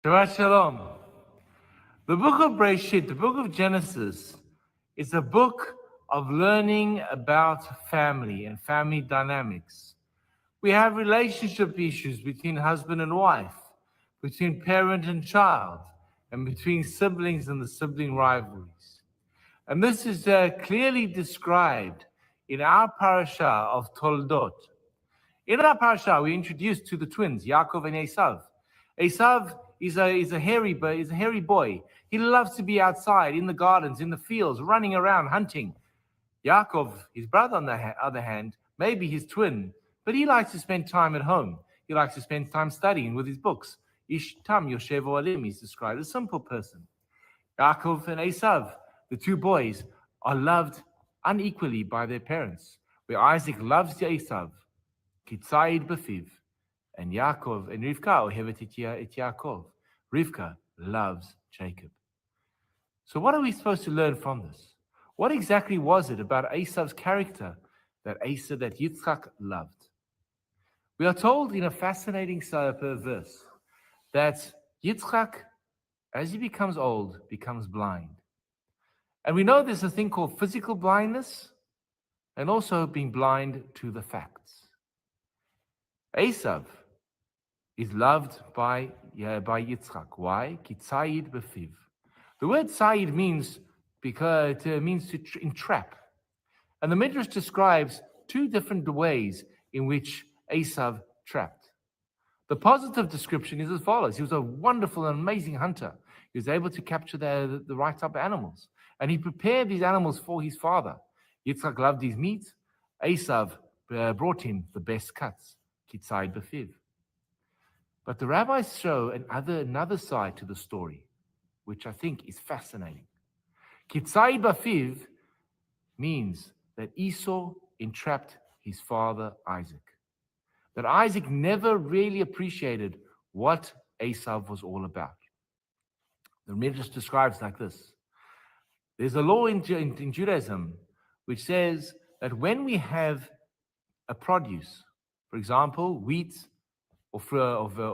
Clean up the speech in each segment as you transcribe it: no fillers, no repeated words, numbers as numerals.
Shabbat Shalom. The book of Bereshit, the book of Genesis, is a book of learning about family and family dynamics. We have relationship issues between husband and wife, between parent and child, and between siblings and the sibling rivalries. And this is clearly described in our Parashah of Toldot. In our Parashah, we're introduced to the twins, Yaakov and Esau. Esau is a hairy boy. He loves to be outside, in the gardens, in the fields, running around, hunting. Yaakov, his brother, on the other hand, maybe his twin, but he likes to spend time at home. He likes to spend time studying with his books. Ish tam yoshev olim, he's described as a simple person. Yaakov and Esau, the two boys, are loved unequally by their parents. Where Isaac loves Esau, kitzayid b'fiv, and Yaakov and Rivka ohevet et Yaakov. Rivka loves Jacob. So what are we supposed to learn from this? What exactly was it about Esau's character that Yitzchak loved? We are told in a fascinating verse that Yitzchak, as he becomes old, becomes blind. And we know there's a thing called physical blindness and also being blind to the facts. Esau is loved by Yitzchak. Why? Kitzayid b'fiv. The word tzayid means to entrap. And the Midrash describes two different ways in which Esau trapped. The positive description is as follows. He was a wonderful and amazing hunter. He was able to capture the right type of animals. And he prepared these animals for his father. Yitzchak loved his meat. Esau brought him the best cuts. Kitzayid b'fiv. But the rabbis show another side to the story, which I think is fascinating. Kitzayid b'fiv means that Esau entrapped his father Isaac. That Isaac never really appreciated what Esau was all about. The Midrash describes like this. There's a law in Judaism which says that when we have a produce, for example, wheat or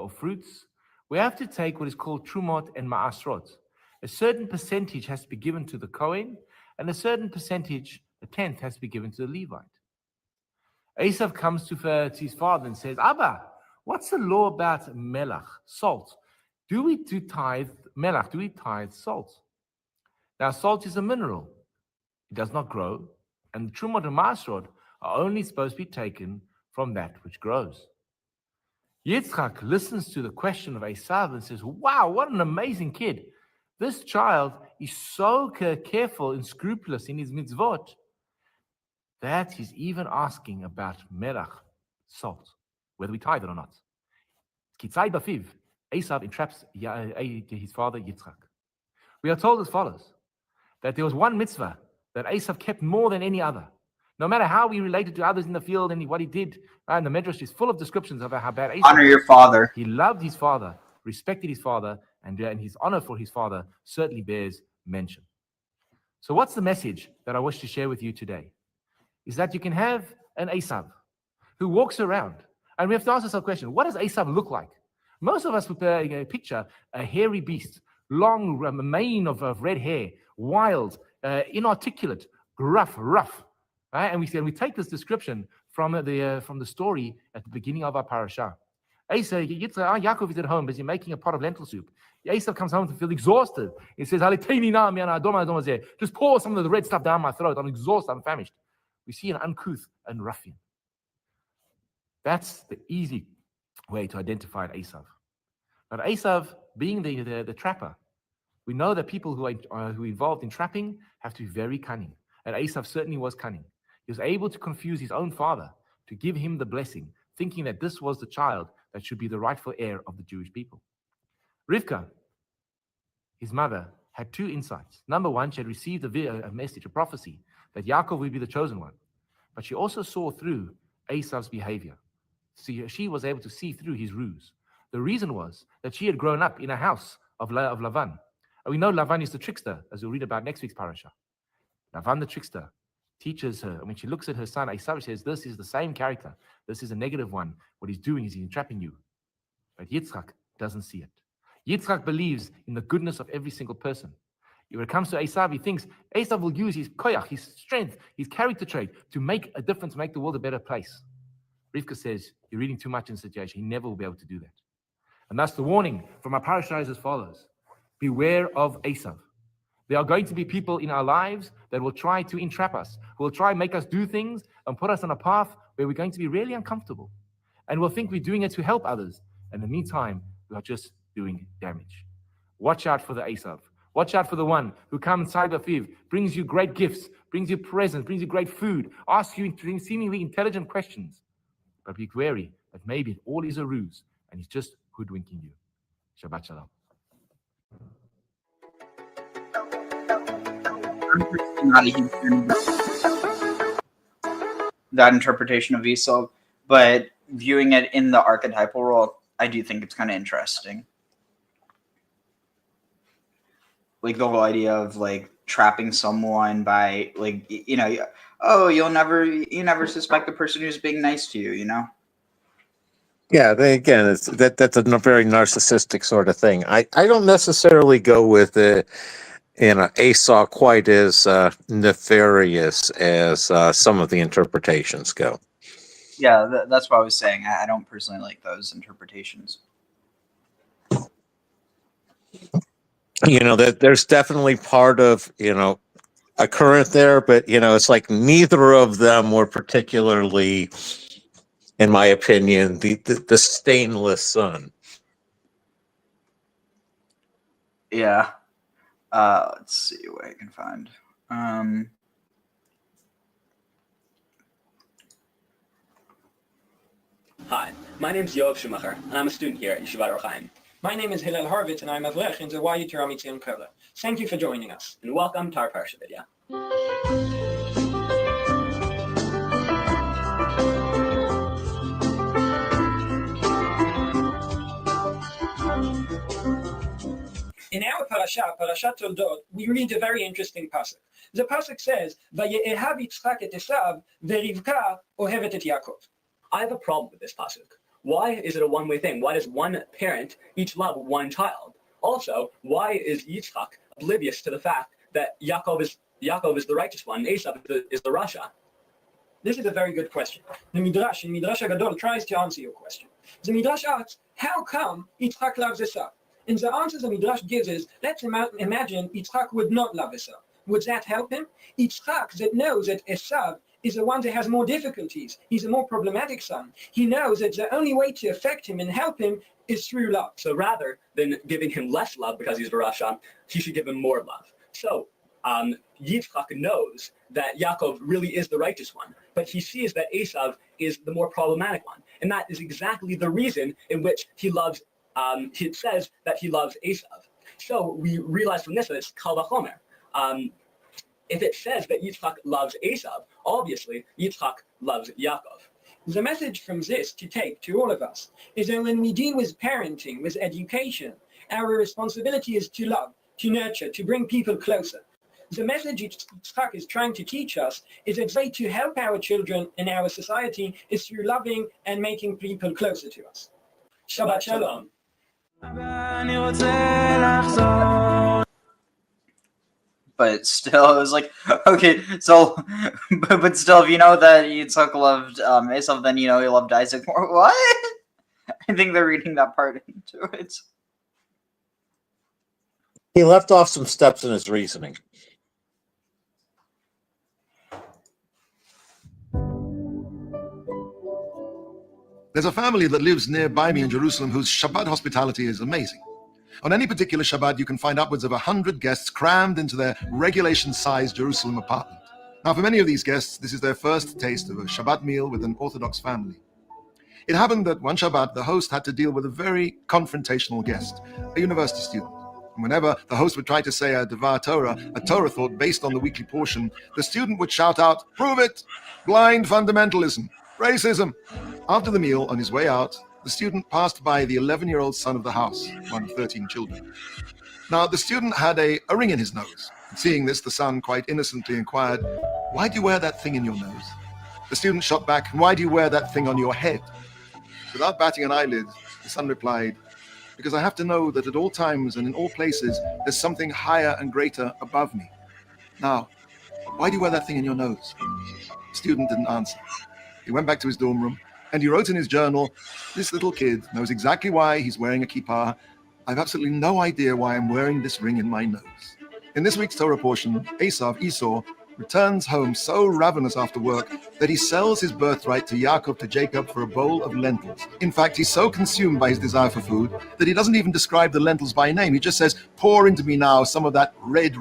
fruits, we have to take what is called trumot and ma'asrot. A certain percentage has to be given to the Kohen, and a certain percentage, a tenth, has to be given to the Levite. Esau comes to his father and says, Abba, what's the law about melach, salt? Do we tithe melach? Do we tithe salt? Now, salt is a mineral. It does not grow, and the trumot and ma'asrot are only supposed to be taken from that which grows. Yitzchak listens to the question of Esau and says, wow, what an amazing kid. This child is so careful and scrupulous in his mitzvot that he's even asking about melach, salt, whether we tithe it or not. Kitzayid b'fiv, Esau entraps his father Yitzchak. We are told as follows, that there was one mitzvah that Esau kept more than any other. No matter how he related to others in the field and what he did, and the Midrash is full of descriptions of how bad Esau Honor your father. He loved his father, respected his father, and his honor for his father certainly bears mention. So what's the message that I wish to share with you today? Is that you can have an Esau who walks around, and we have to ask ourselves a question, what does Esau look like? Most of us would picture a hairy beast, long mane of red hair, wild, inarticulate, gruff, rough. Right? And we take this description from the story at the beginning of our parashah. Yaakov is at home busy making a pot of lentil soup. Esau comes home to feel exhausted. He says, just pour some of the red stuff down my throat. I'm exhausted, I'm famished. We see an uncouth and ruffian. That's the easy way to identify Esau. But Esau, being the trapper, we know that people who are involved in trapping have to be very cunning. And Esau certainly was cunning. He was able to confuse his own father to give him the blessing, thinking that this was the child that should be the rightful heir of the Jewish people. Rivka, his mother, had two insights. Number one, she had received a message, a prophecy, that Yaakov would be the chosen one. But she also saw through Esau's behavior. See, she was able to see through his ruse. The reason was that she had grown up in a house of Lavan. And we know Lavan is the trickster, as we'll read about next week's parasha. Lavan the trickster teaches her, and when she looks at her son Esau, she says, this is the same character. This is a negative one. What he's doing is he's entrapping you. But Yitzchak doesn't see it. Yitzchak believes in the goodness of every single person. When it comes to Esau, he thinks Esau will use his koyach, his strength, his character trait to make a difference, make the world a better place. Rivka says, you're reading too much in the situation. He never will be able to do that. And thus the warning from our parashah is as follows. Beware of Esau. There are going to be people in our lives that will try to entrap us, who will try and make us do things and put us on a path where we're going to be really uncomfortable. And we'll think we're doing it to help others. And in the meantime, we are just doing damage. Watch out for the Esau. Watch out for the one who comes inside the fiv, brings you great gifts, brings you presents, brings you great food, asks you seemingly intelligent questions. But be wary that maybe it all is a ruse and he's just hoodwinking you. Shabbat shalom. I'm not a huge fan of that interpretation of Esau, but viewing it in the archetypal role, I do think it's kind of interesting. Like the whole idea of like trapping someone by like, oh, you never suspect the person who's being nice to you, Yeah, again, that's a very narcissistic sort of thing. I don't necessarily go with Esau quite as nefarious as some of the interpretations go. Yeah, that's what I was saying. I don't personally like those interpretations. There's definitely part of, a current there, but, it's like neither of them were particularly, in my opinion, the stainless son. Yeah. Let's see what I can find. Hi, my name is 𤕕𤅅𐃋�12, and I'm a student here at Yeshivat Or Chaim. My name is Hillel Horvitz, and I'm a Avrech in the YU Torah Mitzion Kola. Thank you for joining us, and welcome to our Parshah video. In our Parshat Toldot, we read a very interesting pasuk. The pasuk says, 𤤕𤅅𝐋𝐻 𝑒Sav v'Rivka ohevet et Yaakov. I have a problem with this pasuk. Why is it a one-way thing? Why does one parent each love one child? Also, why is Yitzchak oblivious to the fact that Yaakov is the righteous one, and Esau is the Rasha? This is a very good question. The Midrash HaGadol tries to answer your question. The Midrash asks, how come Yitzchak loves Esau? And the answer the Midrash gives is, let's imagine Yitzchak would not love Esau. Would that help him? Yitzchak that knows that Esau is the one that has more difficulties. He's a more problematic son. He knows that the only way to affect him and help him is through love. So rather than giving him less love because he's a Rasha, he should give him more love. So Yitzchak knows that Yaakov really is the righteous one, but he sees that Esau is the more problematic one. And that is exactly the reason in which he loves, it says that he loves Esau. So we realize from this that it's kal v'chomer. If it says that Yitzchak loves Esau, obviously Yitzchak loves Yaakov. The message from this to take to all of us is that when we deal with parenting, with education, our responsibility is to love, to nurture, to bring people closer. The message Yitzchak is trying to teach us is that the way to help our children and our society is through loving and making people closer to us. Shabbat Shalom. But still, it was like, okay, so, but still, if you know that Yitzchak loved Esau, then you know he loved Isaac more. What? I think they're reading that part into it. He left off some steps in his reasoning. There's a family that lives nearby me in Jerusalem whose Shabbat hospitality is amazing. On any particular Shabbat, you can find upwards of 100 guests crammed into their regulation-sized Jerusalem apartment. Now, for many of these guests, this is their first taste of a Shabbat meal with an Orthodox family. It happened that one Shabbat, the host had to deal with a very confrontational guest, a university student. And whenever the host would try to say a Devar Torah, a Torah thought based on the weekly portion, the student would shout out, "Prove it! Blind fundamentalism! Racism!" After the meal, on his way out, the student passed by the 11-year-old son of the house, one of 13 children. Now, the student had a ring in his nose. Seeing this, the son quite innocently inquired, "Why do you wear that thing in your nose?" The student shot back, "Why do you wear that thing on your head?" Without batting an eyelid, the son replied, because I have to know that at all times and in all places, there's something higher and greater above me. Now, why do you wear that thing in your nose? The student didn't answer. He went back to his dorm room and he wrote in his journal, this little kid knows exactly why he's wearing a kippah. I've absolutely no idea why I'm wearing this ring in my nose. In this week's Torah portion, Esau, returns home so ravenous after work that he sells his birthright to Yaakov, to Jacob, for a bowl of lentils. In fact, he's so consumed by his desire for food that he doesn't even describe the lentils by name. He just says, pour into me now some of that red.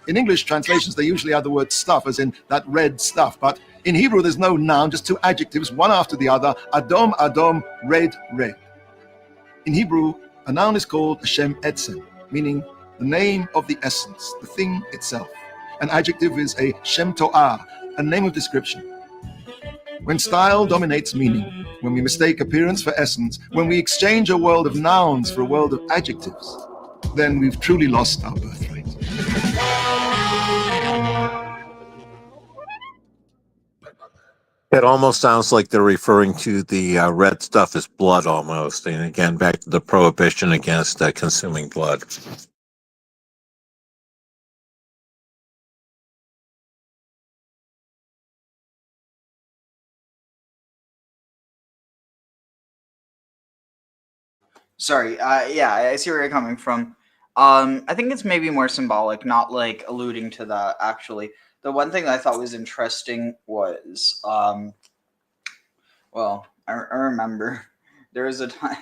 In English translations, they usually add the word stuff, as in that red stuff. But in Hebrew, there's no noun, just two adjectives, one after the other, adom, red. In Hebrew, a noun is called a shem etzem, meaning the name of the essence, the thing itself. An adjective is a shem to'ah, a name of description. When style dominates meaning, when we mistake appearance for essence, when we exchange a world of nouns for a world of adjectives, then we've truly lost our birthright. It almost sounds like they're referring to the red stuff as blood almost. And again, back to the prohibition against consuming blood. Sorry, yeah, I see where you're coming from. I think it's maybe more symbolic, not like alluding to that, actually. The one thing that I thought was interesting was, well, I remember there was a time,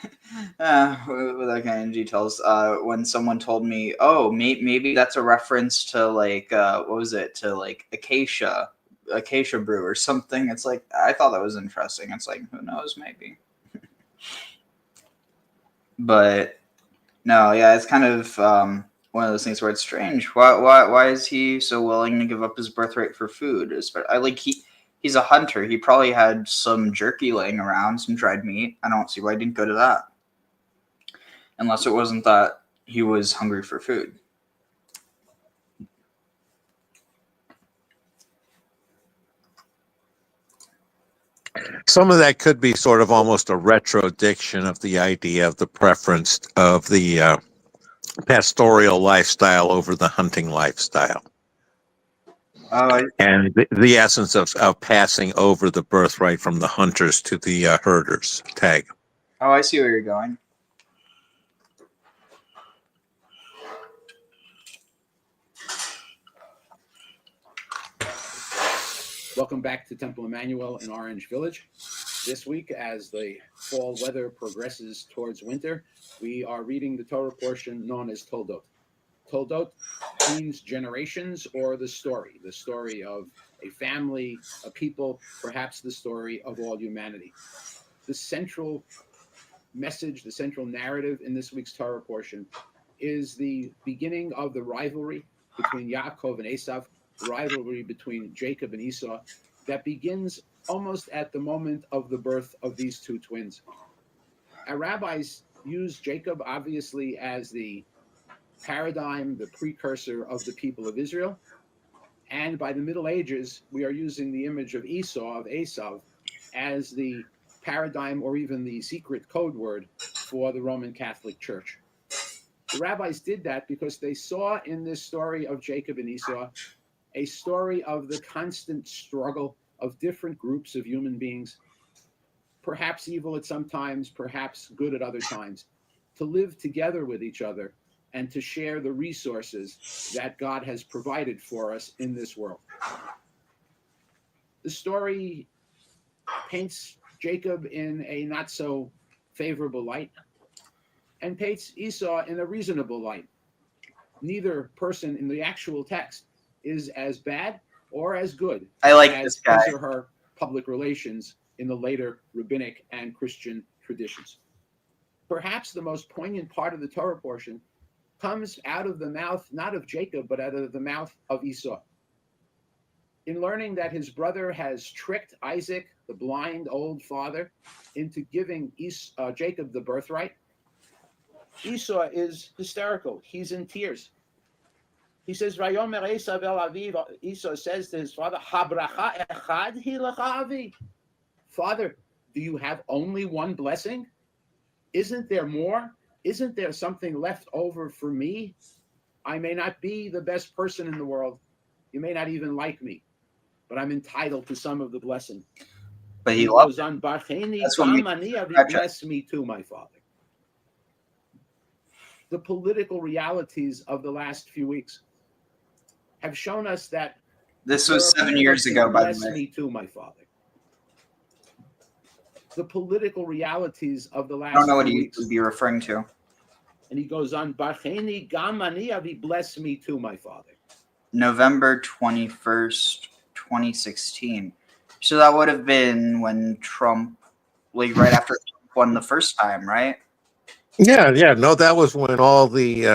without getting into details, when someone told me, oh, maybe that's a reference to, like, what was it, to, like, acacia brew or something. It's like, I thought that was interesting. It's like, who knows, maybe. But no, yeah, it's kind of one of those things where it's strange. Why is he so willing to give up his birthright for food? He's a hunter. He probably had some jerky laying around, some dried meat. I don't see why he didn't go to that, unless it wasn't that he was hungry for food. Some of that could be sort of almost a retro-diction of the idea of the preference of the pastoral lifestyle over the hunting lifestyle. And the essence of passing over the birthright from the hunters to the herders tag. Oh, I see where you're going. Welcome back to Temple Emmanuel in Orange Village. This week, as the fall weather progresses towards winter, we are reading the Torah portion known as Toldot. Toldot means generations or the story of a family, a people, perhaps the story of all humanity. The central message, the central narrative in this week's Torah portion is the beginning of the rivalry between Yaakov and Esau, the rivalry between Jacob and Esau, that begins almost at the moment of the birth of these two twins. Our rabbis use Jacob obviously as the paradigm, the precursor of the people of Israel. And by the Middle Ages, we are using the image of Esau, as the paradigm or even the secret code word for the Roman Catholic Church. The rabbis did that because they saw in this story of Jacob and Esau a story of the constant struggle of different groups of human beings, perhaps evil at some times, perhaps good at other times, to live together with each other and to share the resources that God has provided for us in this world. The story paints Jacob in a not so favorable light and paints Esau in a reasonable light. Neither person in the actual text is as bad or as good as this guy. his or her public relations in the later rabbinic and Christian traditions. Perhaps the most poignant part of the Torah portion comes out of the mouth, not of Jacob, but out of the mouth of Esau. In learning that his brother has tricked Isaac, the blind old father, into giving Jacob the birthright, Esau is hysterical. He's in tears. He says, Vayomer Esav el Aviv, Esau says to his father, Habracha echad hi lecha avi. Father, do you have only one blessing? Isn't there more Isn't there something left over for me? I may not be the best person in the world. You may not even like me, but I'm entitled to some of the blessing. But He he loved goes on, "Bacheni That's what makes gam ani avi, tragic. bless me too, my father." The political realities of the last few weeks have shown us that This there was are 7 people years that say, ago, by the "Bless way. me too, my father." The political realities of the I don't last know what few he weeks. would be referring to. And he goes on, "Bacheni gam ani avi, bless me too, my father." November 21st, 2016. So that would have been when Trump, like right after Trump won the first time, right? Yeah. No, that was when all the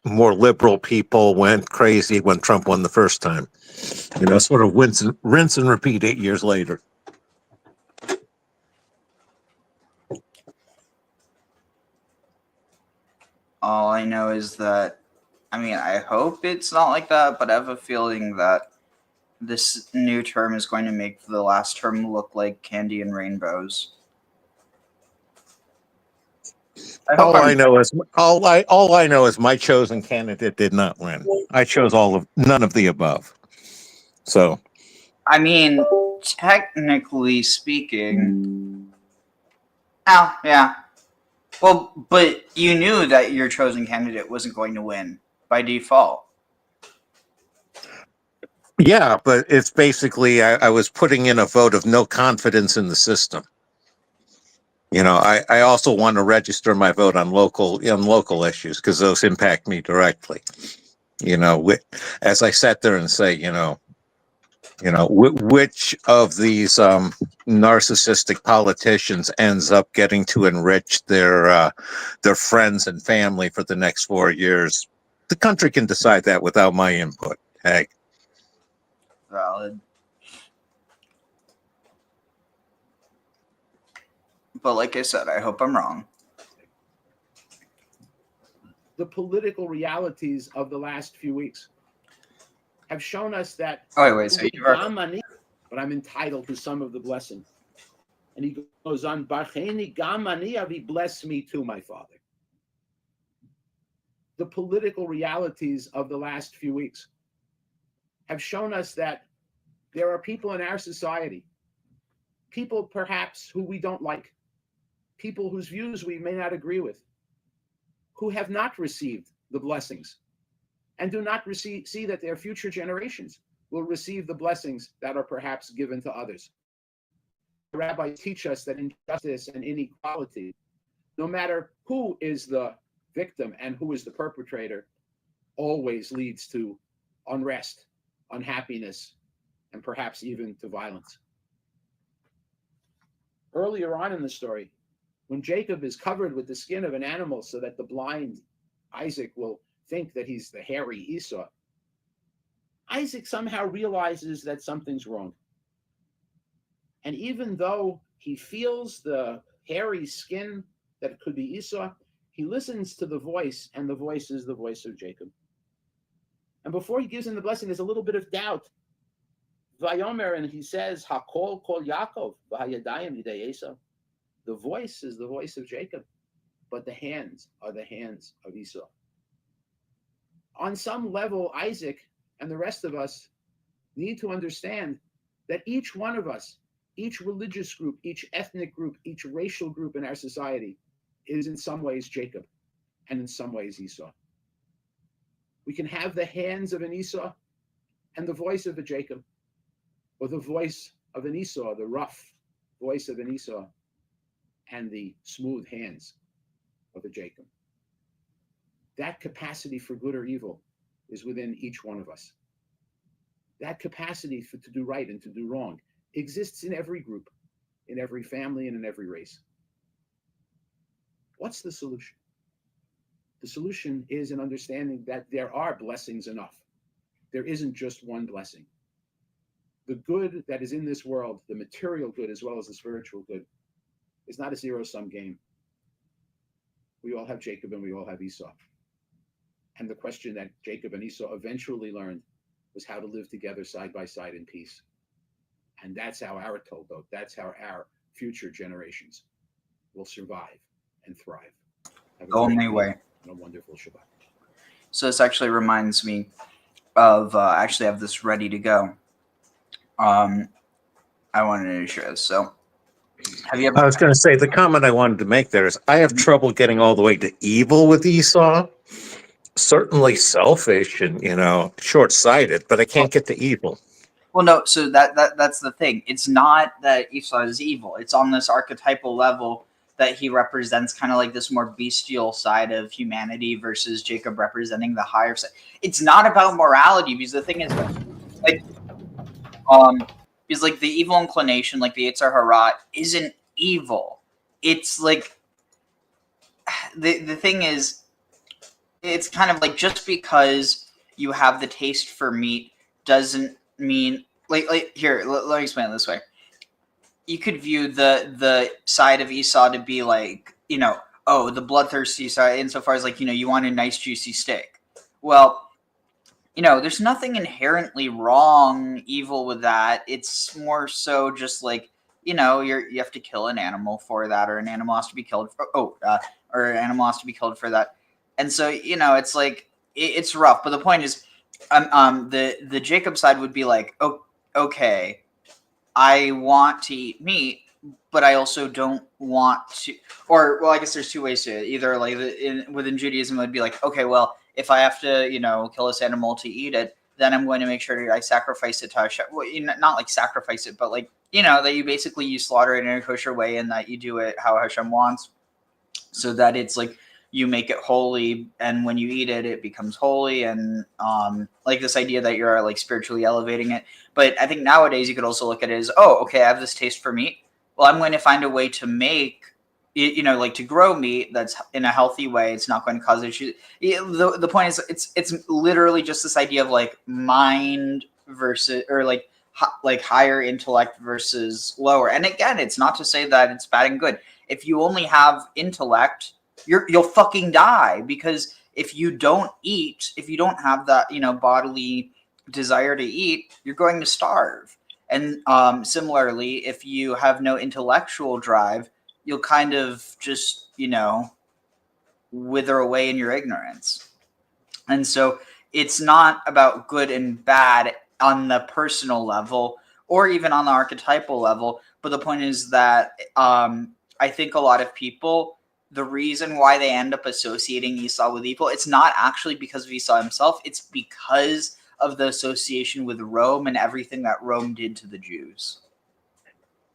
more liberal people went crazy when Trump won the first time. Sort of rinse and repeat 8 years later. All I know is that, I hope it's not like that, but I have a feeling that this new term is going to make the last term look like candy and rainbows. I hope All I know is my chosen candidate did not win. I chose none of the above. So technically speaking, oh yeah. Well, but you knew that your chosen candidate wasn't going to win by default. yeah, but it's basically I was putting in a vote of no confidence in the system. I also want to register my vote on local issues because those impact me directly. As I sat there and say, which of these narcissistic politicians ends up getting to enrich their friends and family for the next 4 years? The country can decide that without my input. Hey, Valid. But like I said, I hope I'm wrong. The political realities of the last few weeks have shown us that. Oh, wait, so you've already... But I'm entitled to some of the blessing. And he goes on, "Bacheni gam ani avi, bless me too, my father." The political realities of the last few weeks have shown us that there are people in our society, people perhaps who we don't like, people whose views we may not agree with, who have not received the blessings and do not see that their future generations will receive the blessings that are perhaps given to others. The rabbis teach us that injustice and inequality, no matter who is the victim and who is the perpetrator, always leads to unrest, unhappiness, and perhaps even to violence. Earlier on in the story, when Jacob is covered with the skin of an animal so that the blind Isaac will think that he's the hairy Esau, Isaac somehow realizes that something's wrong. And even though he feels the hairy skin that it could be Esau, he listens to the voice, and the voice is the voice of Jacob. And before he gives him the blessing, there's a little bit of doubt. Vayomer, and he says, "Hakol kol Yaakov, v'hayadayim yidei Esau." The voice is the voice of Jacob, but the hands are the hands of Esau. On some level, Isaac and the rest of us need to understand that each one of us, each religious group, each ethnic group, each racial group in our society is in some ways Jacob and in some ways Esau. We can have the hands of an Esau and the voice of a Jacob, or the voice of an Esau, the rough voice of an Esau, and the smooth hands of a Jacob. That capacity for good or evil is within each one of us. That capacity to do right and to do wrong exists in every group, in every family, and in every race. What's the solution? The solution is an understanding that there are blessings enough. There isn't just one blessing. The good that is in this world, the material good as well as the spiritual good, is not a zero-sum game. We all have Jacob and we all have Esau. And the question that Jacob and Esau eventually learned was how to live together side by side in peace. And that's how our Toldot, that's how our future generations will survive and thrive. Have a The great only week way. and a wonderful Shabbat. So this actually reminds me of actually have this ready to go. I wanted to share this. So have you I ever? was going to say the comment I wanted to make there is I have trouble getting all the way to evil with Esau. Certainly selfish and short-sighted, but I can't get to evil. Well, no. So that's the thing. It's not that Esau is evil. It's on this archetypal level that he represents kind of like this more bestial side of humanity versus Jacob representing the higher side. It's not about morality because the thing is, like, is like the evil inclination, like the Yetzer Hara, isn't evil. It's like the thing is, it's kind of like just because you have the taste for meat doesn't mean like here. Let me explain it this way. You could view the side of Esau to be like, oh, the bloodthirsty side, insofar as like, you want a nice juicy steak. Well, there's nothing inherently wrong, evil with that. It's more so just like, you have to kill an animal for that, or an animal has to be killed for, or an animal has to be killed for that. And so, it's like, it's rough. But the point is, the Jacob side would be like, oh, okay, I want to eat meat, but I also don't want to, or, well, I guess there's two ways to it. Either like within Judaism, it would be like, okay, well, if I have to, kill this animal to eat it, then I'm going to make sure I sacrifice it to Hashem. Well, not like sacrifice it, but like, that you slaughter it in a kosher way and that you do it how Hashem wants, so that it's like you make it holy, and when you eat it, it becomes holy, and like this idea that you're like spiritually elevating it. But I think nowadays you could also look at it as, oh, okay, I have this taste for meat. Well, I'm going to find a way to make, like to grow meat that's in a healthy way. It's not going to cause issues. The point is, it's literally just this idea of like mind versus, or like higher intellect versus lower. And again, it's not to say that it's bad and good. If you only have intellect, you'll fucking die, because if you don't eat, if you don't have that, bodily desire to eat, you're going to starve. And similarly, if you have no intellectual drive, you'll kind of just, wither away in your ignorance. And so it's not about good and bad on the personal level or even on the archetypal level. But the point is that I think a lot of people, the reason why they end up associating Esau with evil, it's not actually because of Esau himself. It's because of the association with Rome and everything that Rome did to the Jews.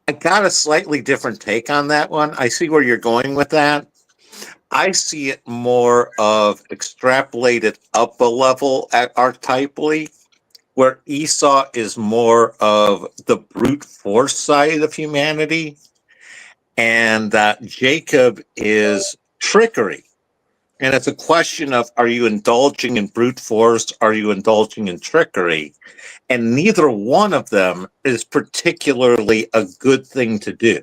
I got a slightly different take on that one. I see where you're going with that. I see it more of extrapolated up a level at archetypally, where Esau is more of the brute force side of humanity, and Jacob is trickery. And it's a question of, are you indulging in brute force? Are you indulging in trickery? And neither one of them is particularly a good thing to do.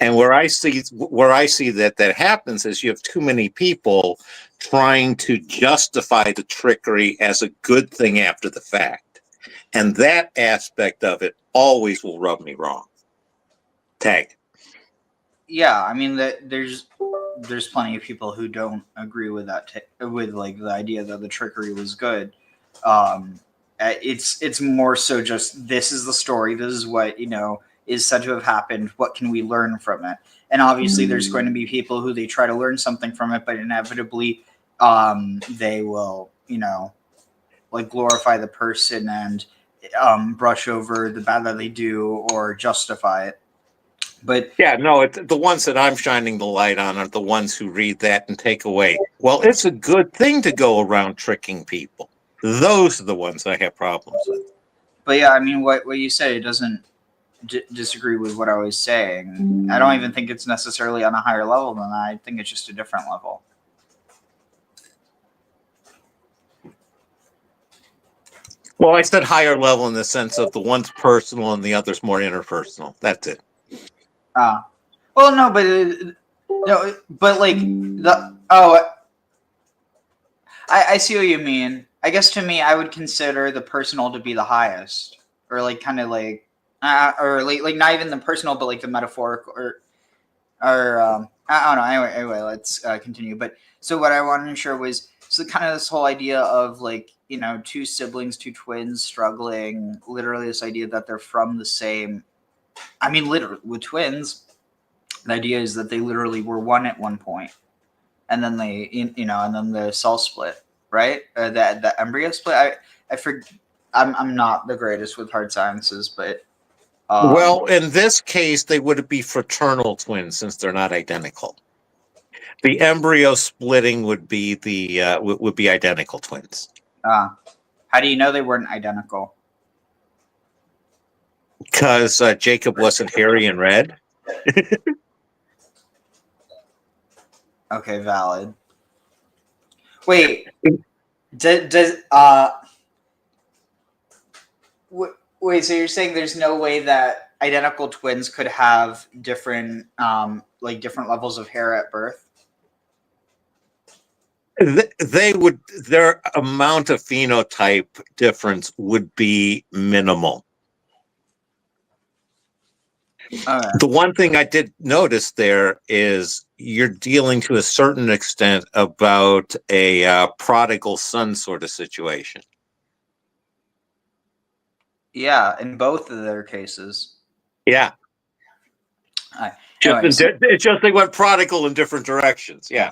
And where I see that happens is you have too many people trying to justify the trickery as a good thing after the fact. And that aspect of it always will rub me wrong. Tag. Yeah, I mean, there's plenty of people who don't agree with that, with like the idea that the trickery was good. It's more so just, this is the story. This is what, is said to have happened. What can we learn from it? And obviously there's going to be people who they try to learn something from it, but inevitably they will, like glorify the person and brush over the bad that they do or justify it. But yeah, no, the ones that I'm shining the light on are the ones who read that and take away, well, it's a good thing to go around tricking people. Those are the ones I have problems with. But yeah, I mean, what you say, it doesn't disagree with what I was saying. I don't even think it's necessarily on a higher level than that. I think it's just a different level. Well, I said higher level in the sense of the one's personal and the other's more interpersonal. That's it. Well, no, but like I see what you mean. I guess to me, I would consider the personal to be the highest, or like kind of like, or like not even the personal, but like the metaphorical, or or I don't know. Anyway, let's continue. But so what I wanted to share was kind of this whole idea of like, you know, two siblings, two twins struggling. Literally, this idea that they're from the same. I mean, literally with twins, the idea is that they literally were one at one point, and then they, you know, and then the cell split, right? That embryo split. I'm not the greatest with hard sciences, but Well, in this case, they would be fraternal twins since they're not identical. The embryo splitting would be would be identical twins. how do you know they weren't identical? Because Jacob wasn't hairy and red. Okay, valid. Wait, wait, so you're saying there's no way that identical twins could have different like different levels of hair at birth? They would, their amount of phenotype difference would be minimal. The one thing I did notice there is you're dealing to a certain extent about a prodigal son sort of situation. Yeah, in both of their cases. Yeah. Anyway, It's just they went prodigal in different directions. Yeah.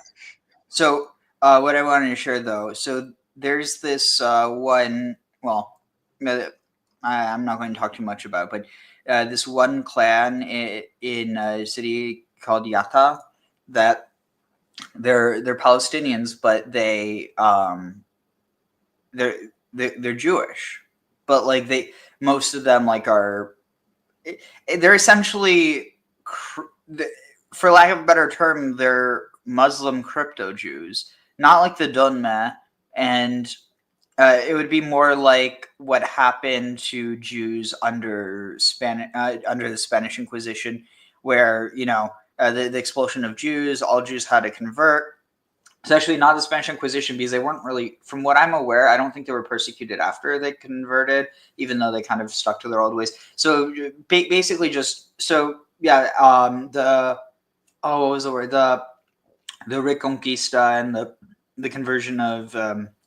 So what I wanted to share though, so there's this one, well, I'm not going to talk too much about it, but this one clan in a city called Yatta that they're Palestinians, but they're Jewish, but like most of them like they're essentially, for lack of a better term, they're Muslim crypto Jews, not like the Dunme, and it would be more like what happened to Jews under the Spanish Inquisition, where, you know, the expulsion of Jews, all Jews had to convert. It's actually not the Spanish Inquisition, because they weren't really, from what I'm aware, I don't think they were persecuted after they converted, even though they kind of stuck to their old ways. So basically just, so yeah, what was the word? The Reconquista and the conversion of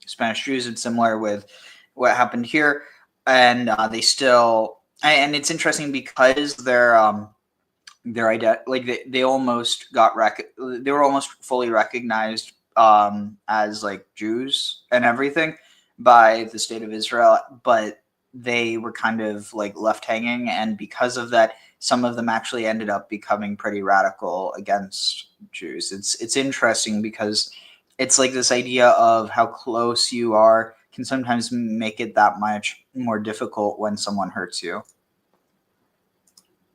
Spanish Jews is similar with what happened here, and they still, and it's interesting because their like they almost got they were almost fully recognized as like Jews and everything by the state of Israel, but they were kind of like left hanging, and because of that, some of them actually ended up becoming pretty radical against Jews. It's interesting because it's like this idea of how close you are can sometimes make it that much more difficult when someone hurts you.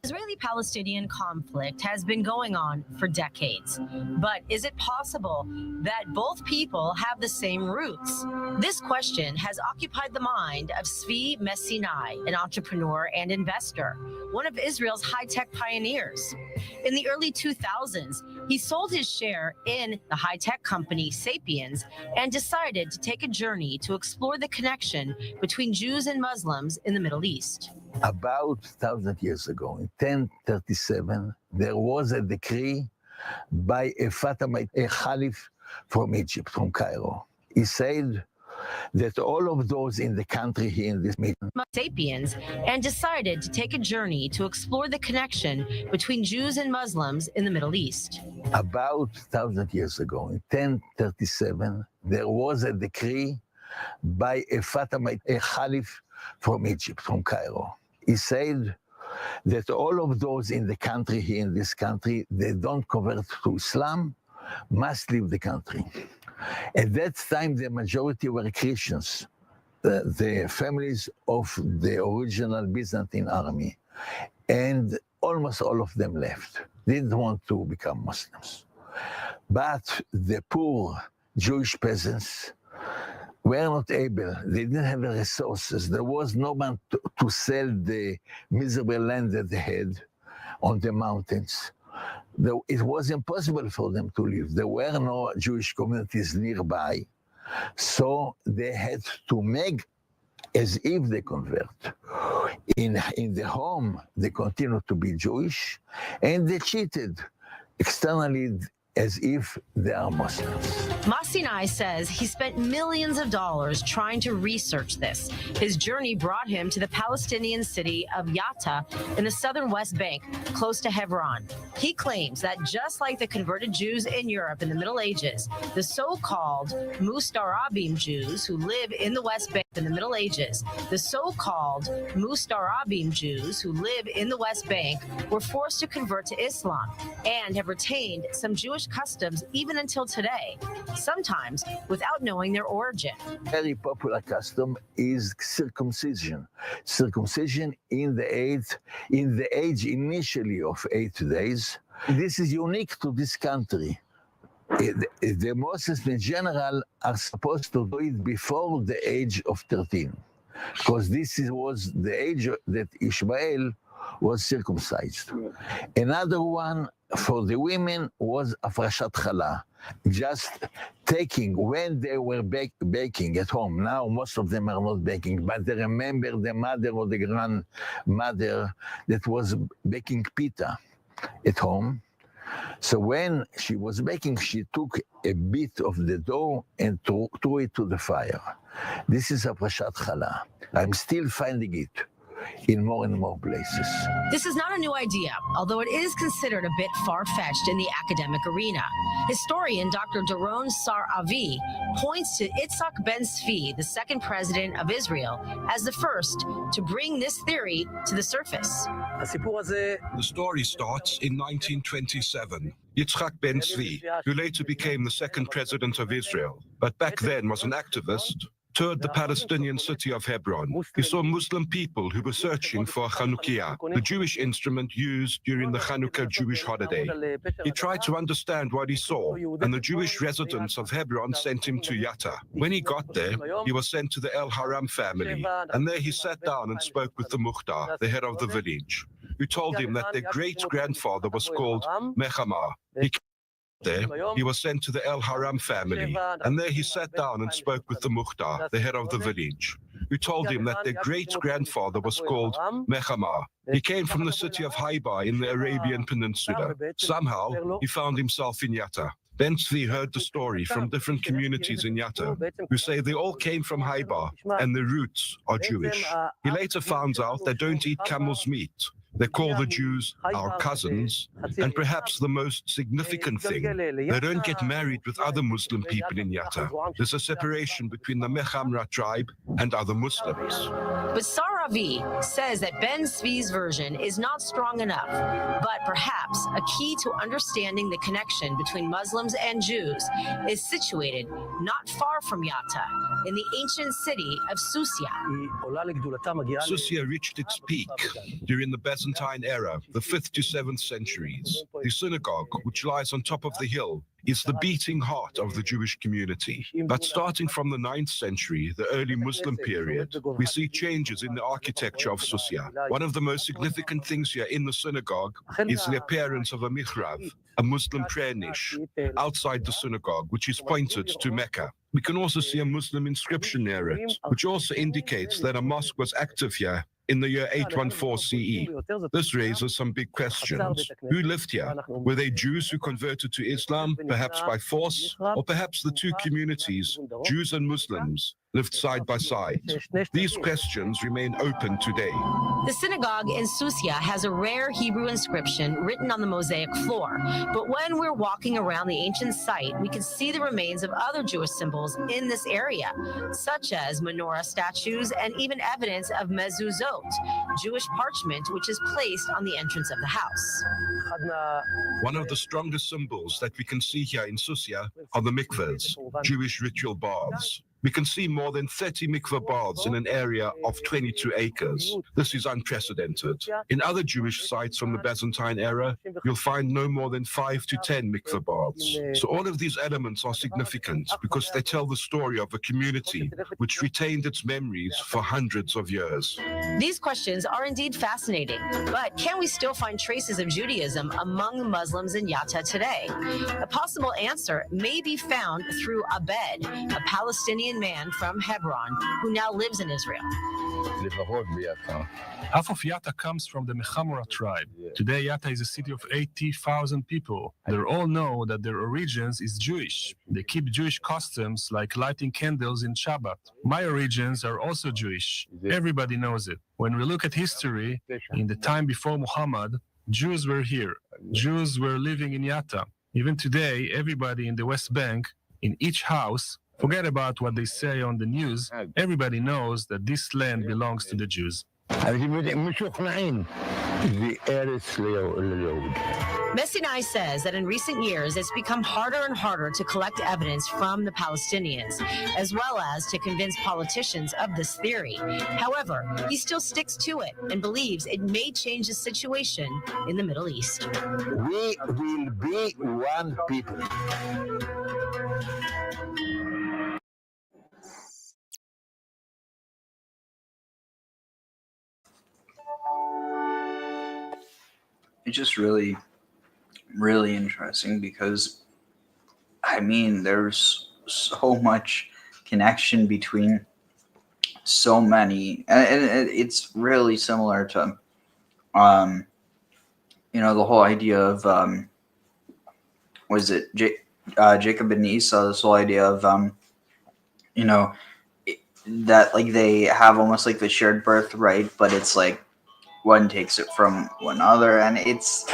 Israeli-Palestinian conflict has been going on for decades. But is it possible that both people have the same roots? This question has occupied the mind of 𝐕 Messinai, an entrepreneur and investor, one of Israel's high-tech pioneers. In the early 2000s, he sold his share in the high-tech company Sapiens and decided to take a journey to explore the connection between Jews and Muslims in the Middle East. About 1,000 years ago, in 1037, there was a decree by a Fatimite, a Caliph from Egypt, from Cairo. He said that all of those in the country here in this meeting, Sapiens, and decided to take a journey to explore the connection between Jews and Muslims in the Middle East. About 1,000 years ago, in 1037, there was a decree by a Fatimite, a Caliph from Egypt, from Cairo. He said that all of those in the country here in this country, they don't convert to Islam, must leave the country. At that time, the majority were Christians, the families of the original Byzantine army, and almost all of them left. They didn't want to become Muslims. But the poor Jewish peasants were not able, they didn't have the resources. There was no man to sell the miserable land that they had on the mountains. It was impossible for them to live. There were no Jewish communities nearby. So they had to make as if they convert. In the home, they continued to be Jewish, and they cheated. externally as if they are Muslims. Masinai says he spent millions of dollars trying to research this. His journey brought him to the Palestinian city of Yatta in the southern West Bank, close to Hebron. He claims that just like the converted Jews in Europe in the Middle Ages, the so-called Mustarabim Jews who live in the West Bank in the Middle Ages, the so-called Mustarabim Jews who live in the West Bank were forced to convert to Islam and have retained some Jewish customs even until today, sometimes without knowing their origin. Very popular custom is circumcision. Circumcision in the age initially of 8 days. This is unique to this country. The Muslims in general are supposed to do it before the age of 13, because was the age that Ishmael was circumcised. Another one for the women was Parshat Toldot, just taking when they were baking at home. Now most of them are not baking, but they remember the mother or the grandmother that was baking pita at home. So when she was baking, she took a bit of the dough and threw it to the fire. This is a Parshat Toldot. I'm still finding it in more and more places. This is not a new idea, although it is considered a bit far-fetched in the academic arena. Historian Dr. Doron Sar-Avi points to Yitzhak Ben-Zvi, the second president of Israel, as the first to bring this theory to the surface. The story starts in 1927. Yitzhak Ben-Zvi, who later became the second president of Israel, but back then was an activist, toured the Palestinian city of Hebron. He saw Muslim people who were searching for Chanukiah, the Jewish instrument used during the Hanukkah Jewish holiday. He tried to understand what he saw, and the Jewish residents of Hebron sent him to Yatta. When he got there, he was sent to the 𤤕𤅅𝐋𝐃𝐕 family, and there he sat down and spoke with the Mukhtar, the head of the village, who told him that their great-grandfather was called Mechama. He was sent to the 𝤕𝅅𝐋𝐃𝐕 family, and there he sat down and spoke with the Mukhtar, the head of the village, who told him that their great-grandfather was called Mechama. He came from the city of Haiba in the Arabian Peninsula. Somehow, he found himself in Yatta. Ben-Zvi heard the story from different communities in Yatta, who say they all came from Haiba, and their roots are Jewish. He later found out they don't eat camel's meat. They call the Jews our cousins, and perhaps the most significant thing, they don't get married with other Muslim people in Yatta. There's a separation between the Mechamra tribe and other Muslims. But Sar-Avi says that Ben-Zvi's version is not strong enough, but perhaps a key to understanding the connection between Muslims and Jews is situated not far from Yatta, in the ancient city of Susia. Susia reached its peak during the Byzantine era, the 5th to 7th centuries. The synagogue, which lies on top of the hill, is the beating heart of the Jewish community. But starting from the 9th century, the early Muslim period, we see changes in the architecture of Susia. One of the most significant things here in the synagogue is the appearance of a mihrab, a Muslim prayer niche, outside the synagogue, which is pointed to Mecca. We can also see a Muslim inscription near it, which also indicates that a mosque was active here in the year 814 CE. This raises some big questions. Who lived here? Were they Jews who converted to Islam, perhaps by force? Or perhaps the two communities, Jews and Muslims, lived side by side? These questions remain open today. The synagogue in Susia has a rare Hebrew inscription written on the mosaic floor, but when we're walking around the ancient site, we can see the remains of other Jewish symbols in this area, such as menorah statues and even evidence of mezuzot, Jewish parchment, which is placed on the entrance of the house. One of the strongest symbols that we can see here in Susia are the mikvahs, Jewish ritual baths. We can see more than 30 mikvah baths in an area of 22 acres. This is unprecedented. In other Jewish sites from the Byzantine era, you'll find no more than 5 to 10 mikvah baths. So all of these elements are significant because they tell the story of a community which retained its memories for hundreds of years. These questions are indeed fascinating, but can we still find traces of Judaism among the Muslims in Yatta today? A possible answer may be found through Abed, a Palestinian Palestinian man from Hebron who now lives in Israel. Half of Yatta comes from the Mechamora tribe. Today, Yatta is a city of 80,000 people. They all know that their origins is Jewish. They keep Jewish customs like lighting candles in Shabbat. My origins are also Jewish. Everybody knows it. When we look at history, in the time before Muhammad, Jews were here. Jews were living in Yatta. Even today, everybody in the West Bank, in each house, forget about what they say on the news, everybody knows that this land belongs to the Jews. Messinai says that in recent years, it's become harder and harder to collect evidence from the Palestinians, as well as to convince politicians of this theory. However, he still sticks to it and believes it may change the situation in the Middle East. We will be one people. It's just really, really interesting because, I mean, there's so much connection between so many, and it's really similar to, the whole idea of, Jacob and Esau, this whole idea of, that like they have almost like the shared birthright, but it's like one takes it from one other, and it's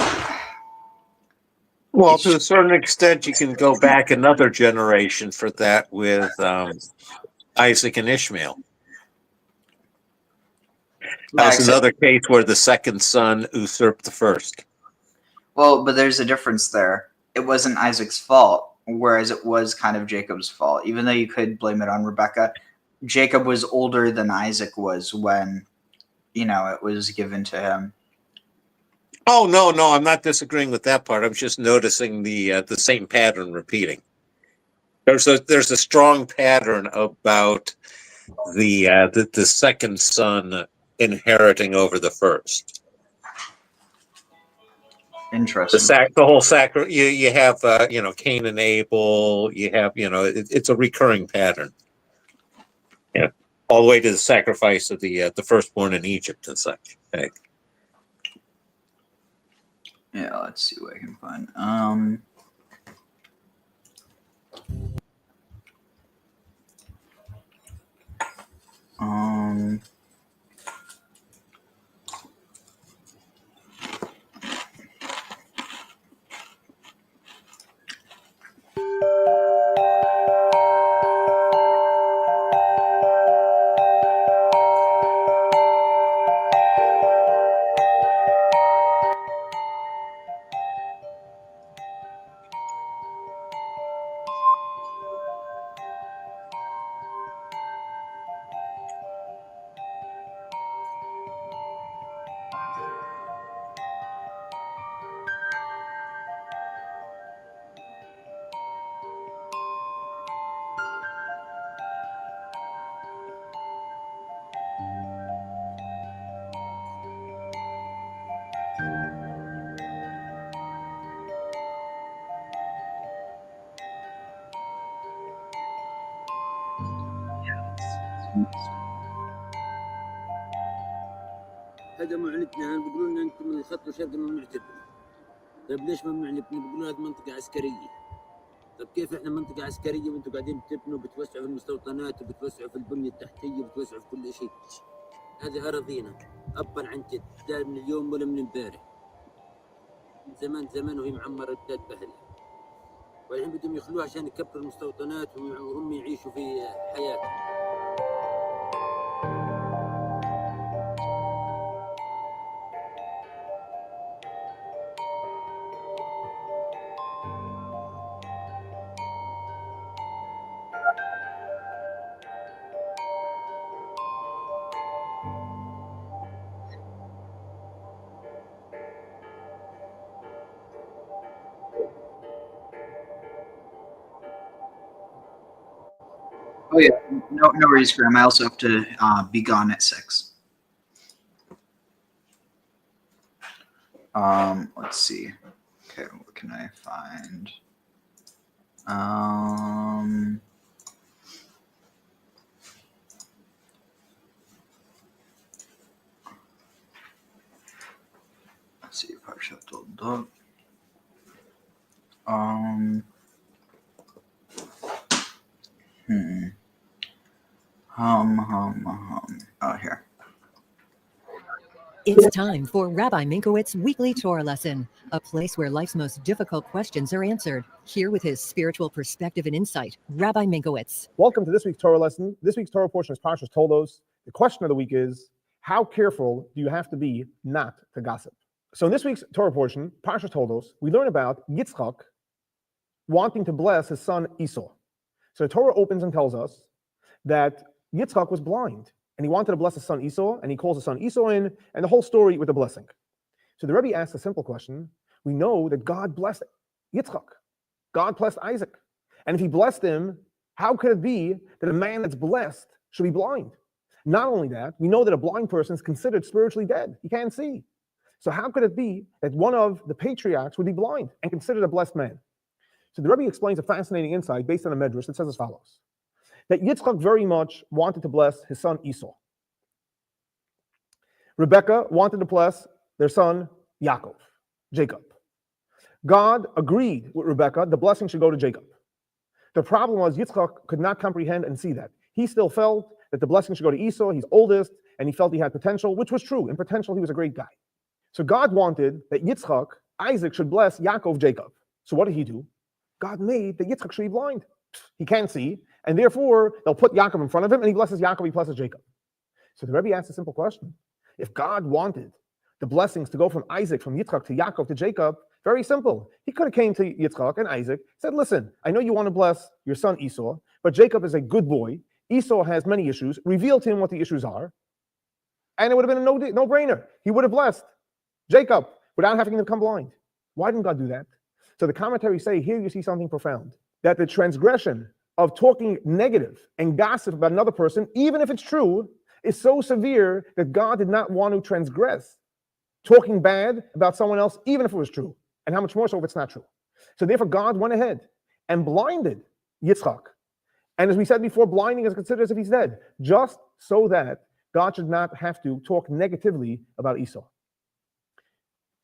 Well, to a certain extent, you can go back another generation for that with Isaac and Ishmael. That's another case where the second son usurped the first. Well, but there's a difference there. It wasn't Isaac's fault, whereas it was kind of Jacob's fault. Even though you could blame it on Rebecca, Jacob was older than Isaac was when, it was given to him. Oh, no, I'm not disagreeing with that part. I'm just noticing the same pattern repeating. There's a strong pattern about the second son inheriting over the first. Interesting. The whole sacrifice. You have Cain and Abel. You have it's a recurring pattern. Yeah, all the way to the sacrifice of the firstborn in Egypt and such. Okay. Yeah, let's see what I can find. هذا معلتنا بيقولوا لنا انتم من الخط الشرقي ممنوع تبنوا. طيب ليش ممنوع نبني؟ بيقولوا هذه منطقة عسكرية. طيب كيف احنا منطقة عسكرية وانتم قاعدين بتبنوا بتوسعوا في المستوطنات وبتوسعوا في البنية التحتية وبتوسعوا في كل شيء. هذه أراضينا أبا عن جد، لا من اليوم ولا من امبارح. من زمان وهي معمرة بلاد بهلة. والحين بدهم يخلوها عشان يكبروا المستوطنات وهم يعيشوا في حياتهم. Oh yeah, no worries, Graham. I also have to be gone at 6. Let's see. Okay, what can I find? Let's see, Parshat Toldot. Oh, here. It's time for Rabbi Minkowitz's weekly Torah lesson, a place where life's most difficult questions are answered. Here with his spiritual perspective and insight, Rabbi Minkowitz. Welcome to this week's Torah lesson. This week's Torah portion is Parshat Toldot. The question of the week is, how careful do you have to be not to gossip? So in this week's Torah portion, Parshat Toldot, we learn about Yitzchak wanting to bless his son Esau. So the Torah opens and tells us that Yitzchak was blind, and he wanted to bless his son Esau, and he calls his son Esau in, and the whole story with the blessing. So the Rebbe asks a simple question. We know that God blessed Yitzchak. God blessed Isaac. And if he blessed him, how could it be that a man that's blessed should be blind? Not only that, we know that a blind person is considered spiritually dead. He can't see. So how could it be that one of the patriarchs would be blind and considered a blessed man? So the Rebbe explains a fascinating insight based on a medrash that says as follows: that Yitzchak very much wanted to bless his son Esau. Rebekah wanted to bless their son Yaakov, Jacob. God agreed with Rebekah, the blessing should go to Jacob. The problem was Yitzchak could not comprehend and see that. He still felt that the blessing should go to Esau, he's oldest, and he felt he had potential, which was true. In potential, he was a great guy. So God wanted that Yitzchak, Isaac, should bless Yaakov, Jacob. So what did he do? God made that Yitzchak should be blind. He can't see, and therefore they'll put Yaakov in front of him, and he blesses Yaakov, he blesses Jacob. So the Rebbe asked a simple question. If God wanted the blessings to go from Isaac, from Yitzchak to Yaakov to Jacob, very simple. He could have came to Yitzchak and Isaac, said, listen, I know you want to bless your son Esau, but Jacob is a good boy. Esau has many issues. Reveal to him what the issues are. And it would have been a no-brainer. He would have blessed Jacob without having to become blind. Why didn't God do that? So the commentaries say, here you see something profound, that the transgression of talking negative and gossip about another person, even if it's true, is so severe that God did not want to transgress talking bad about someone else, even if it was true. And how much more so if it's not true. So therefore, God went ahead and blinded Yitzchak. And as we said before, blinding is considered as if he's dead, just so that God should not have to talk negatively about Esau.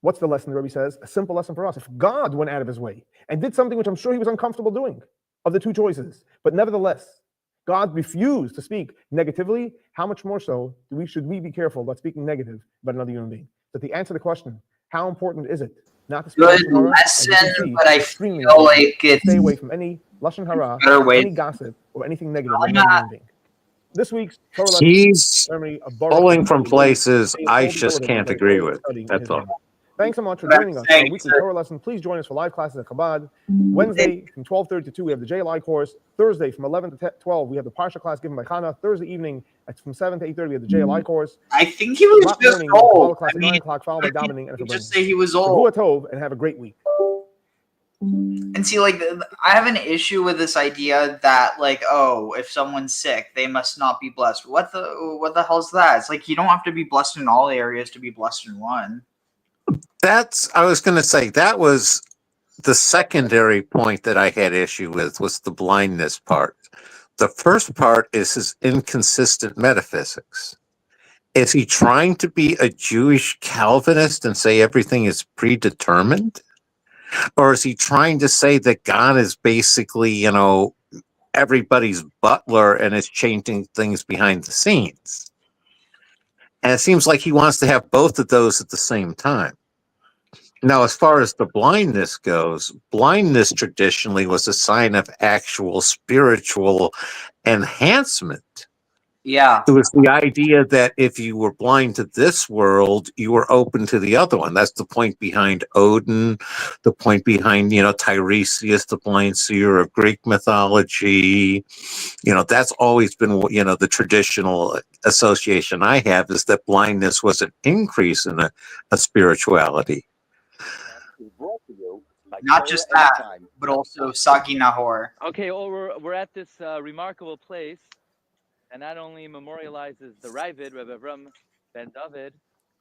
What's the lesson the Rebbe says? A simple lesson for us. If God went out of his way and did something which I'm sure he was uncomfortable doing, of the two choices, but nevertheless, God refused to speak negatively, how much more so should we be careful about speaking negative about another human being? But the answer to the question, how important is it not to speak Good Lashon Hara? lesson, but I extremely feel important like it's stay away from any Lashon Hara, better way. any gossip, or anything negative about another human being. This week's Torah lesson He's ceremony of pulling from Baruch places I all the just Toldot can't that agree Torah is with. studying in That's his all. name. Thanks so much for joining us for our weekly Torah lesson. Please join us for live classes at Chabad. Wednesday from 12:30 to 2, we have the JLI course. Thursday from 11 to 12, we have the Parshah class given by Chana. Thursday evening from 7 to 8:30, we have the JLI course. I think he was Shabbat just morning, we have the old. Kabbalah class at 9 o'clock, followed by davening and a Just say he was old. Shavua Tov, and have a great week. And see, like, I have an issue with this idea that, like, oh, if someone's sick, they must not be blessed. What the hell's that? It's like you don't have to be blessed in all areas to be blessed in one. I was going to say, that was the secondary point that I had issue with, was the blindness part. The first part is his inconsistent metaphysics. Is he trying to be a Jewish Calvinist and say everything is predetermined? Or is he trying to say that God is basically, everybody's butler and is changing things behind the scenes? And it seems like he wants to have both of those at the same time. Now, as far as the blindness goes, blindness traditionally was a sign of actual spiritual enhancement. Yeah. It was the idea that if you were blind to this world, you were open to the other one. That's the point behind Odin, the point behind, Tiresias, the blind seer of Greek mythology. That's always been, the traditional association I have, is that blindness was an increase in a spirituality. Not just that, but also Sagi Nahor. Okay, well, we're at this remarkable place, and that only memorializes the Ravid, Rebbe Avram ben David,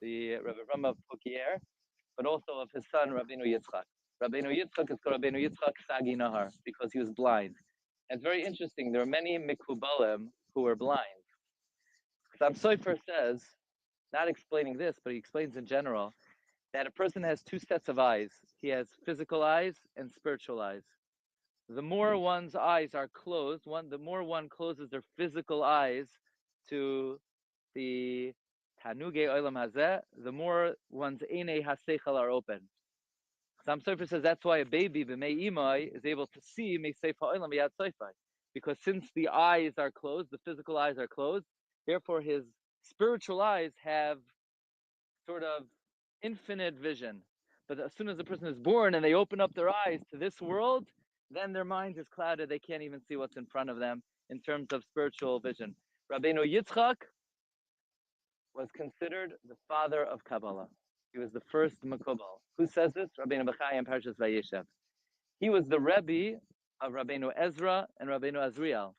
the Rebbe Avram of Gerar, but also of his son, Rabbeinu Yitzchak. Rabbeinu Yitzchak is called Rabbeinu Yitzchak Sagi Nahar, because he was blind. And it's very interesting, there are many Mikubalim who were blind. Sam Sofer says, not explaining this, but he explains in general, that a person has two sets of eyes. He has physical eyes and spiritual eyes. The more one's eyes are closed, the more one closes their physical eyes to the Tanuge Olam Hazeh, the more one's Einei HaSeichel are open. Some Sofer says that's why a baby, b'mei imai, is able to see Mei Seif HaOlam B'yad Soifai. Because since the eyes are closed, the physical eyes are closed, therefore his spiritual eyes have sort of infinite vision. But as soon as the person is born and they open up their eyes to this world, then their mind is clouded. They can't even see what's in front of them in terms of spiritual vision. Rabbeinu Yitzchak was considered the father of Kabbalah. He was the first Makubal. Who says this? Rabbeinu Bechai in Parshas Vayeshev. He was the Rebbe of Rabbeinu Ezra and Rabbeinu Azriel,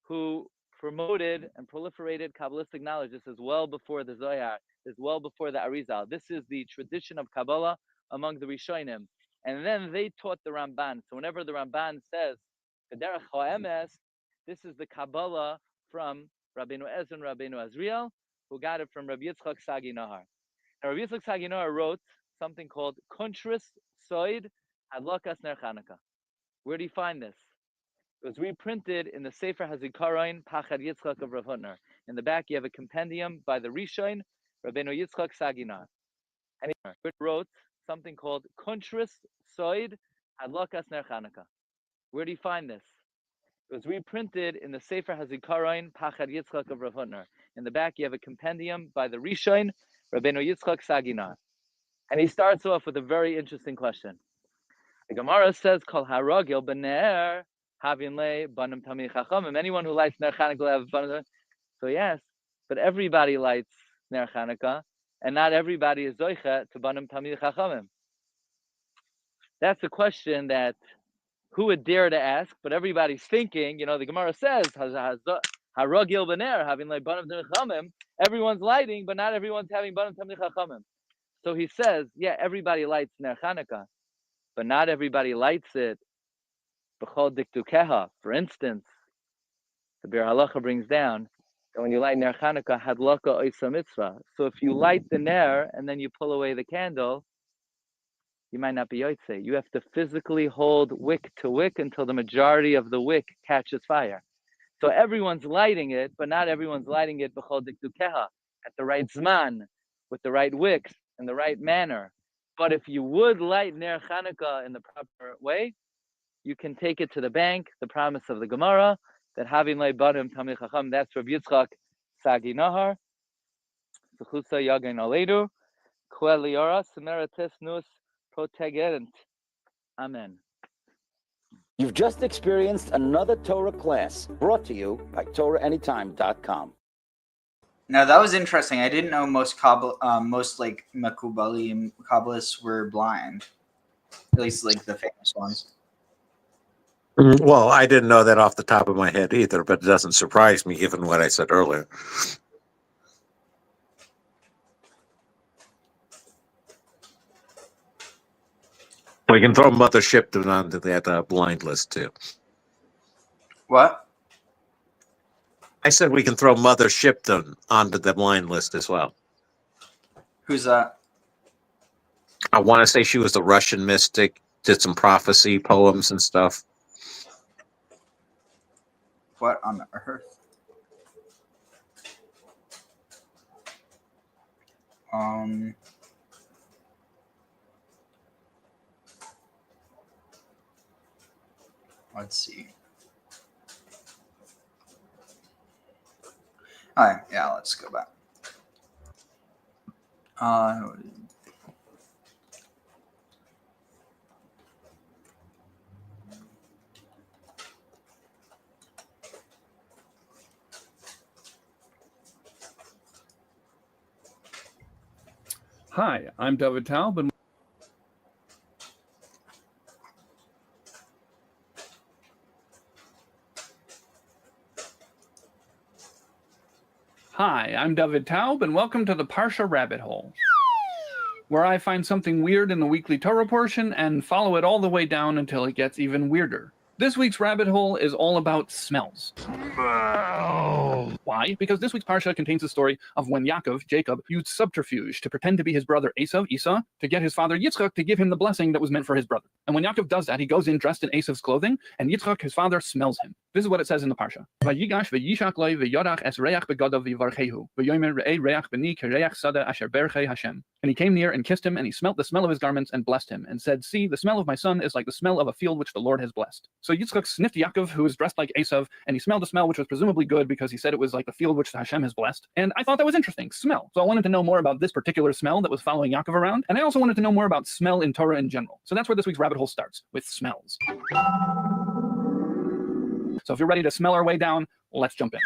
who promoted and proliferated Kabbalistic knowledge. This is well before the Zohar. This is well before the Arizal. This is the tradition of Kabbalah among the Rishonim. And then they taught the Ramban. So whenever the Ramban says, Kederach HaEmes, this is the Kabbalah from Rabbeinu Ezra and Rabbeinu Azriel, who got it from Rabbi Yitzchak Sagi Nahar. Now, Rabbi Yitzchak Sagi Nahar wrote something called Kuntris Soid Hadlakas Ner Chanukah. Where do you find this? It was reprinted in the Sefer Hazikaron Pachad Yitzchak of Rav Hutner. In the back, you have a compendium by the Rishon, Rabbeinu Yitzchak Sagi Nahar. And he wrote something called Kuntris Soid Hadlakas Ner Chanukah. Where do you find this? It was reprinted in the Sefer Hazikaron Pachad Yitzchak of Rav Hutner. In the back, you have a compendium by the Rishon, Rabbeinu Yitzchak Sagi Nahar. And he starts off with a very interesting question. The Gemara says, Kol haragil b'ner havin le banim tamid chachamim. Anyone who lights ner Chanukah will have banim. So yes, but everybody lights ner Chanukah, and not everybody is zoicha to banim tamid chachamim. That's a question that who would dare to ask? But everybody's thinking. You know, the Gemara says, haragil b'ner havin le banim tamid chachamim. Everyone's lighting, but not everyone's having banim tamid chachamim. So he says, yeah, everybody lights ner Chanukah, but not everybody lights it. B'chol diktukeha. For instance, the Bir Halacha brings down that when you light ner Chanukah, hadlaka oisa mitzvah. So if you light the ner and then you pull away the candle, you might not be yotzei. You have to physically hold wick to wick until the majority of the wick catches fire. So everyone's lighting it, but not everyone's lighting it b'chol diktukeha, at the right zman, with the right wicks, in the right manner. But if you would light ner Chanukah in the proper way, you can take it to the bank, the promise of the Gemara, that having le banim tamid chacham, that's Rabbi Yitzchak Sagi Nahar, Zechusa Yagain Aleinu, Koel Liora, Semeritis Nus Protegerent. Amen. You've just experienced another Torah class brought to you by TorahAnytime.com. Now that was interesting. I didn't know most like Makubali Kabbalists were blind. At least like the famous ones. Well, I didn't know that off the top of my head either, but it doesn't surprise me given what I said earlier. We can throw Mother Shipton onto that blind list too. What? I said we can throw Mother Shipton onto the blind list as well. Who's that? I want to say she was a Russian mystic, did some prophecy poems and stuff. What on earth? Let's see. All right, yeah, let's go back. Hi, I'm David Taub, and welcome to the Parshah Rabbit Hole, where I find something weird in the weekly Torah portion and follow it all the way down until it gets even weirder. This week's rabbit hole is all about smells. Why? Because this week's Parsha contains the story of when Jacob, used subterfuge to pretend to be his brother Esau, to get his father Yitzchak to give him the blessing that was meant for his brother. And when Yaakov does that, he goes in dressed in Esau's clothing, and Yitzchak, his father, smells him. This is what it says in the Parsha. Vayigash v'yishak loi v'yorach es reach begadav v'yivarchehu v'yomer re'ei reach b'ni kereach sada asher berchei Hashem. And he came near and kissed him, and he smelt the smell of his garments and blessed him, and said, "See, the smell of my son is like the smell of a field which the Lord has blessed." So Yitzchak sniffed Yaakov, who was dressed like Esau, and he smelled a smell which was presumably good because he said it was like the field which Hashem has blessed. And I thought that was interesting, smell. So I wanted to know more about this particular smell that was following Yaakov around, and I also wanted to know more about smell in Torah in general. So that's where this week's rabbit hole starts, with smells. So if you're ready to smell our way down, let's jump in.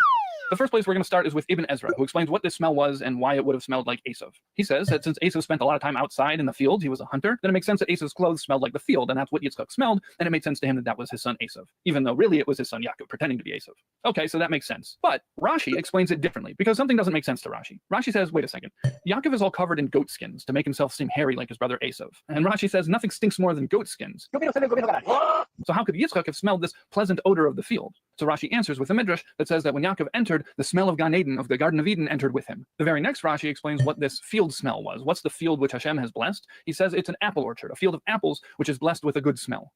The first place we're going to start is with Ibn Ezra, who explains what this smell was and why it would have smelled like Esau. He says that since Esau spent a lot of time outside in the fields, he was a hunter, then it makes sense that Esau's clothes smelled like the field, and that's what Yitzchak smelled, and it made sense to him that that was his son Esau, even though really it was his son Yaakov, pretending to be Esau. Okay, so that makes sense. But Rashi explains it differently, because something doesn't make sense to Rashi. Rashi says, wait a second, Yaakov is all covered in goat skins to make himself seem hairy like his brother Esau. And Rashi says nothing stinks more than goat skins. So how could Yitzchak have smelled this pleasant odor of the field? So Rashi answers with a midrash that says that when Yaakov entered, the smell of Gan Eden, of the Garden of Eden, entered with him. The very next Rashi explains what this field smell was. What's the field which Hashem has blessed? He says it's an apple orchard, a field of apples which is blessed with a good smell.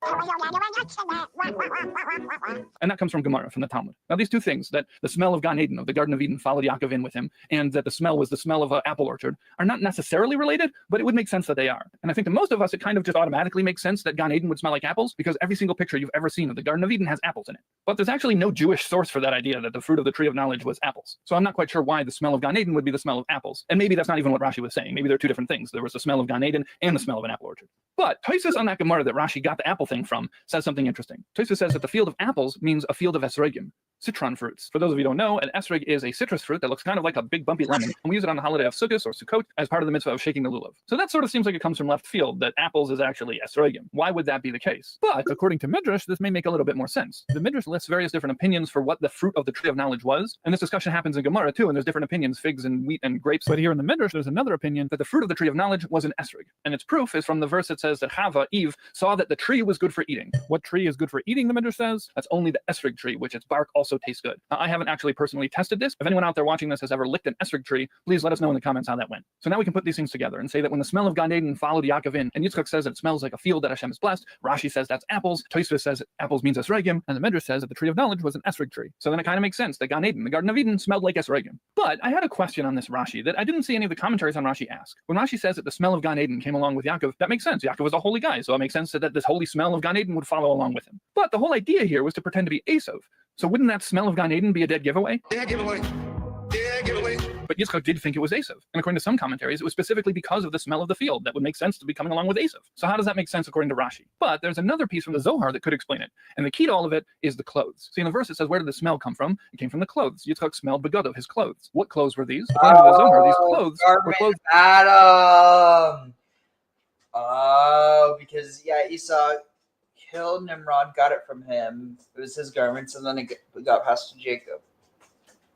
And that comes from Gemara, from the Talmud. Now these two things, that the smell of Gan Eden, of the Garden of Eden, followed Yaakov in with him, and that the smell was the smell of an apple orchard, are not necessarily related, but it would make sense that they are. And I think to most of us, it kind of just automatically makes sense that Gan Eden would smell like apples, because every single picture you've ever seen of the Garden of Eden has apples in it. But there's actually no Jewish source for that idea that the fruit of the tree of knowledge was apples. So I'm not quite sure why the smell of Gan Eden would be the smell of apples. And maybe that's not even what Rashi was saying. Maybe there are two different things. There was the smell of Gan Eden and the smell of an apple orchard. But Tosfos on that Gemara that Rashi got the apple thing from says something interesting. Tosfos says that the field of apples means a field of esrogim, citron fruits. For those of you who don't know, an esrog is a citrus fruit that looks kind of like a big bumpy lemon, and we use it on the holiday of Sukkot or Sukkot as part of the mitzvah of shaking the lulav. So that sort of seems like it comes from left field, that apples is actually esrogim. Why would that be the case? But according to Midrash, this may make a little bit more sense. The Midrash lists various different opinions for what the fruit of the tree of knowledge was, and this discussion happens in Gemara too, and there's different opinions, figs and wheat and grapes. But here in the Midrash, there's another opinion that the fruit of the tree of knowledge was an esrog, and its proof is from the verse that says that Chava, Eve, saw that the tree was good for eating. What tree is good for eating, the Midrash says? That's only the esrog tree, which its bark also tastes good. Now, I haven't actually personally tested this. If anyone out there watching this has ever licked an esrog tree, please let us know in the comments how that went. So now we can put these things together and say that when the smell of Gan Eden followed Yaakov in, and Yitzchak says that it smells like a field that Hashem has blessed, Rashi says that's apples, Tosfos says apples means esrogim, and the Midrash says that the tree of knowledge was an esrog tree. So then it kind of makes sense that Gan Eden, the Garden of Eden, smelled like esrogim. But I had a question on this Rashi that I didn't see any of the commentaries on Rashi ask. When Rashi says that the smell of Gan Eden came along with Yaakov, that makes sense. Yaakov was a holy guy, so it makes sense that this holy smell of Gan Eden would follow along with him. But the whole idea here was to pretend to be Esau. So wouldn't that smell of Gan Eden be a dead giveaway? Yeah, giveaway. Yeah, giveaway. But Yitzchak did think it was Esau. And according to some commentaries, it was specifically because of the smell of the field that would make sense to be coming along with Esau. So how does that make sense according to Rashi? But there's another piece from the Zohar that could explain it. And the key to all of it is the clothes. See, in the verse it says, where did the smell come from? It came from the clothes. Yitzchak smelled begadav, his clothes. What clothes were these? According to the Zohar, these clothes were clothes. Adam. Oh, because Esau killed Nimrod, got it from him. It was his garments, and then it got passed to Jacob.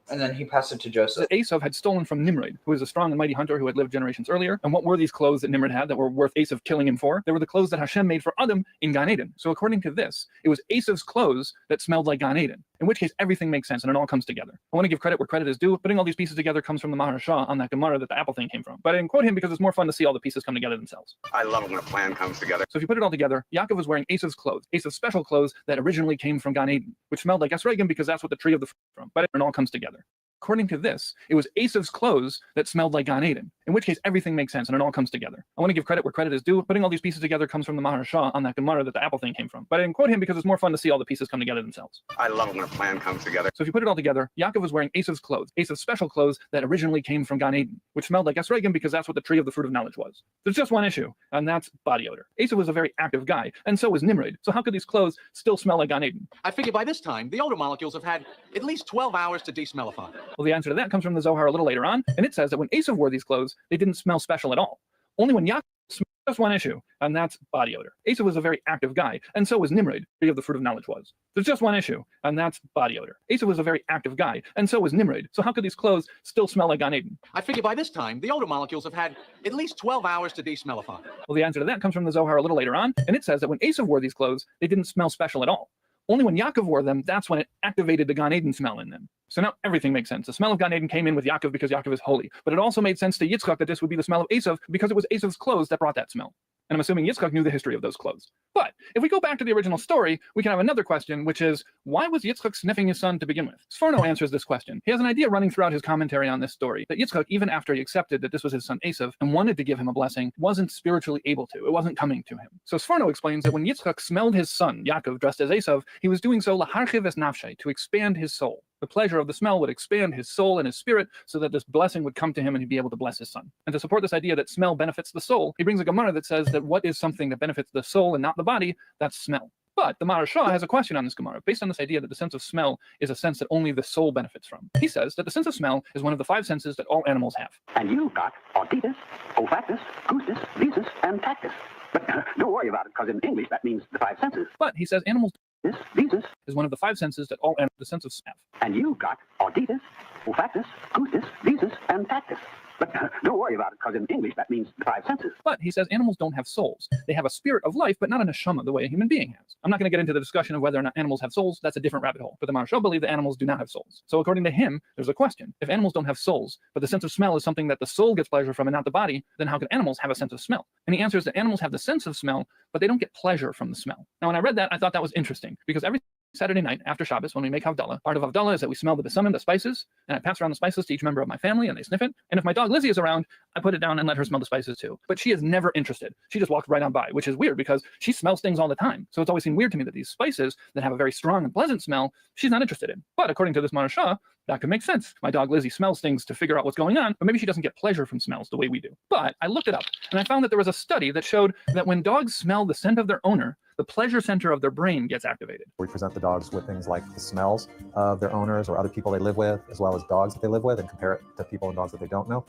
And then he passed it to Joseph. That Esau had stolen from Nimrod, who was a strong and mighty hunter who had lived generations earlier. And what were these clothes that Nimrod had that were worth Esau killing him for? They were the clothes that Hashem made for Adam in Gan Eden. So according to this, it was Esau's clothes that smelled like Gan Eden. In which case, everything makes sense and it all comes together. I want to give credit where credit is due. Putting all these pieces together comes from the Parshah on that Gemara that the apple thing came from. But I didn't quote him because it's more fun to see all the pieces come together themselves. I love it when a plan comes together. So if you put it all together, Yaakov was wearing Esau's clothes, Esau's special clothes that originally came from Gan Eden, which smelled like esrogim because that's what the tree of the fruit from. But it all comes together. According to this, it was Esau's clothes that smelled like Gan Eden, in which case everything makes sense and it all comes together. I want to give credit where credit is due. Putting all these pieces together comes from the Parshah on that Gemara that the apple thing came from. But I didn't quote him because it's more fun to see all the pieces come together themselves. I love it when a plan comes together. So if you put it all together, Yaakov was wearing Esau's clothes, Esau's special clothes that originally came from Gan Eden, which smelled like esrogim because that's what the tree of the fruit of knowledge was. There's just one issue, and that's body odor. Esau was a very active guy, and so was Nimrod. So how could these clothes still smell like Gan Eden? I figure by this time, the odor molecules have had at least 12 hours to desmellify. Well, the answer to that comes from the Zohar a little later on, and it says that when Esau wore these clothes, they didn't smell special at all. Only when Yaakov smelled these clothes, they didn't smell special at all. The answer to that comes from the Zohar a little later on, and it says that when Esau wore these clothes, they didn't smell special at all. Only when Yaakov just one issue, and that's body odor. Esau was a very active guy, and so was Nimrod, tree of the fruit of knowledge was. There's just one issue, and that's body odor. Esau was a very active guy, and so was Nimrod. So how could these clothes still smell like Gan Eden? I figure by this time, the odor molecules have had at least 12 hours to desmellify. Well, the answer to that comes from the Zohar a little later on, and it says that when Esau wore these clothes, they didn't smell special at all. Only when Yaakov wore them, that's when it activated the Gan Eden smell in them. So now everything makes sense. The smell of Gan Eden came in with Yaakov because Yaakov is holy. But it also made sense to Yitzchak that this would be the smell of Esau because it was Esau's clothes that brought that smell. And I'm assuming Yitzchak knew the history of those clothes. But if we go back to the original story, we can have another question, which is, why was Yitzchak sniffing his son to begin with? Sforno answers this question. He has an idea running throughout his commentary on this story, that Yitzchak, even after he accepted that this was his son Esau and wanted to give him a blessing, wasn't spiritually able to. It wasn't coming to him. So Sforno explains that when Yitzchak smelled his son, Yaakov, dressed as Esau, he was doing so laharchiv es nafshe, to expand his soul. The pleasure of the smell would expand his soul and his spirit so that this blessing would come to him and he'd be able to bless his son. And to support this idea that smell benefits the soul, he brings a Gemara that says that what is something that benefits the soul and not the body? That's smell. But the Parshah has a question on this Gemara based on this idea that the sense of smell is a sense that only the soul benefits from. He says that the sense of smell is one of the 5 senses that all animals have. And you've got auditus, olfactus, gustus, visus, and tactus. But don't worry about it, because in English that means the 5 senses. But he says animals visus is one of the 5 senses that all animals the sense of smell. And you've got auditus, olfactus, gustus, visus, and tactus. But don't worry about it, because in English that means the 5 senses. But he says animals don't have souls. They have a spirit of life, but not a neshama the way a human being has. I'm not going to get into the discussion of whether or not animals have souls. That's a different rabbit hole. But the Marshal believe that animals do not have souls. So according to him, there's a question. If animals don't have souls, but the sense of smell is something that the soul gets pleasure from and not the body, then how can animals have a sense of smell? And he answers that animals have the sense of smell, but they don't get pleasure from the smell. Now, when I read that, I thought that was interesting, because every Saturday night after Shabbos, when we make Havdalah, part of Havdalah is that we smell the besamim, the spices, and I pass around the spices to each member of my family and they sniff it. And if my dog Lizzie is around, I put it down and let her smell the spices too. But she is never interested. She just walks right on by, which is weird because she smells things all the time. So it's always seemed weird to me that these spices that have a very strong and pleasant smell, she's not interested in. But according to this Marashah, that could make sense. My dog Lizzie smells things to figure out what's going on, but maybe she doesn't get pleasure from smells the way we do. But I looked it up and I found that there was a study that showed that when dogs smell the scent of their owner, the pleasure center of their brain gets activated. We present the dogs with things like the smells of their owners or other people they live with, as well as dogs that they live with, and compare it to people and dogs that they don't know.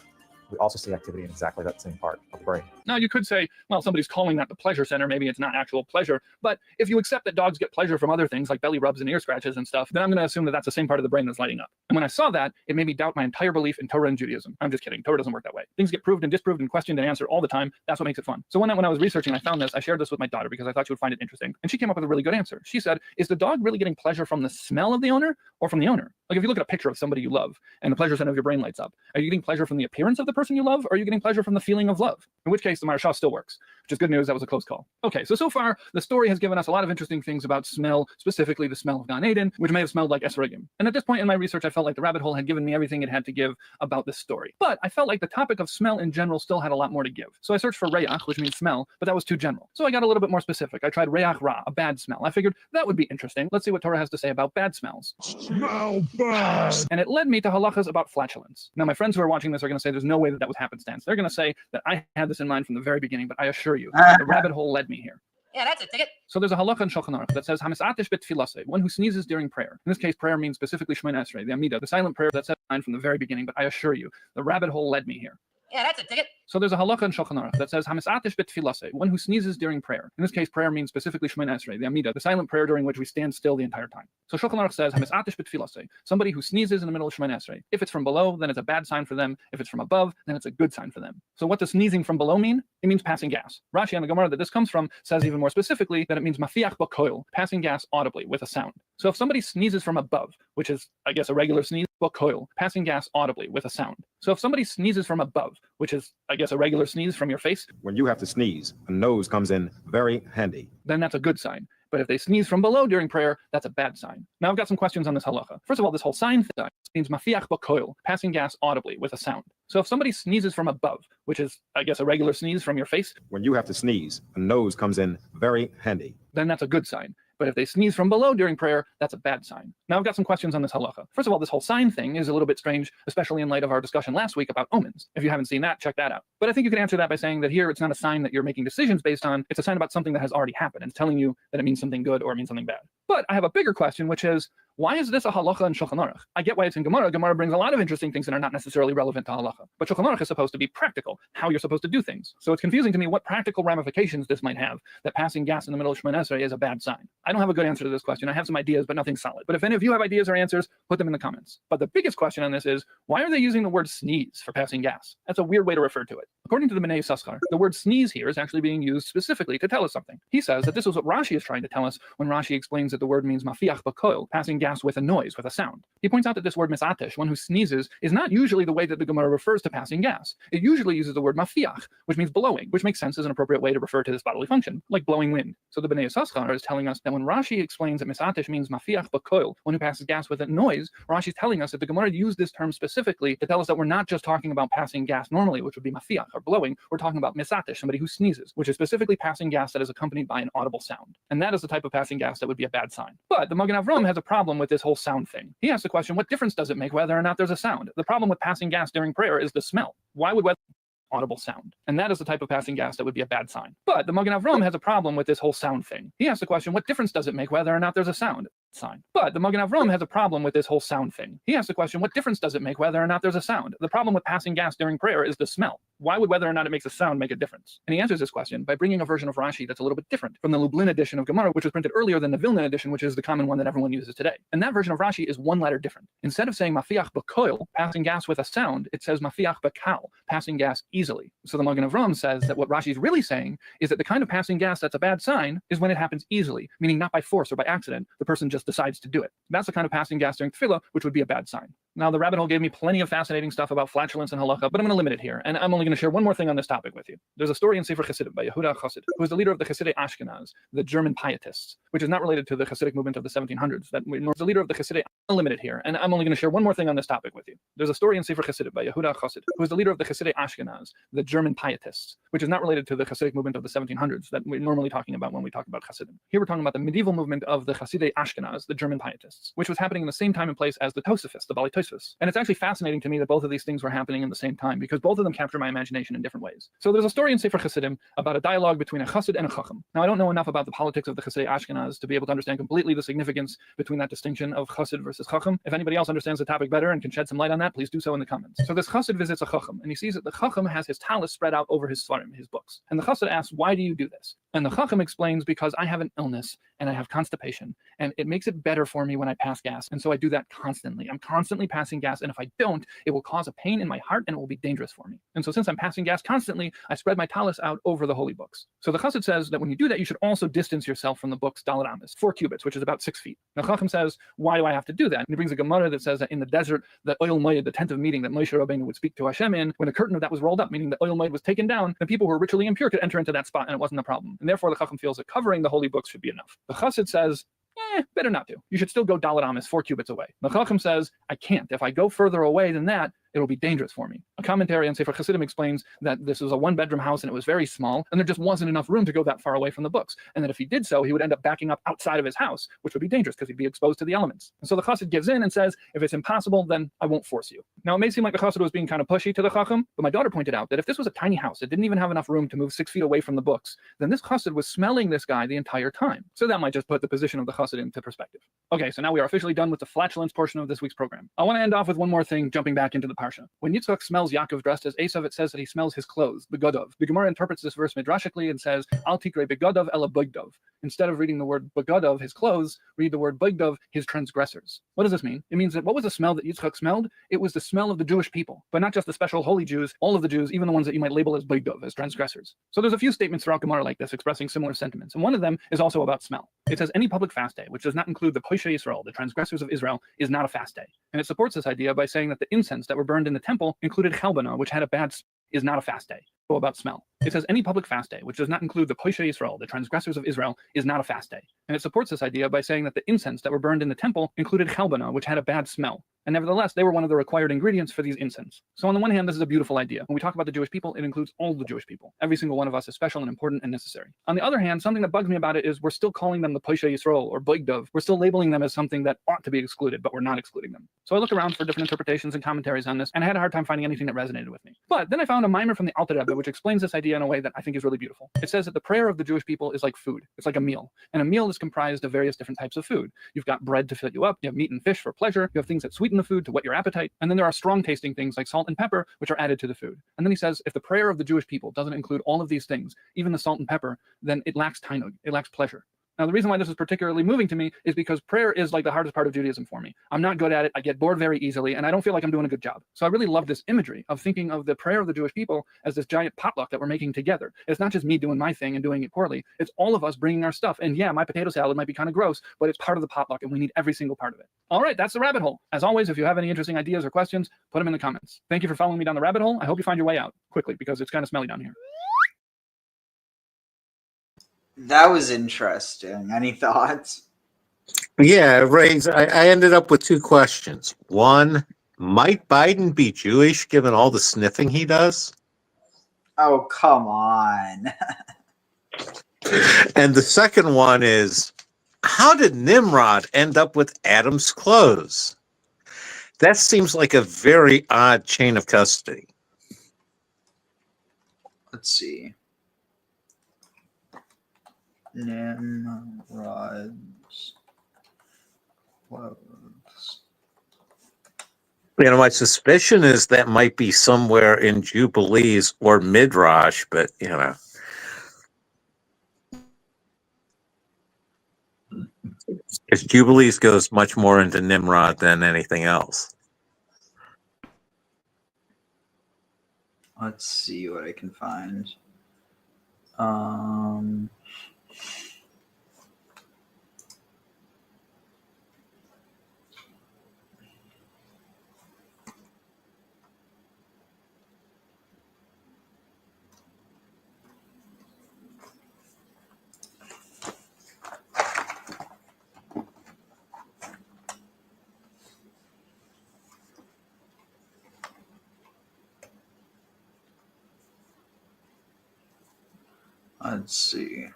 We also see activity in exactly that same part of the brain. Now, you could say, well, somebody's calling that the pleasure center. Maybe it's not actual pleasure. But if you accept that dogs get pleasure from other things like belly rubs and ear scratches and stuff, then I'm going to assume that that's the same part of the brain that's lighting up. And when I saw that, it made me doubt my entire belief in Torah and Judaism. I'm just kidding. Torah doesn't work that way. Things get proved and disproved and questioned and answered all the time. That's what makes it fun. So when I was researching, I found this. I shared this with my daughter because I thought she would find it interesting. And she came up with a really good answer. She said, is the dog really getting pleasure from the smell of the owner or from the owner? Like if you look at a picture of somebody you love and the pleasure center of your brain lights up, are you getting pleasure from the appearance of the person you love, or are you getting pleasure from the feeling of love? In which case the Marashah still works, which is good news. That was a close call. Okay, so far the story has given us a lot of interesting things about smell, specifically the smell of Gan Eden, which may have smelled like esrogim. And at this point in my research, I felt like the rabbit hole had given me everything it had to give about this story. But I felt like the topic of smell in general still had a lot more to give. So I searched for reach, which means smell, but that was too general. So I got a little bit more specific. I tried reach ra, a bad smell. I figured that would be interesting. Let's see what Torah has to say about bad smells. Smell bad. And it led me to halachas about flatulence. Now, my friends who are watching this are going to say there's no way that was happenstance. They're going to say that I had this in mind from the very beginning, but I assure you, the rabbit hole led me here. Yeah, that's a ticket. So there's a halacha in Shulchan Aruch that says "Hamisatish b'tfilase," one who sneezes during prayer. In this case, prayer means specifically Shemona Esrei, the Amidah, the silent prayer that's in mind from the very beginning. But I assure you, the rabbit hole led me here. Yeah, that's a ticket. So there's a halacha in Shulchan Aruch that says "Hamisatish b'tfilase," one who sneezes during prayer. In this case, prayer means specifically Shemona Esrei, the Amidah, the silent prayer during which we stand still the entire time. So Shulchan Aruch says "Hamisatish b'tfilase," somebody who sneezes in the middle of Shemona Esrei. If it's from below, then it's a bad sign for them. If it's from above, then it's a good sign for them. So what does sneezing from below mean? It means passing gas. Rashi on the Gemara that this comes from says even more specifically that it means mafiach b'koil, passing gas audibly with a sound. So if somebody sneezes from above, which is, I guess, a regular sneeze, b'koil, passing gas audibly with a sound. So if somebody sneezes from above, which is, I guess, a regular sneeze from your face, when you have to sneeze, a nose comes in very handy. then that's a good sign. But if they sneeze from below during prayer, that's a bad sign. Now I've got some questions on this halacha. First of all, this whole sign thing means mafiach b'koil, passing gas audibly with a sound. So if somebody sneezes from above, which is, I guess, a regular sneeze from your face, when you have to sneeze, a nose comes in very handy. then that's a good sign. But if they sneeze from below during prayer, that's a bad sign. Now I've got some questions on this halacha. First of all, this whole sign thing is a little bit strange, especially in light of our discussion last week about omens. If you haven't seen that, check that out. But I think you can answer that by saying that here it's not a sign that you're making decisions based on, it's a sign about something that has already happened and it's telling you that it means something good or it means something bad. But I have a bigger question, which is, why is this a halacha in Shulchan Aruch? I get why it's in Gemara. Gemara brings a lot of interesting things that are not necessarily relevant to halacha. But Shulchan Aruch is supposed to be practical, how you're supposed to do things. So it's confusing to me what practical ramifications this might have, that passing gas in the middle of Shemona Esrei is a bad sign. I don't have a good answer to this question. I have some ideas, but nothing solid. But if any of you have ideas or answers, put them in the comments. But the biggest question on this is, why are they using the word sneeze for passing gas? That's a weird way to refer to it. According to the Bnei Yissaschar, the word sneeze here is actually being used specifically to tell us something. He says that this is what Rashi is trying to tell us when Rashi explains that the word means mafiach b'koil, passing gas with a noise, with a sound. He points out that this word misatesh, one who sneezes, is not usually the way that the Gemara refers to passing gas. It usually uses the word mafiach, which means blowing, which makes sense as an appropriate way to refer to this bodily function, like blowing wind. So the Bnei Yissaschar is telling us that when Rashi explains that misatesh means mafiach b'koil, one who passes gas with a noise, Rashi is telling us that the Gemara used this term specifically to tell us that we're not just talking about passing gas normally, which would be mafiach or blowing. We're talking about misatesh, somebody who sneezes, which is specifically passing gas that is accompanied by an audible sound. And that is the type of passing gas that would be a bad sign. But the Magen Avram has a problem with this whole sound thing. He asks the question, what difference does it make whether or not there's a sound? The problem with passing gas during prayer is the smell. Why would audible sound? And that is the type of passing gas that would be a bad sign. But the Magen Avram has a problem with this whole sound thing. He asks the question, what difference does it make whether or not there's a sound? Sign. But the Magen Avram has a problem with this whole sound thing. He asks the question, what difference does it make whether or not there's a sound? The problem with passing gas during prayer is the smell. Why would whether or not it makes a sound make a difference? And he answers this question by bringing a version of Rashi that's a little bit different from the Lublin edition of Gemara, which was printed earlier than the Vilna edition, which is the common one that everyone uses today. And that version of Rashi is one letter different. Instead of saying mafiach b'koil, passing gas with a sound, it says mafiach b'kal, passing gas easily. So the Magen Avram says that what Rashi is really saying is that the kind of passing gas that's a bad sign is when it happens easily, meaning not by force or by accident. The person just decides to do it. That's the kind of passing gas during tefillah, which would be a bad sign. Now, the rabbit hole gave me plenty of fascinating stuff about flatulence and halacha, but I'm going to limit it here, and I'm only going to share one more thing on this topic with you. There's a story in Sefer Chassidim by 𝐤�𤅅�𐃄𝐕, who is the leader of the Hasidic Ashkenaz, the German pietists, which is not related to the Hasidic movement of the 1700s. Nor is the leader of the Hasidic. I'm going to limit it here, and I'm only going to share one more thing on this topic with you. There's a story in Sefer Chassidim by 𝐤�����𝐋𝐃𝐕, who is the leader of the Hasidic Ashkenaz, the German pietists, which is not related to the Hasidic movement of the 1700s that we're normally talking about when we talk about Chassidim. Here we're talking about the medieval movement of the Hasidic Ashkenaz, the German pietists, which was happening in the same time and place as the Tosafists, the Bali Tosfos. And it's actually fascinating to me that both of these things were happening in the same time because both of them capture my imagination in different ways. So there's a story in Sefer Chassidim about a dialogue between a Chassid and a Chacham. Now, I don't know enough about the politics of the Hasidic Ashkenaz to be able to understand completely the significance between that distinction of Chassid versus Chacham. If anybody else understands the topic better and can shed some light on that, please do so in the comments. So this Chassid visits a Chacham, and he sees that the Chacham has his talis spread out over his svarim, his books. And the Chassid asks, why do you do this? And the Chacham explains, because I have an illness and I have constipation, and it makes it better for me when I pass gas. And so I do that constantly. I'm constantly passing gas, and if I don't, it will cause a pain in my heart and it will be dangerous for me. And so since I'm passing gas constantly, I spread my talis out over the holy books. So the Chassid says that when you do that, you should also distance yourself from the books Dalet Amis, 4 cubits, which is about 6 feet. Now Chacham says, why do I have to do that? And he brings a Gemara that says that in the desert, the oil moed, the tent of meeting that Moshe Rabbeinu would speak to Hashem in, when the curtain of that was rolled up, meaning the oil moed was taken down, the people who were ritually impure could enter into that spot and it wasn't a problem. And therefore the Chacham feels that covering the holy books should be enough. The Chassid says, better not to. You should still go Dalet Amis, 4 cubits away. The Chacham says, I can't. If I go further away than that, it'll be dangerous for me. A commentary on Sefer Chassidim explains that this was a 1-bedroom house and it was very small, and there just wasn't enough room to go that far away from the books. And that if he did so, he would end up backing up outside of his house, which would be dangerous because he'd be exposed to the elements. And so the Chassid gives in and says, if it's impossible, then I won't force you. Now, it may seem like the Chassid was being kind of pushy to the Chacham, but my daughter pointed out that if this was a tiny house, it didn't even have enough room to move 6 feet away from the books, then this Chassid was smelling this guy the entire time. So that might just put the position of the Chassid into perspective. Okay, so now we are officially done with the flatulence portion of this week's program. I want to end off with one more thing, jumping back into the Parsha. When Yitzchak smells Yaakov dressed as Esau, it says that he smells his clothes, begodov. The Gemara interprets this verse midrashically and says, Al tikre begodov ela begdov. Instead of reading the word begodov, his clothes, read the word begdov, his transgressors. What does this mean? It means that what was the smell that Yitzchak smelled? It was the smell of the Jewish people, but not just the special holy Jews, all of the Jews, even the ones that you might label as begdov, as transgressors. So there's a few statements throughout Gemara like this expressing similar sentiments, and one of them is also about smell. It says any public fast day, which does not include the Poshei Yisrael, the transgressors of Israel, is not a fast day. And it supports this idea by saying that the incense that were burned in the temple included 𤕕𤅅𝐻, which had a bad is not a fast day. So about smell. It says any public fast day, which does not include the Poshei Yisrael, the transgressors of Israel, is not a fast day. And it supports this idea by saying that the incense that were burned in the temple included 𝕕����𝐻, which had a bad smell. And nevertheless, they were one of the required ingredients for these incense. So on the one hand, this is a beautiful idea. When we talk about the Jewish people, it includes all the Jewish people. Every single one of us is special and important and necessary. On the other hand, something that bugs me about it is we're still calling them the Parsha Yisrael or Boigdov. We're still labeling them as something that ought to be excluded, but we're not excluding them. So I looked around for different interpretations and commentaries on this, and I had a hard time finding anything that resonated with me. But then I found a mimer from the Alter Rebbe, which explains this idea in a way that I think is really beautiful. It says that the prayer of the Jewish people is like food. It's like a meal. And a meal is comprised of various different types of food. You've got bread to fill you up. You have meat and fish for pleasure. You have things that sweeten the food to whet your appetite. And then there are strong tasting things like salt and pepper, which are added to the food. And then he says, if the prayer of the Jewish people doesn't include all of these things, even the salt and pepper, then it lacks tainug, it lacks pleasure. Now, the reason why this is particularly moving to me is because prayer is like the hardest part of Judaism for me. I'm not good at it. I get bored very easily, and I don't feel like I'm doing a good job. So I really love this imagery of thinking of the prayer of the Jewish people as this giant potluck that we're making together. It's not just me doing my thing and doing it poorly. It's all of us bringing our stuff. And yeah, my potato salad might be kind of gross, but it's part of the potluck, and we need every single part of it. All right, that's the rabbit hole. As always, if you have any interesting ideas or questions, put them in the comments. Thank you for following me down the rabbit hole. I hope you find your way out quickly because it's kind of smelly down here. That was interesting. Any thoughts? Yeah, Rains, I ended up with two questions. One, might Biden be Jewish given all the sniffing he does? Oh, come on. And the second one is, how did Nimrod end up with Adam's clothes? That seems like a very odd chain of custody. Let's see. Nimrod's clothes. You know, my suspicion is that might be somewhere in Jubilees or Midrash, but, you know. Because Jubilees goes much more into Nimrod than anything else. Let's see what I can find. Let's see.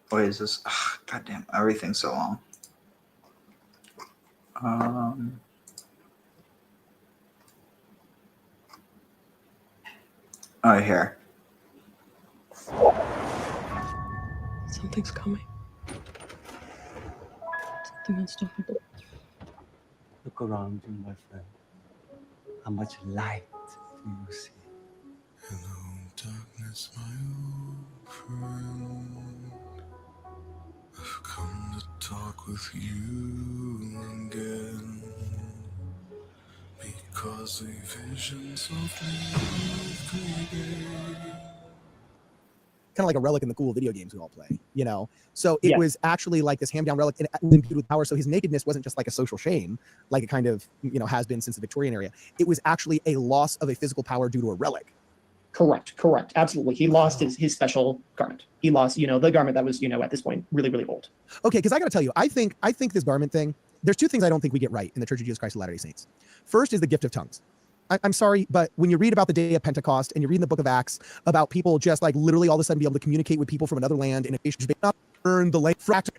What is this? Ugh, goddamn, everything's so long. Oh, here. Something's coming. Something unstoppable. Look around you, my friend. How much light do you see? Hello, darkness, my old friend. I've come to talk with you again. Because a vision softly created. Kind of like a relic in the cool video games we all play, you know? So it was actually like this hand-down relic and imbued with power. So his nakedness wasn't just like a social shame, like it kind of, you know, has been since the Victorian era. It was actually a loss of a physical power due to a relic. Correct. Absolutely. He lost his special garment. He lost, you know, the garment that was, you know, at this point, really, really old. Okay, because I got to tell you, I think this garment thing, there's two things I don't think we get right in the Church of Jesus Christ of Latter-day Saints. First is the gift of tongues. I'm sorry, but when you read about the day of Pentecost and you read in the book of Acts about people just like literally all of a sudden be able to communicate with people from another land in a nation may not earn the land fracture.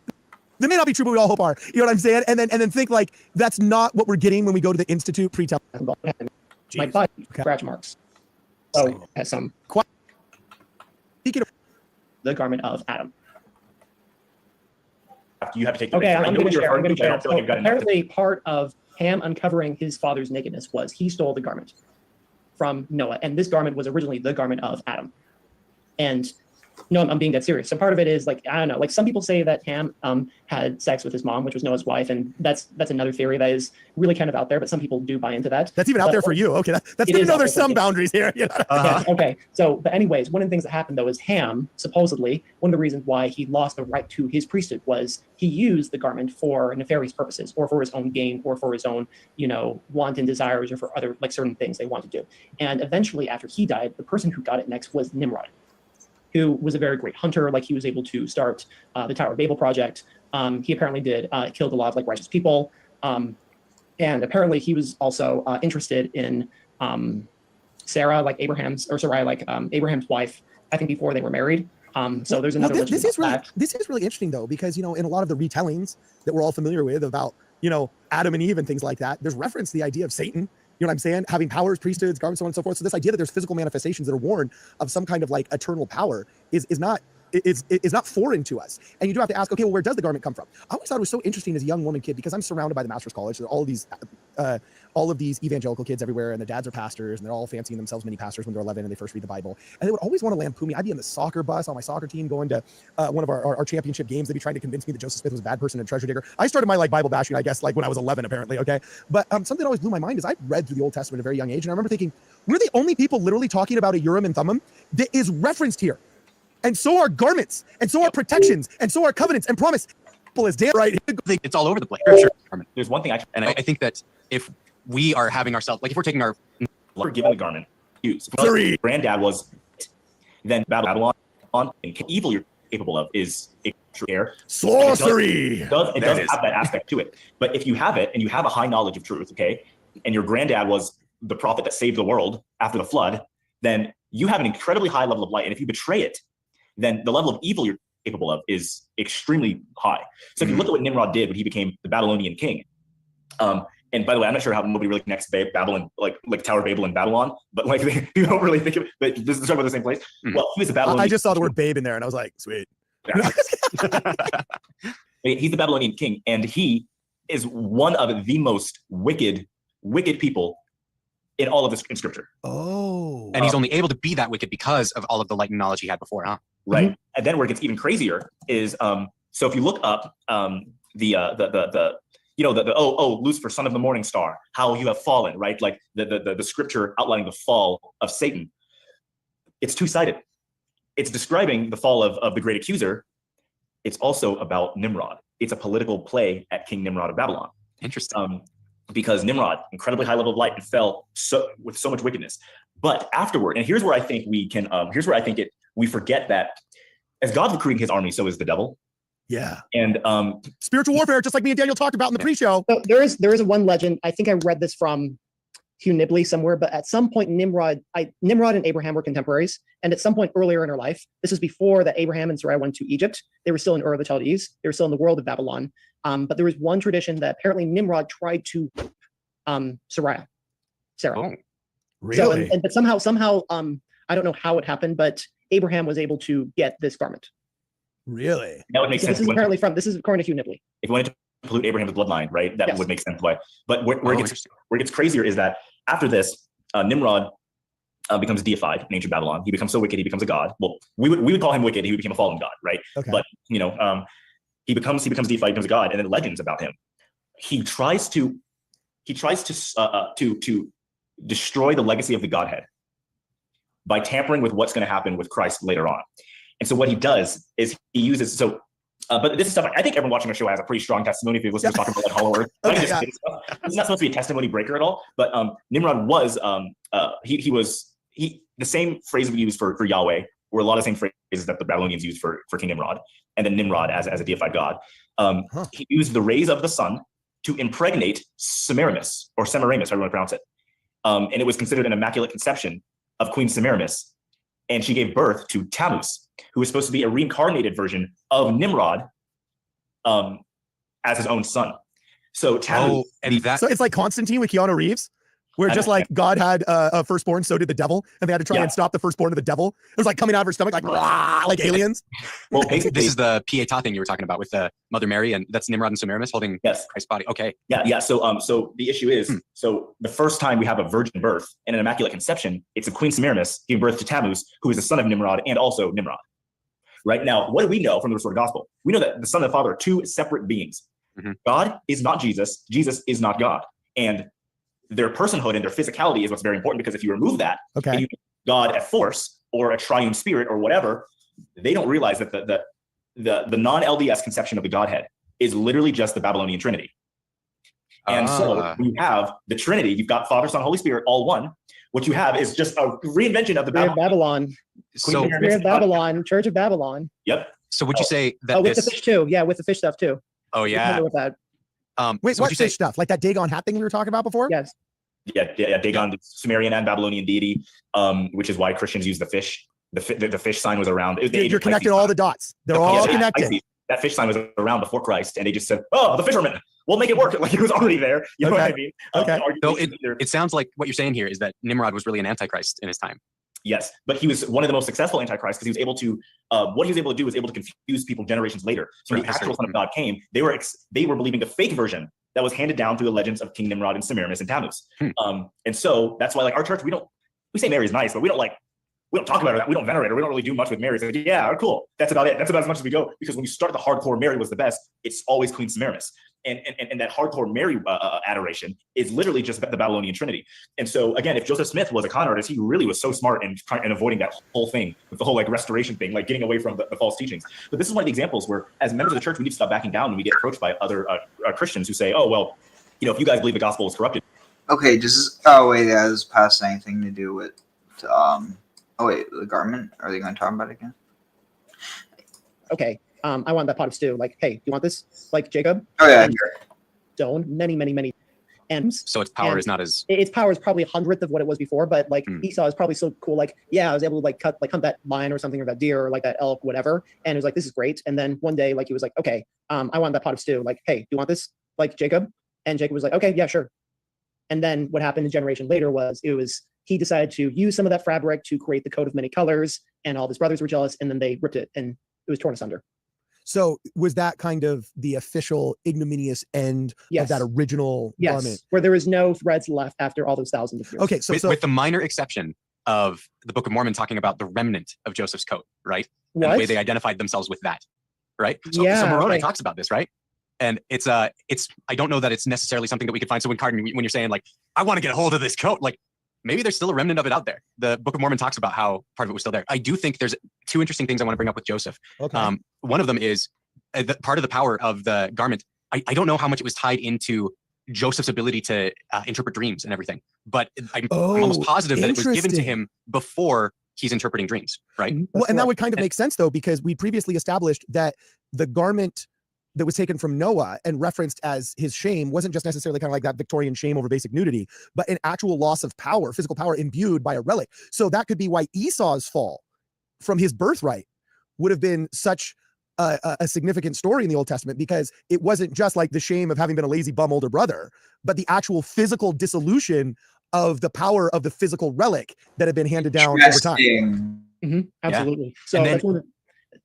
They may not be true, but we all hope are. You know what I'm saying? And then think like that's not what we're getting when we go to the Institute pre-tell. My body, scratch marks. So has some. Speaking of the garment of Adam. You have to take the Okay, picture. I'm going to share. I feel like I've got enough. Apparently, part of Ham uncovering his father's nakedness was he stole the garment from Noah, and this garment was originally the garment of Adam. And No, I'm being dead serious. So part of it is like, I don't know, like some people say that Ham had sex with his mom, which was Noah's wife, and that's another theory that is really kind of out there, but some people do buy into that. That's even out there for you. Okay, that's good to know there's some boundaries here. You know? Yeah, okay. So, but anyways, one of the things that happened though is Ham, supposedly, one of the reasons why he lost the right to his priesthood was he used the garment for nefarious purposes, or for his own gain, or for his own, wanton desires, or for other like certain things they wanted to do. And eventually, after he died, the person who got it next was Nimrod, who was a very great hunter. Like he was able to start the Tower of Babel project. He apparently killed a lot of like righteous people. And apparently he was also interested in Sarah, like Abraham's wife, I think before they were married. So there's another this is really interesting though, because, in a lot of the retellings that we're all familiar with about, Adam and Eve and things like that, there's reference to the idea of Satan. You know what I'm saying? Having powers, priesthoods, garments, so on and so forth. So this idea that there's physical manifestations that are worn of some kind of like eternal power is not foreign to us. And you do have to ask, okay, well, where does the garment come from? I always thought it was so interesting as a young woman kid, because I'm surrounded by the Master's College. There are all of these evangelical kids everywhere, and their dads are pastors, and they're all fancying themselves mini pastors when they're 11 and they first read the Bible. And they would always want to lampoon me. I'd be on the soccer bus on my soccer team going to one of our championship games. They'd be trying to convince me that Joseph Smith was a bad person and a treasure digger. I started my like Bible bashing, I guess, like when I was 11, apparently. Okay, but something that always blew my mind is I read through the Old Testament at a very young age, and I remember thinking, we're the only people literally talking about a Urim and Thummim that is referenced here. And so are garments, and so are protections, and so are covenants and promise. Is damn right. It's all over the place. Scripture. There's one thing and I think that if we are having ourselves, like if we're taking we're given the garment, use. Granddad was, then Babylon, and evil you're capable of is air. Sorcery. It does have that aspect to it. But if you have it and you have a high knowledge of truth, okay, and your granddad was the prophet that saved the world after the flood, then you have an incredibly high level of light. And if you betray it, then the level of evil you're capable of is extremely high. So if you look at what Nimrod did when he became the Babylonian king, and by the way, I'm not sure how nobody really connects Babylon, like Tower of Babel and Babylon, but like you don't really think of it, but this is talking about the same place. Well, he was a Babylonian. I just saw the word babe in there and I was like, sweet. Yeah. He's the Babylonian king, and he is one of the most wicked people in all of this in scripture. Oh. And he's only able to be that wicked because of all of the light and knowledge he had before, huh? Right. And then where it gets even crazier is so if you look up Lucifer, son of the morning star, how you have fallen, right? Like the scripture outlining the fall of Satan. It's two-sided. It's describing the fall of the great accuser. It's also about Nimrod. It's a political play at King Nimrod of Babylon. Interesting. Because Nimrod, incredibly high level of light, and fell with so much wickedness. But afterward, and here's where I think we forget that as God's recruiting his army, so is the devil. Yeah. And spiritual warfare, just like me and Daniel talked about in the pre-show. So there is a one legend. I think I read this from 𤤕𤄵𝐃𝐕 somewhere, but at some point Nimrod and Abraham were contemporaries. And at some point earlier in her life, this was before that Abraham and Sarai went to Egypt. They were still in Ur of the Chaldees. They were still in the world of Babylon. But there was one tradition that apparently Nimrod tried to Sarah. Oh, really? But somehow, I don't know how it happened, but Abraham was able to get this garment. Really? That would make sense. This is according to 𤤕𝄵𝐃𝐕. If you wanted to pollute Abraham's bloodline, right? That would make sense. Why? But where it gets crazier is that after this, Nimrod becomes deified in ancient Babylon. He becomes so wicked, he becomes a god. Well, we would call him wicked. He became a fallen god, right? Okay. But he becomes deified, he becomes a god, and then legends about him. He tries to destroy the legacy of the Godhead by tampering with what's going to happen with Christ later on. And so what he does is he uses but this is stuff I think everyone watching our show has a pretty strong testimony. If you listen to talking about like hollow earth, it's not supposed to be a testimony breaker at all. But Nimrod was the same phrase we use for Yahweh, were a lot of the same phrases that the Babylonians used for King Nimrod, and then Nimrod as a deified god. He used the rays of the sun to impregnate Semiramis, or Semiramis, however you want to pronounce it. And it was considered an immaculate conception of Queen Semiramis. And she gave birth to Tammuz, who was supposed to be a reincarnated version of Nimrod as his own son. So Tammuz. So it's like Constantine with Keanu Reeves, where just like God had a firstborn, so did the devil, and they had to try and stop the firstborn of the devil. It was like coming out of her stomach, like aliens. Well, basically, this is the pietà thing you were talking about with Mother Mary, and that's Nimrod and Semiramis holding Christ's body. Okay. Yeah. So the issue is, so the first time we have a virgin birth and an immaculate conception, it's of Queen Semiramis giving birth to Tammuz, who is the son of Nimrod and also Nimrod. Right now, what do we know from the restored gospel? We know that the Son and the Father are two separate beings. God is not Jesus. Jesus is not God. And their personhood and their physicality is what's very important, because if you remove that, and you make God a force or a triune spirit or whatever, they don't realize that the non-LDS conception of the Godhead is literally just the Babylonian Trinity. And so when you have the Trinity, you've got Father, Son, Holy Spirit, all one. What you have is just a reinvention of the Babylon. So Spirit of Babylon, Church of Babylon. Yep. So would you say that with the fish too? Yeah, with the fish stuff too. Oh yeah. With that. Wait, what fish stuff? Like that Dagon hat thing we were talking about before? Yes. Yeah, Dagon, the Sumerian and Babylonian deity, which is why Christians use the fish. The fish sign was around. You're connecting all the dots. They're all connected. That fish sign was around before Christ, and they just said, "Oh, the fishermen, we'll make it work." Like it was already there. You know what I mean? Okay. So it sounds like what you're saying here is that Nimrod was really an antichrist in his time. Yes, but he was one of the most successful antichrists because he was able to. What he was able to do was able to confuse people generations later. So when the actual Son of God came, they were believing the fake version that was handed down through the legends of King Nimrod and Semiramis and Tammuz. And so that's why, like, our church, we say Mary's nice, but we don't talk about her. We don't venerate her. We don't really do much with Mary. It's like, yeah, cool. That's about it. That's about as much as we go. Because when you start the hardcore Mary was the best, it's always Queen Semiramis. And that hardcore Mary adoration is literally just the Babylonian Trinity. And so again, if Joseph Smith was a con artist, he really was so smart in avoiding that whole thing, with the whole like restoration thing, like getting away from the false teachings. But this is one of the examples where, as members of the church, we need to stop backing down when we get approached by other Christians who say, "Oh, well, if you guys believe the gospel is corrupted." Okay, does this past anything to do with the garment? Are they going to talk about it again? Okay. I want that pot of stew. Like, hey, you want this? Like Jacob? Oh yeah. Stone, many M's. So its power is not as. Its power is probably 100th of what it was before, but like Esau is probably so cool. Like, yeah, I was able to hunt that lion or something, or that deer, or like that elk, whatever. And it was like, this is great. And then one day, like, he was like, okay, I want that pot of stew. Like, hey, do you want this? Like Jacob? And Jacob was like, okay, yeah, sure. And then what happened a generation later was he decided to use some of that fabric to create the coat of many colors, and all of his brothers were jealous, and then they ripped it, and it was torn asunder. So was that kind of the official ignominious end of that original garment? Where there is no threads left after all those thousands of years. Okay, so with the minor exception of the Book of Mormon talking about the remnant of Joseph's coat, right? What? And the way they identified themselves with that, right? So Moroni talks about this, right? And it's I don't know that it's necessarily something that we could find. So when you're saying like, I want to get a hold of this coat, like maybe there's still a remnant of it out there. The Book of Mormon talks about how part of it was still there. I do think there's two interesting things I want to bring up with Joseph. Okay. One of them is part of the power of the garment. I don't know how much it was tied into Joseph's ability to interpret dreams and everything, but I'm almost positive that it was given to him before he's interpreting dreams, right? Well, and that would kind of make sense though, because we previously established that the garment that was taken from Noah and referenced as his shame wasn't just necessarily kind of like that Victorian shame over basic nudity, but an actual loss of power, physical power imbued by a relic. So that could be why Esau's fall from his birthright would have been such a significant story in the Old Testament, because it wasn't just like the shame of having been a lazy bum older brother, but the actual physical dissolution of the power of the physical relic that had been handed down over time. Absolutely. Yeah. So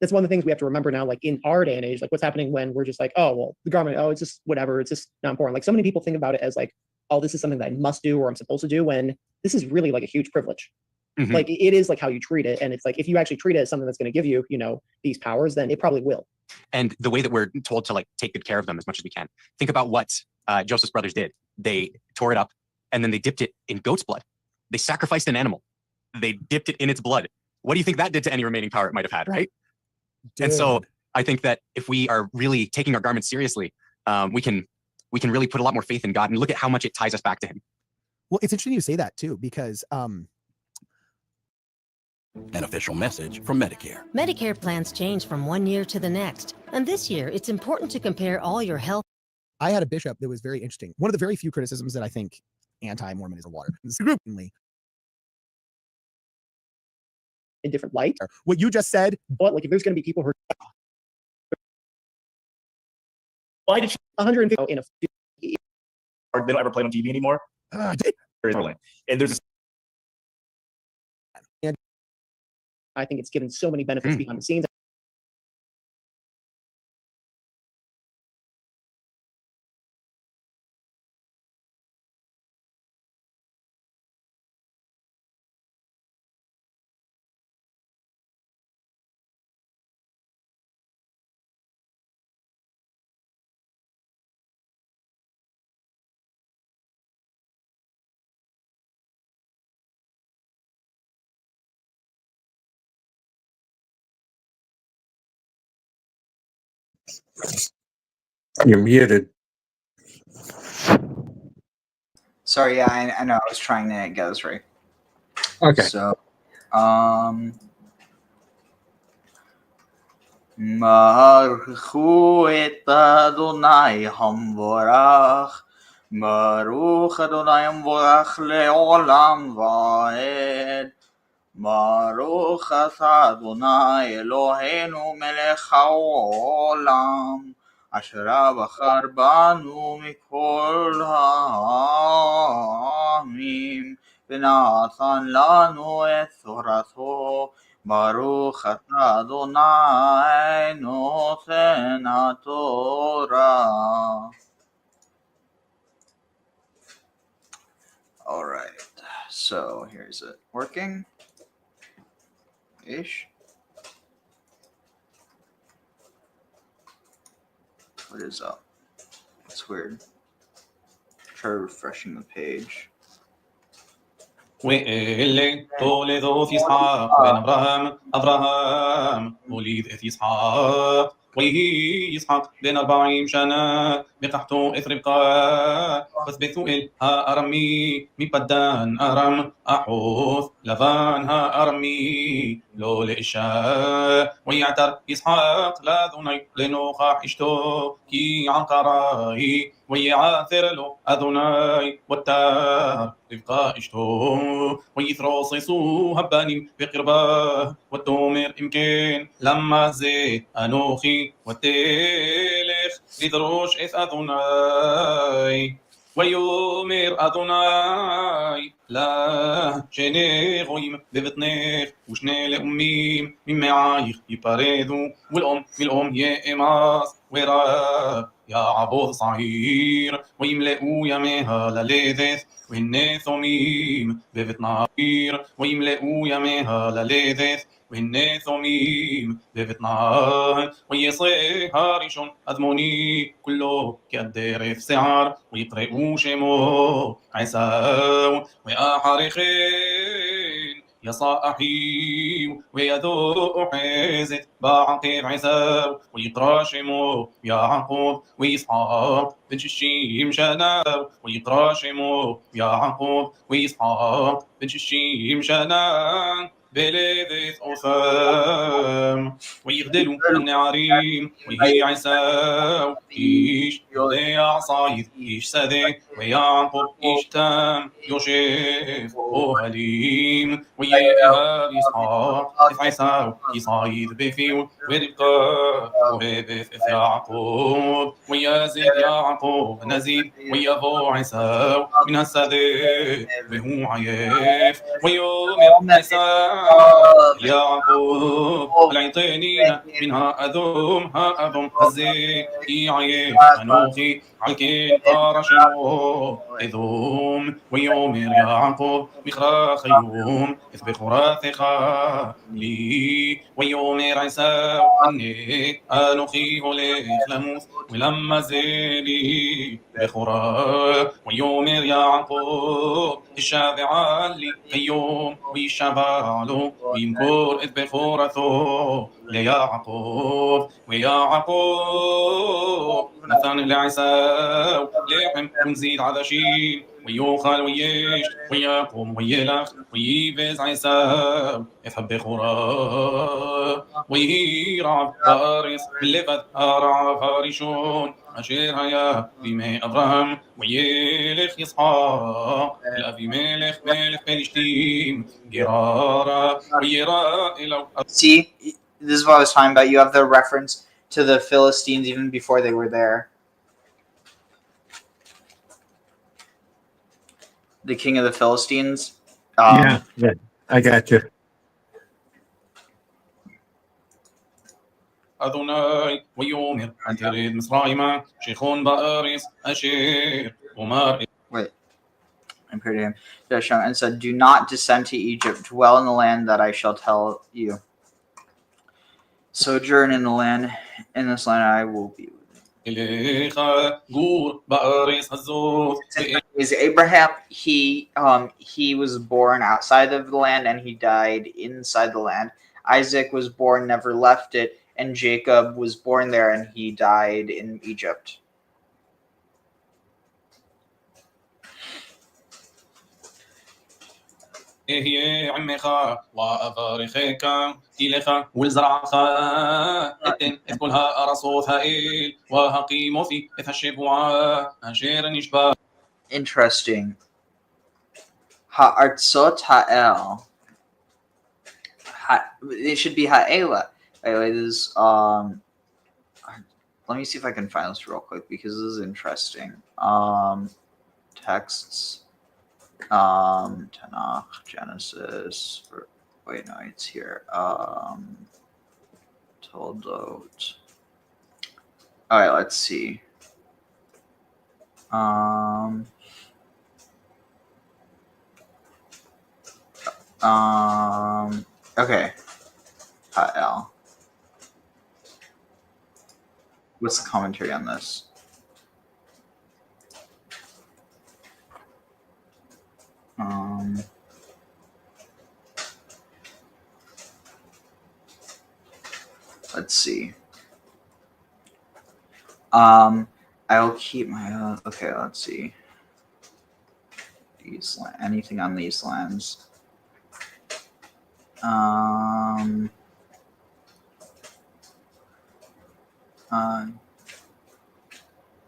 that's one of the things we have to remember now, like in our day and age, like what's happening when we're just like, oh, well, the garment, oh, it's just whatever. It's just not important. Like so many people think about it as like, oh, this is something that I must do or I'm supposed to do, when this is really like a huge privilege. Like it is like how you treat it. And it's like, if you actually treat it as something that's going to give you, these powers, then it probably will. And the way that we're told to like take good care of them as much as we can. Think about what Joseph's brothers did. They tore it up and then they dipped it in goat's blood. They sacrificed an animal. They dipped it in its blood. What do you think that did to any remaining power it might have had, right? And so I think that if we are really taking our garments seriously, we can really put a lot more faith in God and look at how much it ties us back to him. Well, it's interesting you say that too, because An official message from Medicare. Medicare plans change from one year to the next. And this year, it's important to compare all your health. I had a bishop that was very interesting. One of the very few criticisms that I think anti-Mormonism water scrutiny in different light. What you just said, but like if there's going to be people who are why did 150 in a they don't ever play on TV anymore? And there's I think it's given so many benefits behind the scenes. You're muted. Sorry, yeah, I know. I was trying to get this right. Okay. So, Baruchu et Adonai Hamvorach. Baruch Adonai Hamvorach leolam vaed. Baruch atah Adonai Eloheinu melech haolam. Asher bachar banu mikol ha'amim. V'natan lanu et torato. Baruch atah Adonai noten haTorah. All right, so here's it working. Ish. What is up? It's weird. Try refreshing the page. وإلي تولدت إسحاق بن أبراهام ولد إسحاق ويهي إسحاق بن 40 سنة بقحت إثر ربقة فثبتوئل ها أرمي مبدان أرم أحوث لبان ها أرمي لو لإشاء ويعتر إسحاق لا ذني لنوخح إشتو كي عقراي ويعاثر له أذناي والتار ربقة إشتو ويثروصصو هباني بقرباه والتومر إمكان لما زيت أنوخي والتلخ لدروش إث أذناي ويومر أذناي لا شني غيم ببطنيخ وشني لأميم من معايخ يباردو والأم يا إماس وراء يا عبود صغير ويملئوا يميها للذث وهن ثميم ببطن عبير ويملئوا يميها للذث وهن ثميم ببطنها ويصيها ريش أذموني كله كالدرف سعر ويقرئوا شمو عيساو وأحرخين يصاحي ويذوق حزت بعقب عيساو ويقرا شمو يعقوب وإسحاق بن ششيم شناو ويقرا شمو يعقوب وإسحاق بن ششيم شناو بلذث أثام ويغدلوا النعريم وهي عيساو إيش يضيع صايد إيش سذي ويعقوب إيش تام يوشف وهليم ويأهاب إسحاق إذ عيساو يصايد بفيو وربقى وهبث إذ يعقوب ويزيد يعقوب نزيد ويبو عيساو من السذي وهو عيف ويومر عيساو يعقوب العطينين منها أذم هزي يعيف أنوخي عالكين قارشمو إذوم ويومر يعقوب بخراخ يوم إذ بخراثخا لي ويومر عيساو إني أنوخي هوليخ لموث ولما زيلي بخرا ويومر يعقوب الشافع لي كيوم ويشفع له ويمكر إذ بخورثو ليعقوب ويعقوب مثلا لعيساو لحم ونزيد عذاشين ويوخل ويشت ويقوم ويلخ ويبز عيساو يذهب بخورا ويرعب فارس باللفت أرعى فارشون أشير هيا بمي أبراهام ويلخ إسحاق الأبي ملخ فلسطين جرارا ويرا إلو. See, this is what I was talking about. You have the reference to the Philistines even before they were there. The king of the Philistines. Yeah, I got you. أذناي ويومر أن تريد مصرايما شيخون باريس أشير ومار. Wait, I appeared to him and said, "Do not descend to Egypt. Dwell in the land that I shall tell you. Sojourn in the land. In this land I will be with you." Is Abraham? He was born outside of the land and he died inside the land. Isaac was born, never left it, and Jacob was born there, and he died in Egypt. اهي عمך وأبارخك إليك والزرعك اتن اذكلها أرصوث إل وهقيموثي إثشبوع أشير نشبا. Interesting. Ha'artzot ha'el. It should be ha'ela. Anyway, this let me see if I can find this real quick because this is interesting. Texts. Tanakh, Genesis. Wait, no, it's here. Toldot. All right, let's see. Okay. Ha'el. What's the commentary on this? Let's see. I'll keep my okay, let's see. These anything on these lands.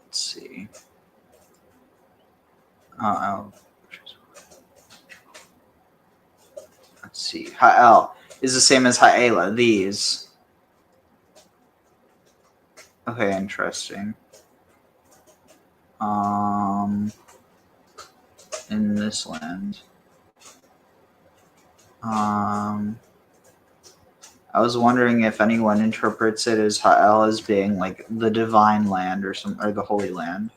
Let's see. Let's see. Ha'el is the same as ha'ela, these. Okay, interesting. In this land. I was wondering if anyone interprets it as Ha'el as being like the divine land or the holy land.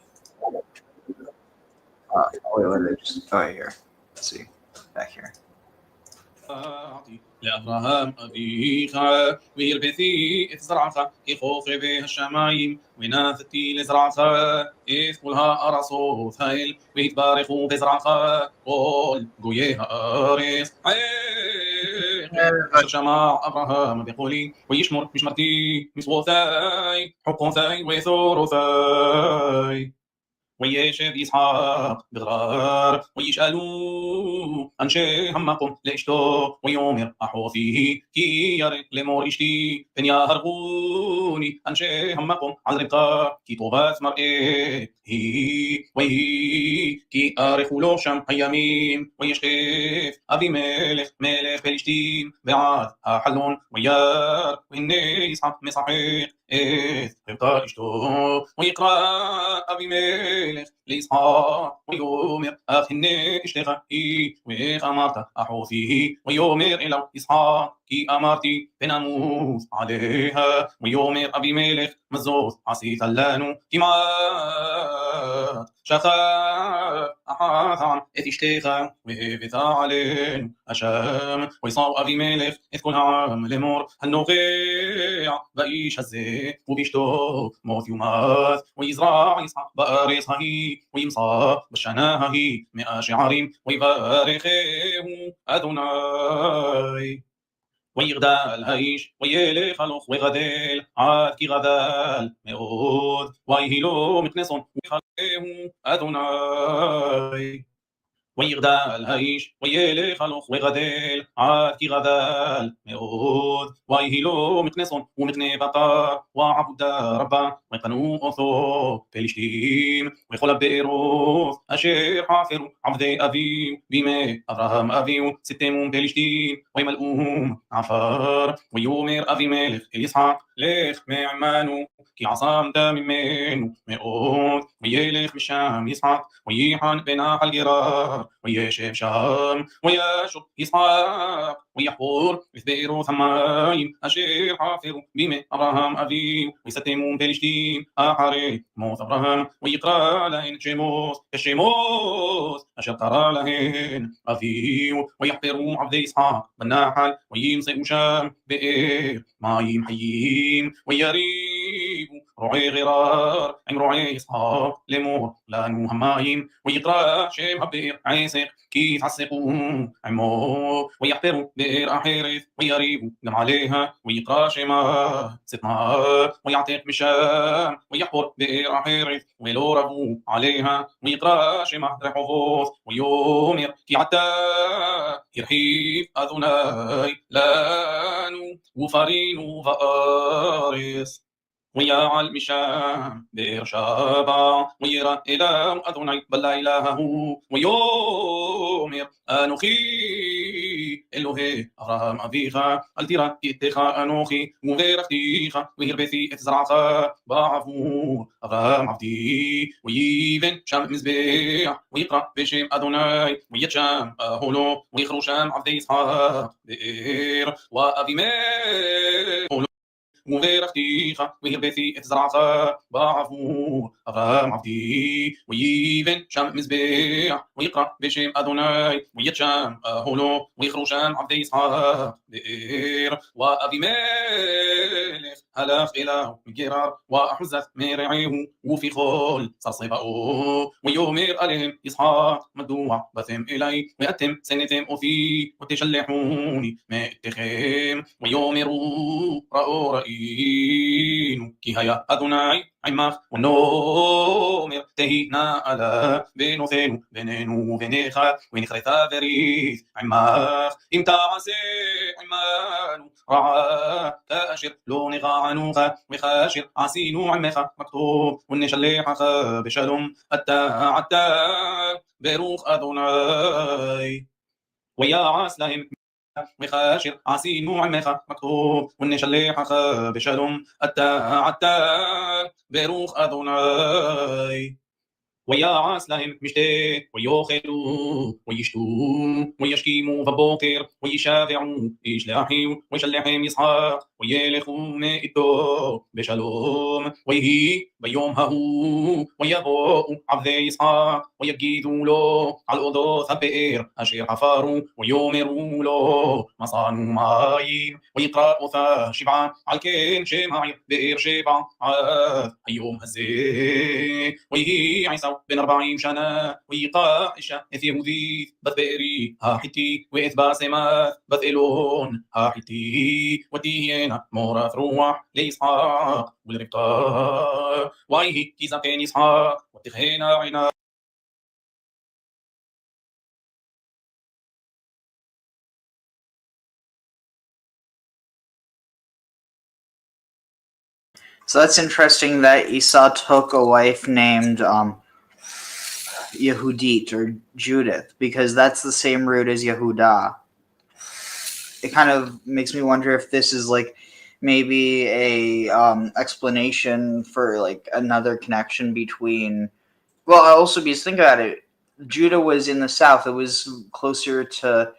Wait, here. Let's see. Back here. لأبراهام أبيك ويربثي إزرعك يخوف به الشمايم وناثتي لزرعك إذ كلها أرصوث هيل ويتبارخوا بزرعك قول جويها أريس شمع أبراهام بقولي ويشمر مشمرتي مسوثاي حقوثاي وثورثاي ويشب إسحاق بغرار ويشألوا أنشي همكم لإشتو ويومر أحوثيه كي يرق لمور إشتي بن يهرغوني أنشي همكم عن ربقا كي طوبات مرئي هي وهي كي أرخوا له شم هيامين ويشخف أبي ملك فلسطين بعد حلون ويار وإني إسحاق مصحيق ربقا إشتو ويقرأ أبي ملك لإسحاق ويومر أخني اشتغي ويخ أمرت أحوثيه ويومر إلى إسحاق كي أمرتي بنموت عليها ويومر أبي ملك مزوث عصيت اللانو كمات شخا أحاثان إتشتغا ويبثا علين أشام ويصاو أبي ملك إذ كل عام لمر هالنوغيع بإيش هزي وبيشتو موت يومات ويزرع يسحق بأريصها هي ويمصى بشناها هي 100 شعار ويبارخه أدوناي ويغدال هايش ويلي خلوخ ويغدال عاد كي غدال מאוד ويهلو مكنسون ويخليه أدوناي ويغدال هايش ويلي خلوخ ويغدال عاد كي غدال מאוד ويهلو مكنسون ومكني بطار وعبد ربا ويقنو أوثو فلسطين ويخلب بيروث أشير حافر عبدي أبيو بيمي أبراهام أبيو ستمون فلسطين ويملؤهم عفار ويومر أبي ملك الإسحاق ليخ معمانو كي عصام دام منو מאוד ويليخ مشام يسحاق ويحان بناح الجرار ويشب شام ويشب إسحاق ويحفر إثبيرو ثمايم أشير حافر بيمي أبراهام أبيو ويستمون فلسطين أحري موت أبراهام ويقرأ لهن شموس كشموس أشر قرأ لهن أبيو ويحفروا عبد إسحاق بالنحل ويمسئوا شام بئر مايم حييم ويريبوا رعي غرار عن رعي إسحاق لمور لانو همايم ويقرأ شيم عبير عيسق كيف عسقوا عمو ويحتروا بئر أحيرث ويريبوا دم عليها ويقرأ شيما ستنا ويعتق بشام ويحفر بئر أحيرث ولو ربوا عليها ويقرأ شيما رحوث ويومر كي عتا يرحيب أذناي لانو وفرينو فارس ويعل مشام بإرشابا ويرى إله أذني بل لا إلهه ويومر أنوخي إلهي أرام أبيخا الترا إتخا أنوخي وغير أختيخا ويربثي إتزرعخا بعفو أرام عبدي ويبن شام مزبيع ويقرأ بشم أذني ويتشام أهولو ويخرو شام عبدي إسحاق بئر وأبي ميل وغير أختيخا ويربثي إتزرعخا بعفو أرام عبدي ويبن شام مزبيع ويقرأ بشم أذني ويتشام أهولو ويخرو شام عبدي إسحاق بئر وأبي ميلخ هلخ إله جرار وأحزت مرعيه وفي خول صرصباؤه ويومر عليهم إسحاق مدوع بثم إلي ويأتم سنتم أفي وتشلحوني ما اتخم ويومروا رأوا رئين كي هيا أذناي عمخ ونومر تهينا على بنوثينو بنينو بنيخا ونخرثا بريث عمخ إمتى عسي عمانو رعا كاشر لوني غعنوخا وخاشر عسينو عمخا مكتوب ونشليحخا بشلم أتا بروخ أذناي ويا عسلهم وخاشر عسينو عمخا مكتوب ونشليحخا بشلم أتا بروخ أذناي ويعس لهم مشتاق ويأكلوا ويشتوا ويشكيموا ببوكر ويشافعوا يشلحوا ويشلحهم إسحاق ويلخوا مائتو بشلوم ويهي بيوم هو ويبوء عبدي إسحاق ويجيدوا له على الأضاث بئر أشير عفاروا ويومروا له مصانوا مايم ويقرأوا ثا شبعا على الكين شمعي بئر شبع عاد يوم هزي ويهي عيسى بن 40 سنة ويقع إشا إث يهودي بث بئري ها حتي وإث باسمات بث إلون ها حتي ودينا مورث روح لإسحاق والربطة وإيه كيزا كان إسحاق واتخينا عنا So that's interesting that Esau took a wife named Yehudit or Judith, because that's the same root as Yehudah. It kind of makes me wonder if this is like maybe a explanation for like another connection between. Well, I also because think about it, Judah was in the south. It was closer to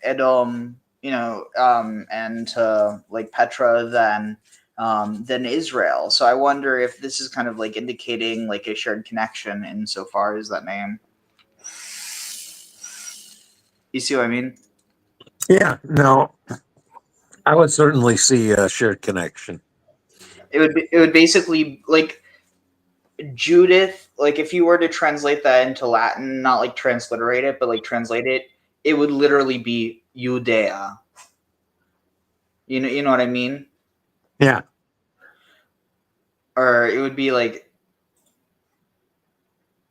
Edom, and to like Petra than Israel. So I wonder if this is kind of like indicating like a shared connection insofar as that name. You see what I mean? Yeah, no, I would certainly see a shared connection. It would basically like Judith, like if you were to translate that into Latin, not like transliterate it, but like translate it, it would literally be Judea. You know what I mean? Yeah. Or it would be like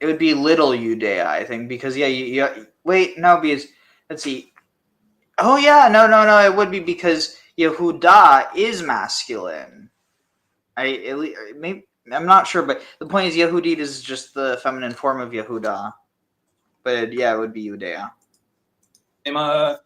little Judea, I think, because wait, no, because let's see. Oh yeah, no, it would be because Yehudah is masculine. I'm not sure, but the point is Yehudit is just the feminine form of Yehudah. But yeah, it would be Judea.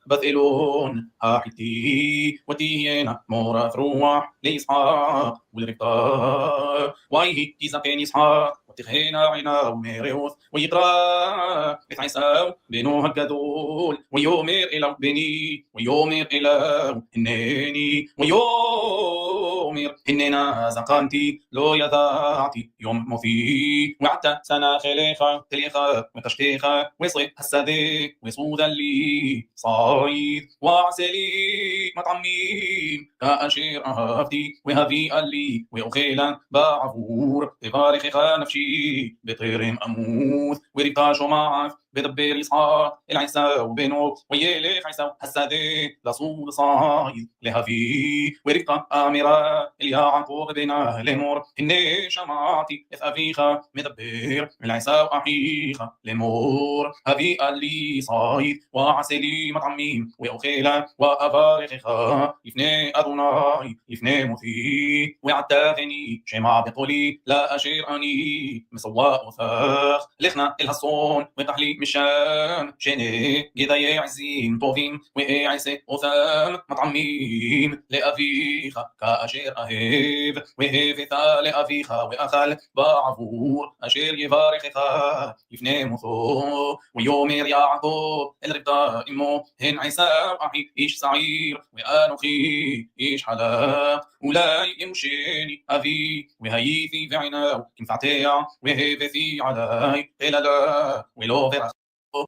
بث إلون ها حتي ودينا مورث روح لإسحاق والربطة وإيه كيزا كان إسحاق وتخينا عينا وميريوث ويقرأ عيسى بنو الجدول ويومر إلى بني ويومر إلى إنني ويومر إننا زقانتي لو يضاعتي يوم موثي وعدت سنة خليخة تليخة وتشتيخة وصي السدي وصودا لي صايد وعسلي مطعمين كأشير أهفتي وهذي لي وأخيلا بعفور ببارخ نفسي بطير أموت وربطاش معك بدبر إسحاق العيسى وبينه ويليخ عيسى السدي لصود صايد لهذي وربطة آمرة اليعقوب بنا لمور إني شمعتي إذ أفيخا مدبر العيسى وأحيخا لمور هذي اللي صايد وعسلي مطعمين وأخيلا وأبارخها يفني أدوناي يفني مثي وعتاغني شمع بقولي لا أشير أني مسواء وثاخ لخنا الهصون وتحلي مشان شيني جداي عزين طوفين وإي عيسي وثام مطعمين لأفيخا كأشير أهيب وهيب ثا لأفيخا وأخل بعفور أشير يبارخها يفني مثو ويومير يعقوب الربطة إمو هن عيسى أحي إيش سعير وأنخي إيش حلاق ولا يمشيني أبي وهيثي في عيناو كنفعتيع وهيثي علي قيل لا ولو فرخ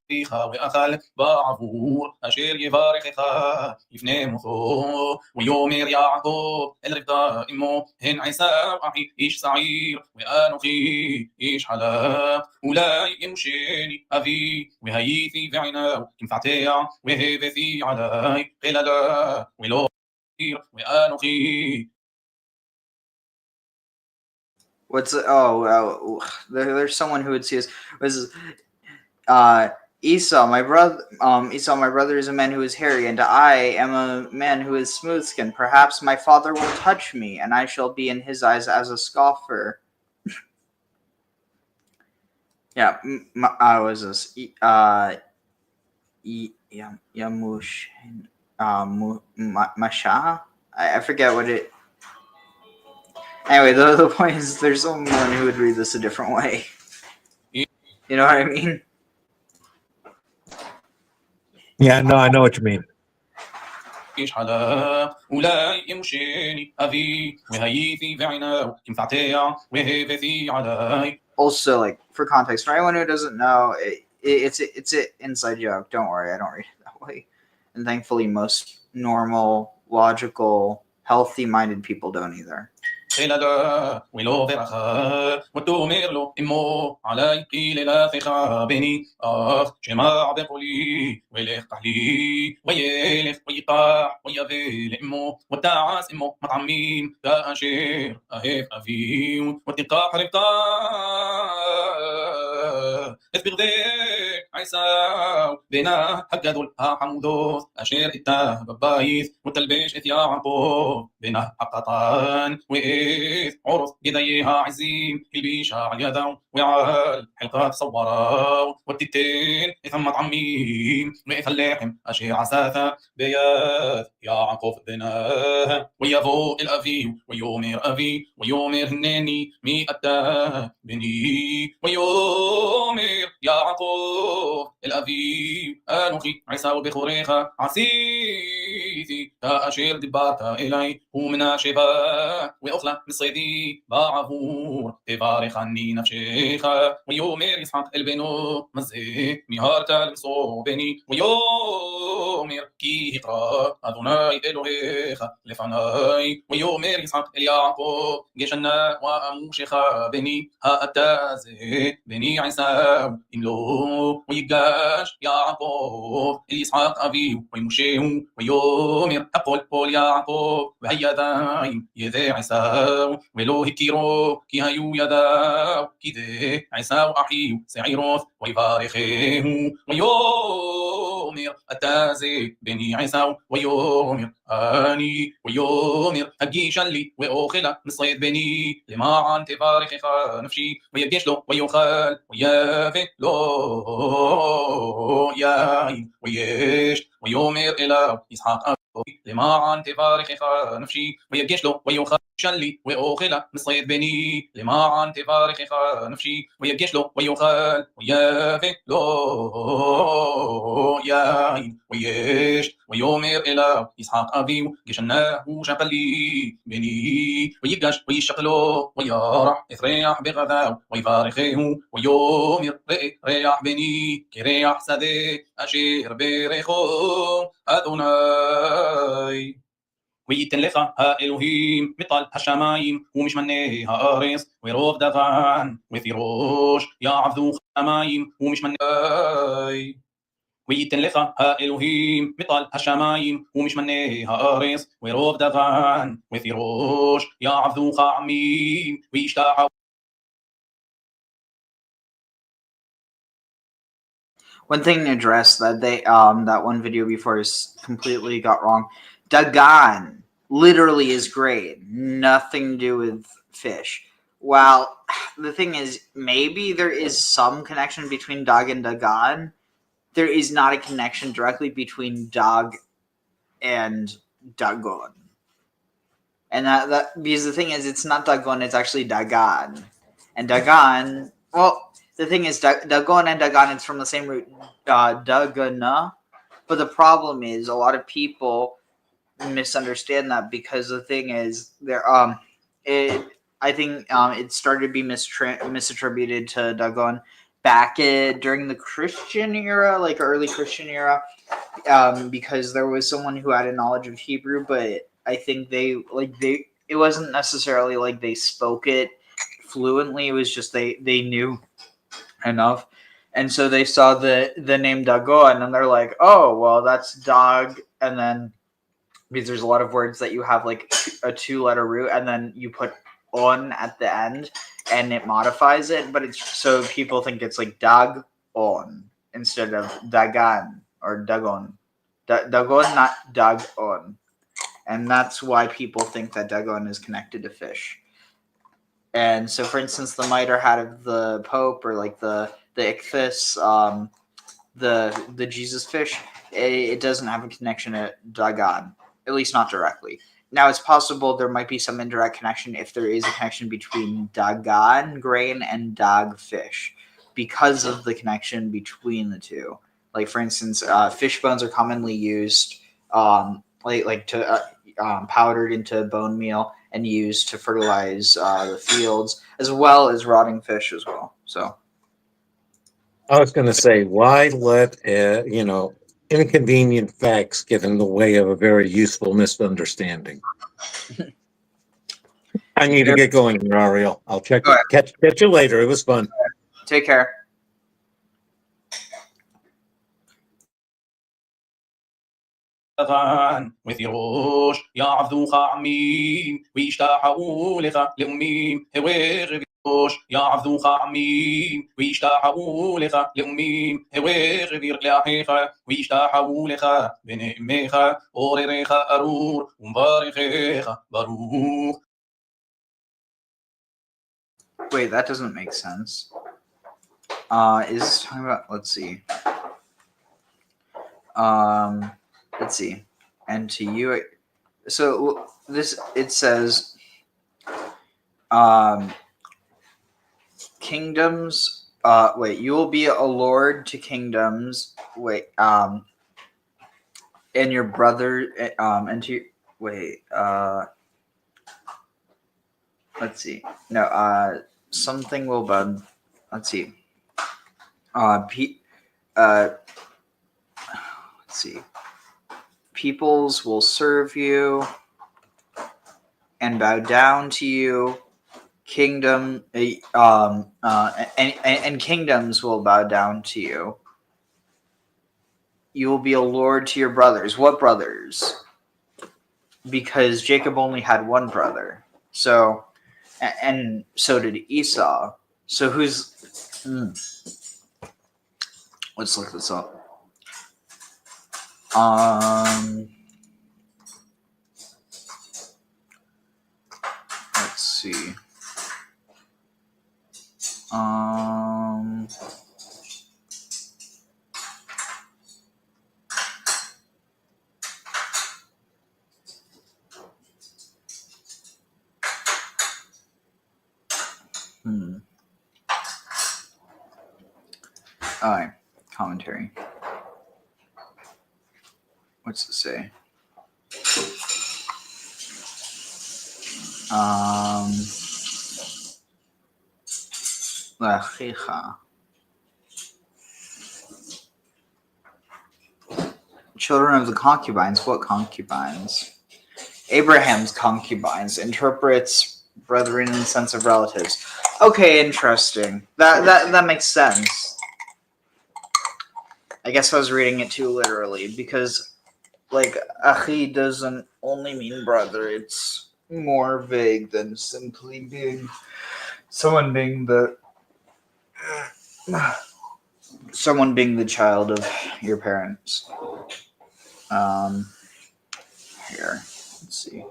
فيخا وأخل بعفور أشير يبارخها يفني مثو ويومير يعقوب الربطة إمو هن عيسى أحي إيش سعير وأنخي إيش حلاق ولا يمشيني أبي وهيثي في عيناو كنفعتيع وهيثي علي قيل لا ولو وأنخي. There's someone who would see us. Esau, my brother is a man who is hairy, and I am a man who is smooth-skinned. Perhaps my father will touch me, and I shall be in his eyes as a scoffer. Yeah, I was this. Yamush, Masha. I forget what it. Anyway, the point is, there's someone who would read this a different way. You know what I mean? Yeah, no, I know what you mean. Also, like, for context, for anyone who doesn't know, it's an inside joke. Don't worry, I don't read it that way. And thankfully, most normal, logical, healthy-minded people don't either. قيل لا ولو فرخا وتؤمر له إمو علي قيل لا ثقا بني جماع بقولي ويلخ قحلي ويلخ ويقاح ويبيل إمو والتعاس إمو مطعمين كأشير أهيف أفيو والتقاح ربطا اثبغ ذيك عيسى بنا هكذول حمودوث أشير إتاه ببايث والتلبيش إث يعقوب بنا حقطان عرض يديها عزيم البيشة على اليدو وعال حلقات صورا والتتين ثم طعمين مئة اللحم أشير عساثة بياث يعقوب بناه ويفوق الأفي ويومر أفي ويومر هناني مئة بني ويومر يعقوب الأفي أنخي عيسى بخوريخة عسيثي تأشير دبارتا إلي ومنا شبا وأخلى بالصيدي بعفور تبارخ عني نفشيخة ويومر يسحق البنو مزيك مهارتا المصوبني ويومر كي هقرا أدوناي إلوهيخة لفناي ويومر يسحق اليعقوب جيشنا وأموشيخة بني ها أتازي بني عيسى إملو ويقاش يعقوب اليسحق أبي ويمشيه ويومر أقول بول يعقوب وهيا ذاي يذي عيسى ولو هكيرو كي هيو يداو كده عيسى وأحيو سعيروث ويبارخيه ويومر أتازي بني عيسى ويومر آني ويومر هجيشا لي وأخلا مصيد بني لما عن تبارخ نفشي ويجيش له ويخال ويافي له ياي ويش ويومر إلى إسحاق لما عن تبارخ نفشي ويجيش له ويخال شلي وأوخلا مصيد بني لمعن تبارك نفشي ويجيش له ويوخل ويافي له ياين ويش ويومر إلى إسحاق أبي جشناه شقلي بني ويجاش ويشقلو ويارح إثريح بغذاو ويفارخه ويومر ريح بني كريح سدي أشير بريخو أدوناي ويتن لך האלוהים מטל השמיים ומשמני הארץ ורוב דבן ותירוש יעבדוך המים ומשמני ويتن لך האלוהים מטל השמיים ומשמני הארץ ורוב דבן ותירוש יעבדוך עמים וישתחו. One thing to address that that one video before is completely got wrong. Dagon literally is great. Nothing to do with fish. Well, the thing is, maybe there is some connection between Dag and Dagon. There is not a connection directly between Dag and Dagon. And that because the thing is, it's not Dagon, it's actually Dagon. And Dagon, well, the thing is, Dagon and Dagon, it's from the same root, Dagana. But the problem is, a lot of people misunderstand that because the thing is, I think it started to be misattributed to Dagon back during the Christian era, like early Christian era, because there was someone who had a knowledge of Hebrew, but I think it wasn't necessarily like they spoke it fluently. It was just they knew enough, and so they saw the name Dagon, and they're like, oh well, that's dog, and then because there's a lot of words that you have like a 2-letter root, and then you put on at the end, and it modifies it, but it's so people think it's like dag on instead of Dagan or Dagon. Dagon, not dag on. And that's why people think that Dagon is connected to fish. And so, for instance, the mitre hat of the Pope, or like the ichthys, the Jesus fish, it doesn't have a connection to Dagon, at least not directly. Now, it's possible there might be some indirect connection if there is a connection between Dagon grain and Dag fish, because of the connection between the two. Like, for instance, fish bones are commonly used powdered into bone meal and used to fertilize the fields, as well as rotting fish as well. So I was going to say, why let inconvenient facts get in the way of a very useful misunderstanding? I need to get going, Ariel. I'll catch you later. It was fun. Take care. وثيروش يعبدوك عمين ويشتاحوا لك لأمين هويغ يعبدوك عمين ويشتاحوا لك لأمين هويغ لأحيخ ويشتاحوا لك بنعميخ أوريخ أرور ومبارخيخ باروخ. Wait, that doesn't make sense. Is this talking about? Let's see. Let's see. And to you, so this, it says, kingdoms, wait, you will be a lord to kingdoms, wait, and your brother, and to, wait, let's see, no, something will bud, let's see, let's see, peoples will serve you and bow down to you. Kingdom, and kingdoms will bow down to you. You will be a lord to your brothers. What brothers? Because Jacob only had one brother. So, and so did Esau. So who's? Let's look this up. Let's see. Alright, commentary. What's it say? Children of the concubines. What concubines? Abraham's concubines. Interprets brethren in the sense of relatives. Okay, interesting. That makes sense. I guess I was reading it too literally because, like, achi doesn't only mean brother. It's more vague than simply being someone being the child of your parents. Here, let's see.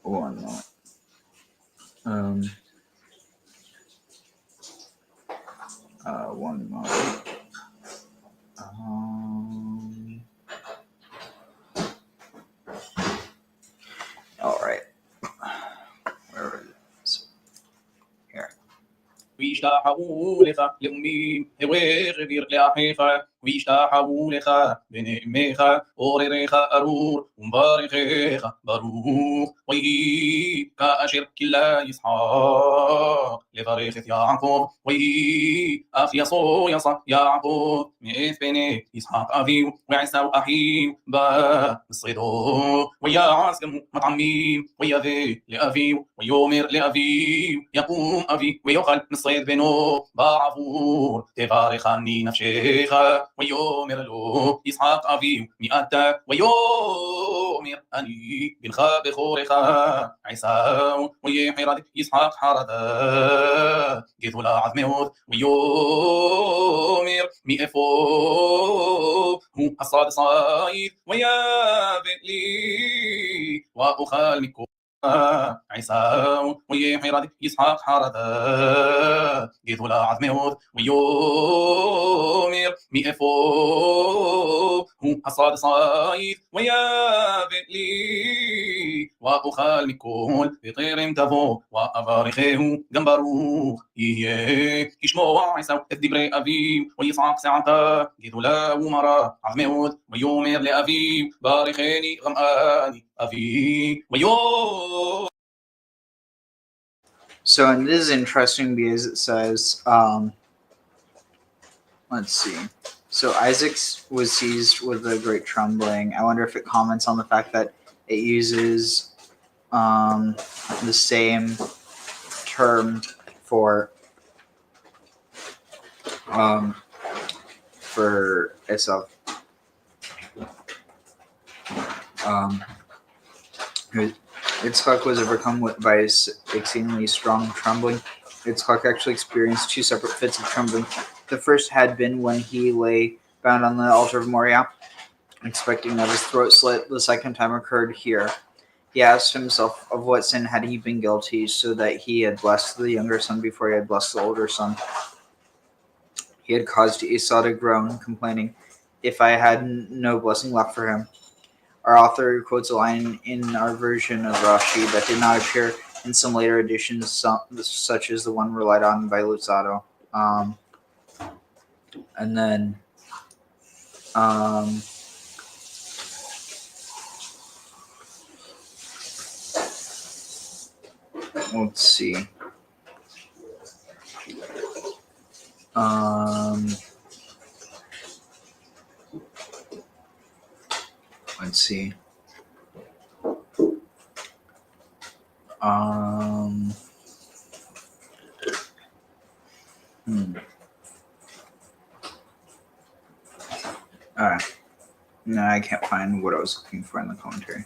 One moment. One moment. All right. Where is it? Here. ويشتاحوا لك لأمي وغير لأحيخ ويشتاحوا لك بنعميخ أوريخ أرور ومبارخيخ باروخ ويهي كأشر كلا يسحاق لطريخ يعقوب ويهي أخ يصو يصا يعقوب مئث بني يسحاق أبيو وعيسو أحيو با مصيدو ويا عاسكم مطعميم ويذي لأبيو ويومر لأبيو يقوم أبي ويقل مصيد بنو بعفور تبارخني نفشيخ ويومر له يسحاق أبي مئتا ويومر أني بالخا بخورخ عيساو ويحرد يسحاق حردا جذو لا عزمه ويومر مئفو هو الصاد صايد ويا بئلي وأخال مكو عيساو ويحرد يسحاق حردا جذو لا عزمه ويومر مئفو هو الصاد صايد ويا بئلي وأخال مكول بطير تبو وأبارخه جنبروخ إيه يشمو عيساو الدبري أبي ويسحاق ساعتا جذو لا ومرا عزمه ويومر لأبي بارخيني غمآني أبي ويوم. So, and this is interesting because it says, let's see. So Isaac was seized with a great trembling. I wonder if it comments on the fact that it uses the same term for Esau. Yitzchak was overcome by his exceedingly strong trembling. Yitzchak actually experienced two separate fits of trembling. The first had been when he lay bound on the altar of Moriah, expecting to have his throat slit. The second time occurred here. He asked himself of what sin had he been guilty, so that he had blessed the younger son before he had blessed the older son. He had caused Esau to groan, complaining, "If I had no blessing left for him." Our author quotes a line in our version of Rashi that did not appear in some later editions, such as the one relied on by Luzzatto. And then let's see. Let's see. Alright. No, I can't find what I was looking for in the commentary.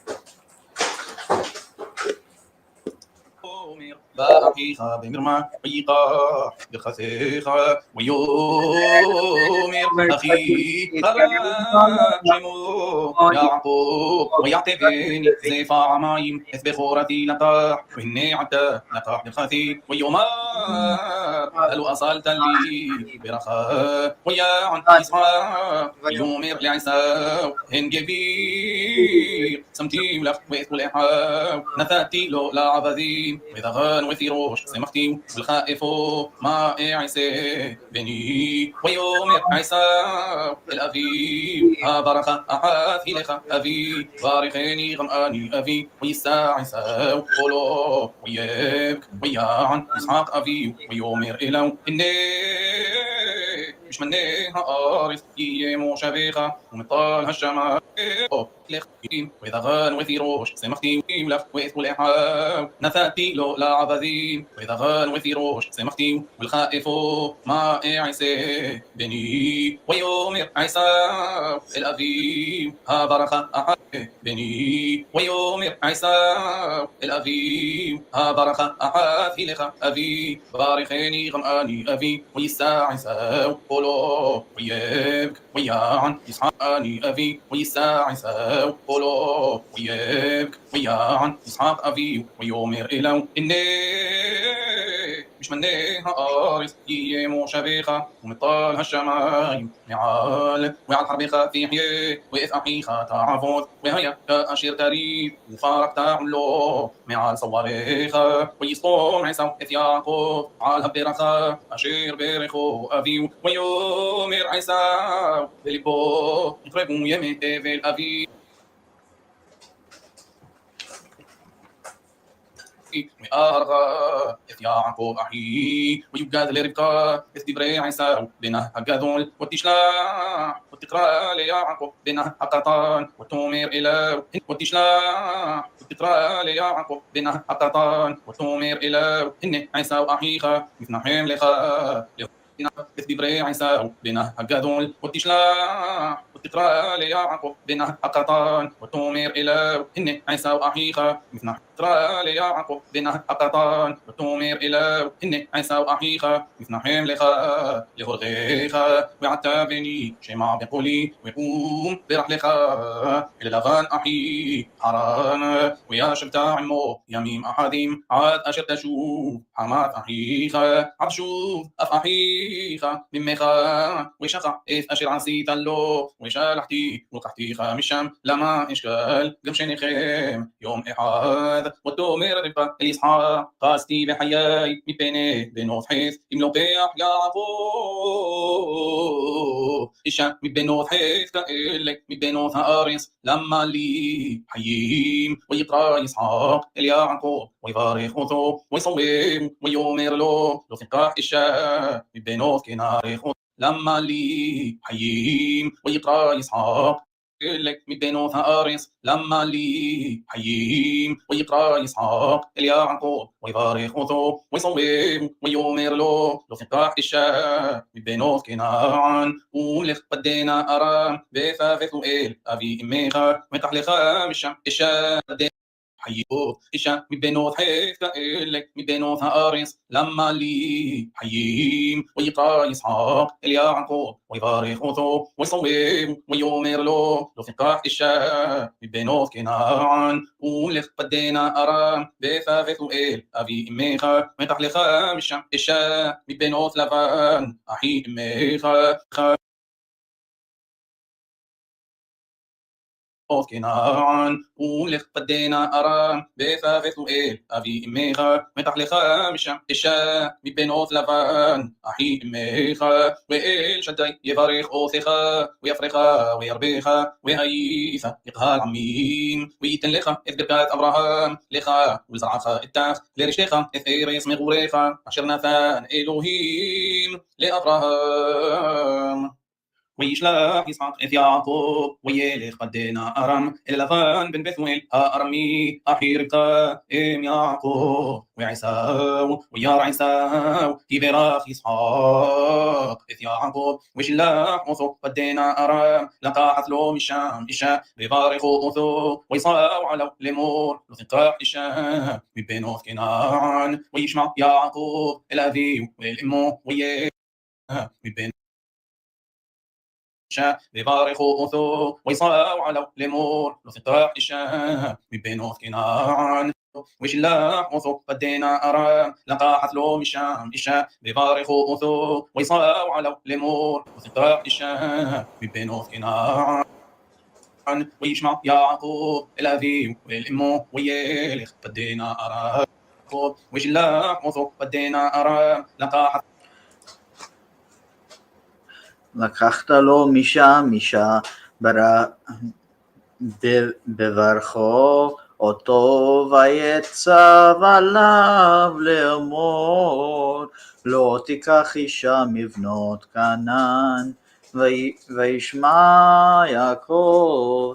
بأحيخ بمرمى عيقا بخسيخ ويومر أخي خلاجمو يعقوب ويعتبني زيف عمايم إذ بخورتي لطاح وإني عتا لطاح بالخثي ويومر هل أصلت لي برخاء ويا عن إسحاق ويومر لعيساو هنجبي أبير سمتي ولف ويثقل إحاو نثاتي لو لا عبذي وذغان وثيروش سمختي والخائفو ما إعيسي بني ويوم عيسى الأبي برخة أحاثي لخ أبي بارخيني غمآني أبي ويسا عيسى قولو ويبك ويعن إسحاق أبي ويومر إلو إني مش منيها أرث يمو شبيخة ومطال هالشمال لخيم وذغان وثيروش سمختي ولف ويثقل إحاو نثاتي لو لا عبذي وذغان وثيروش سمختي والخائفو ما إعيسي بني ويوم عيسى الأبي برخة أحد بني ويوم عيسى الأبي برخة أحد لخ أبي بارخيني غمآني أبي ويسا عيسى قولو ويبك ويعن إسحاقاني أبي ويسا عيسى قولو ويبك ويعن إسحاق أبي ويومر إلو إني مش منيها أرث يمو شبيخة ومطال هالشمايم معال وعلى حربيخة في حيه وإذ أحيخة تعفوت وهيا كأشير تريد وفارق تعملو معال صواريخة ويسطون عيسى إذ يعقوب على هبرخة أشير بيرخو أبي ويومر عيسى بلبو يقربوا يميتي في الأبي وأرغى إذ يعقوب أحيي ويبقى لربقى إذ دبري عيسى بنا هقاذول وتشلاح وتقرأ ليعقوب بنا هقطان وتومر إلى وتشلاح وتقرأ ليعقوب بنا هقطان وتومر إلى إن عيسى وأحيخا مثل حملخا إذ دبري عيسى بنا هقاذول وتشلاح وتقرأ ليعقوب بنا هقطان وتومر إلى إن عيسى وأحيخا مثل ترى ليعقوب بنا أقطان وتومر إلى إن عيسى وأحيخا مثل حملخا لغرغيخا وعتابني شمع بقولي ويقوم برحلخا إلى لغان أحي حران ويا شبتا عمو يميم أحديم عاد أشر تشوف حمات أحيخا عبشوف أف أحيخا ممخا وشقع إذ أشر عسيت اللو وشالحتي وقحتيخا مشام لما إشكال قمشني خيم يوم إحاد وتومر ربقى إسحاق قاستي بحياي مبيني بنوث حيث إملوبيح يعقوب إشا مبينوث حيث كإلك مبينوث أريس لما لي حييم ويقرأ إسحاق اليعقوب ويبارك خوثو ويصوم ويومر له لثقاح إشا مبينوث كناري خوث لما لي حييم ويقرأ إسحاق لك مبينوث أريس لما لي حييم ويقرأ إسحاق اليعقوب ويبارك خوثو ويصوم ويومر له لثقاح إشا مبينوث كناعان وملخ بدينا أرام بفافثوئيل أبي إميخا وتحلخا مشام إشا حيو إشا مبينوث حيث كإلك مبينوث أريس لما لي حييم ويقرأ إسحاق اليعقوب ويبارك خوثو ويصوم ويومر له لثقاح إشا مبينوث كناعان وملخ بدينا أرام بفافثوئيل أبي إميخا وتحلخا مشام إشا مبينوث لبان أحي إميخا كناعان ولخ بدينا أرام بفافثوئيل أبي إميخا متحلخا مشام إشا مبينوث لفان أحي إميخا وإيل شدي يبارك أوثيخا ويفرخا ويربيخا وهيثا يقهال عميم ويتنلخا إذ بركات أبراهام لخا وزرعخا التاخ لرشتيخا إذ إيريس مغوريخا عشر ناثان إلهيم لأبراهام ويشلح إسحاق إذ يعقوب ويلخ بدينا أرم إلى لفان بن بثويل أرمي أحي ربقا إم يعقوب وعيساو ويار عيساو تبراخ إسحاق إذ يعقوب ويشلح أوثو بدينا أرم لقاحت له مشام إشا ببارخ أوثو ويصاو على لمور لثقاح إشا مبينوث كناعان ويشمع يعقوب الأذي والإمو ويه مبين ببارخ أوثو ويصاو على لمور لثقاح إشا مبينوث كناعان ويشلاح أوثو بدينا أرام لقاحت له مشام إشا ببارخ أوثو ويصاو على لمور لثقاح إشا مبينوث كناعان ويشمع يعقوب الأبي والأم ويالخ بدينا أرى يعقوب ويجلا موثو بدينا أرى لقى לקחת לו משם בברכו אותו ויצב עליו לאמור לא תיקח אישה מבנות כנען וישמע יעקב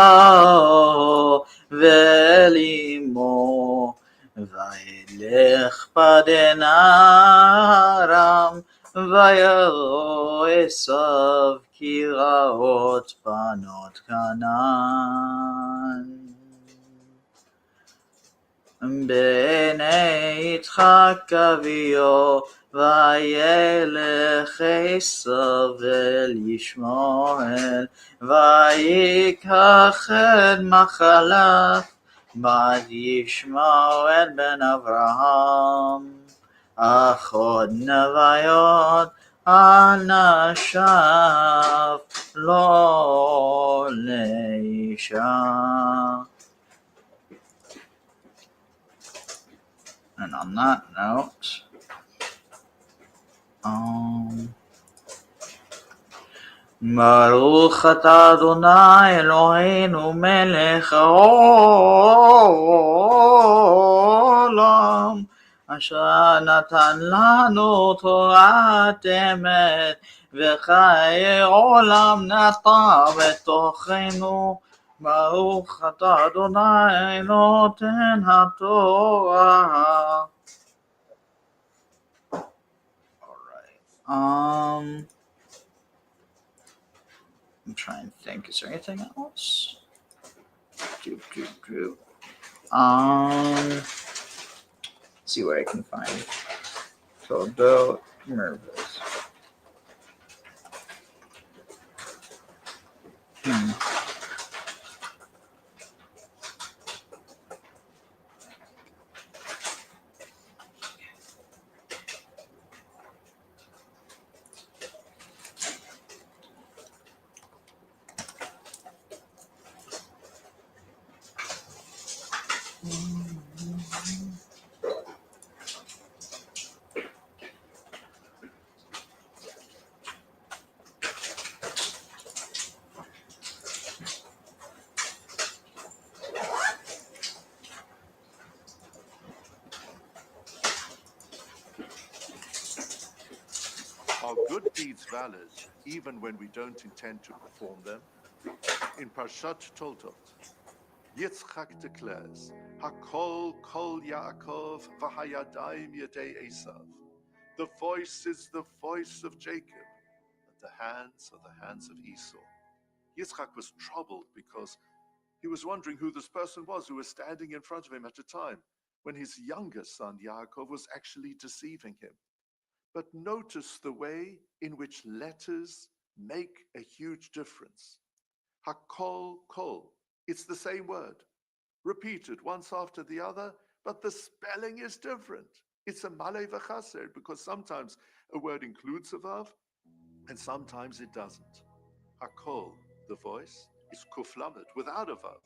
אביהו ואל אמו וילך פדן ארם וירא עשיו כי רעות בנות כנען בעיני יצחק אביו וילך עשיו אל ישמעאל ויקח את מחלת בת ישמעאל בן אברהם אחות נוויות אנשיו לא לאישה. And on that note, ברוך אתה אדוני אלוהינו מלך העולם אשר נתן לנו תורת אמת וחיי עולם נטע בתוכנו ברוך אתה אדוני נותן התורה. I'm trying to think, is there anything else? See what I can find. Toldot, nervous. Are good deeds valid even when we don't intend to perform them? In Parshat Toldot, Yitzchak declares, Hakol kol Yaakov v'hayadayim yedei Esau. The voice is the voice of Jacob, but the hands are the hands of Esau. Yitzchak was troubled because he was wondering who this person was who was standing in front of him at a time when his younger son Yaakov was actually deceiving him. But notice the way in which letters make a huge difference. Hakol kol, it's the same word, repeated once after the other, but the spelling is different. It's a malay v'chaser because sometimes a word includes a vav and sometimes it doesn't. Hakol, the voice, is kuf lamed without a vav,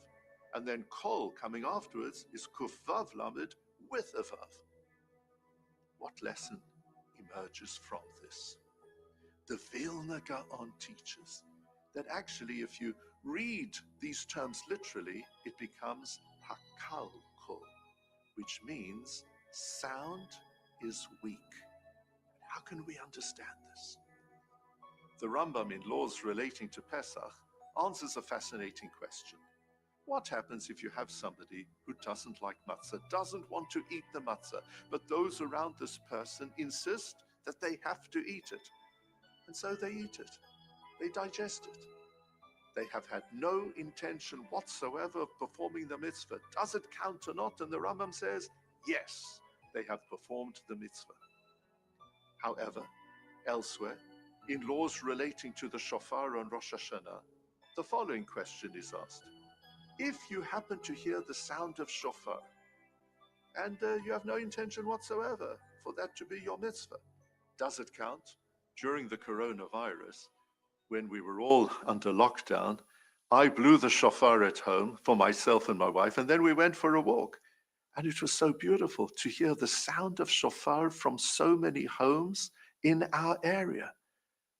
and then kol coming afterwards is kuf vav lamed with a vav. What lesson emerges from this? The Vilna Gaon teaches that actually if you read these terms literally, it becomes hakal kol, which means sound is weak. How can we understand this? The Rambam in Laws Relating to Pesach answers a fascinating question. What happens if you have somebody who doesn't like matzah, doesn't want to eat the matzah, but those around this person insist that they have to eat it? And so they eat it. They digest it. They have had no intention whatsoever of performing the mitzvah. Does it count or not? And the Rambam says, yes, they have performed the mitzvah. However, elsewhere, in laws relating to the shofar on Rosh Hashanah, the following question is asked. If you happen to hear the sound of shofar, and you have no intention whatsoever for that to be your mitzvah. Does it count? During the coronavirus, when we were all under lockdown, I blew the shofar at home for myself and my wife, and then we went for a walk. And it was so beautiful to hear the sound of shofar from so many homes in our area,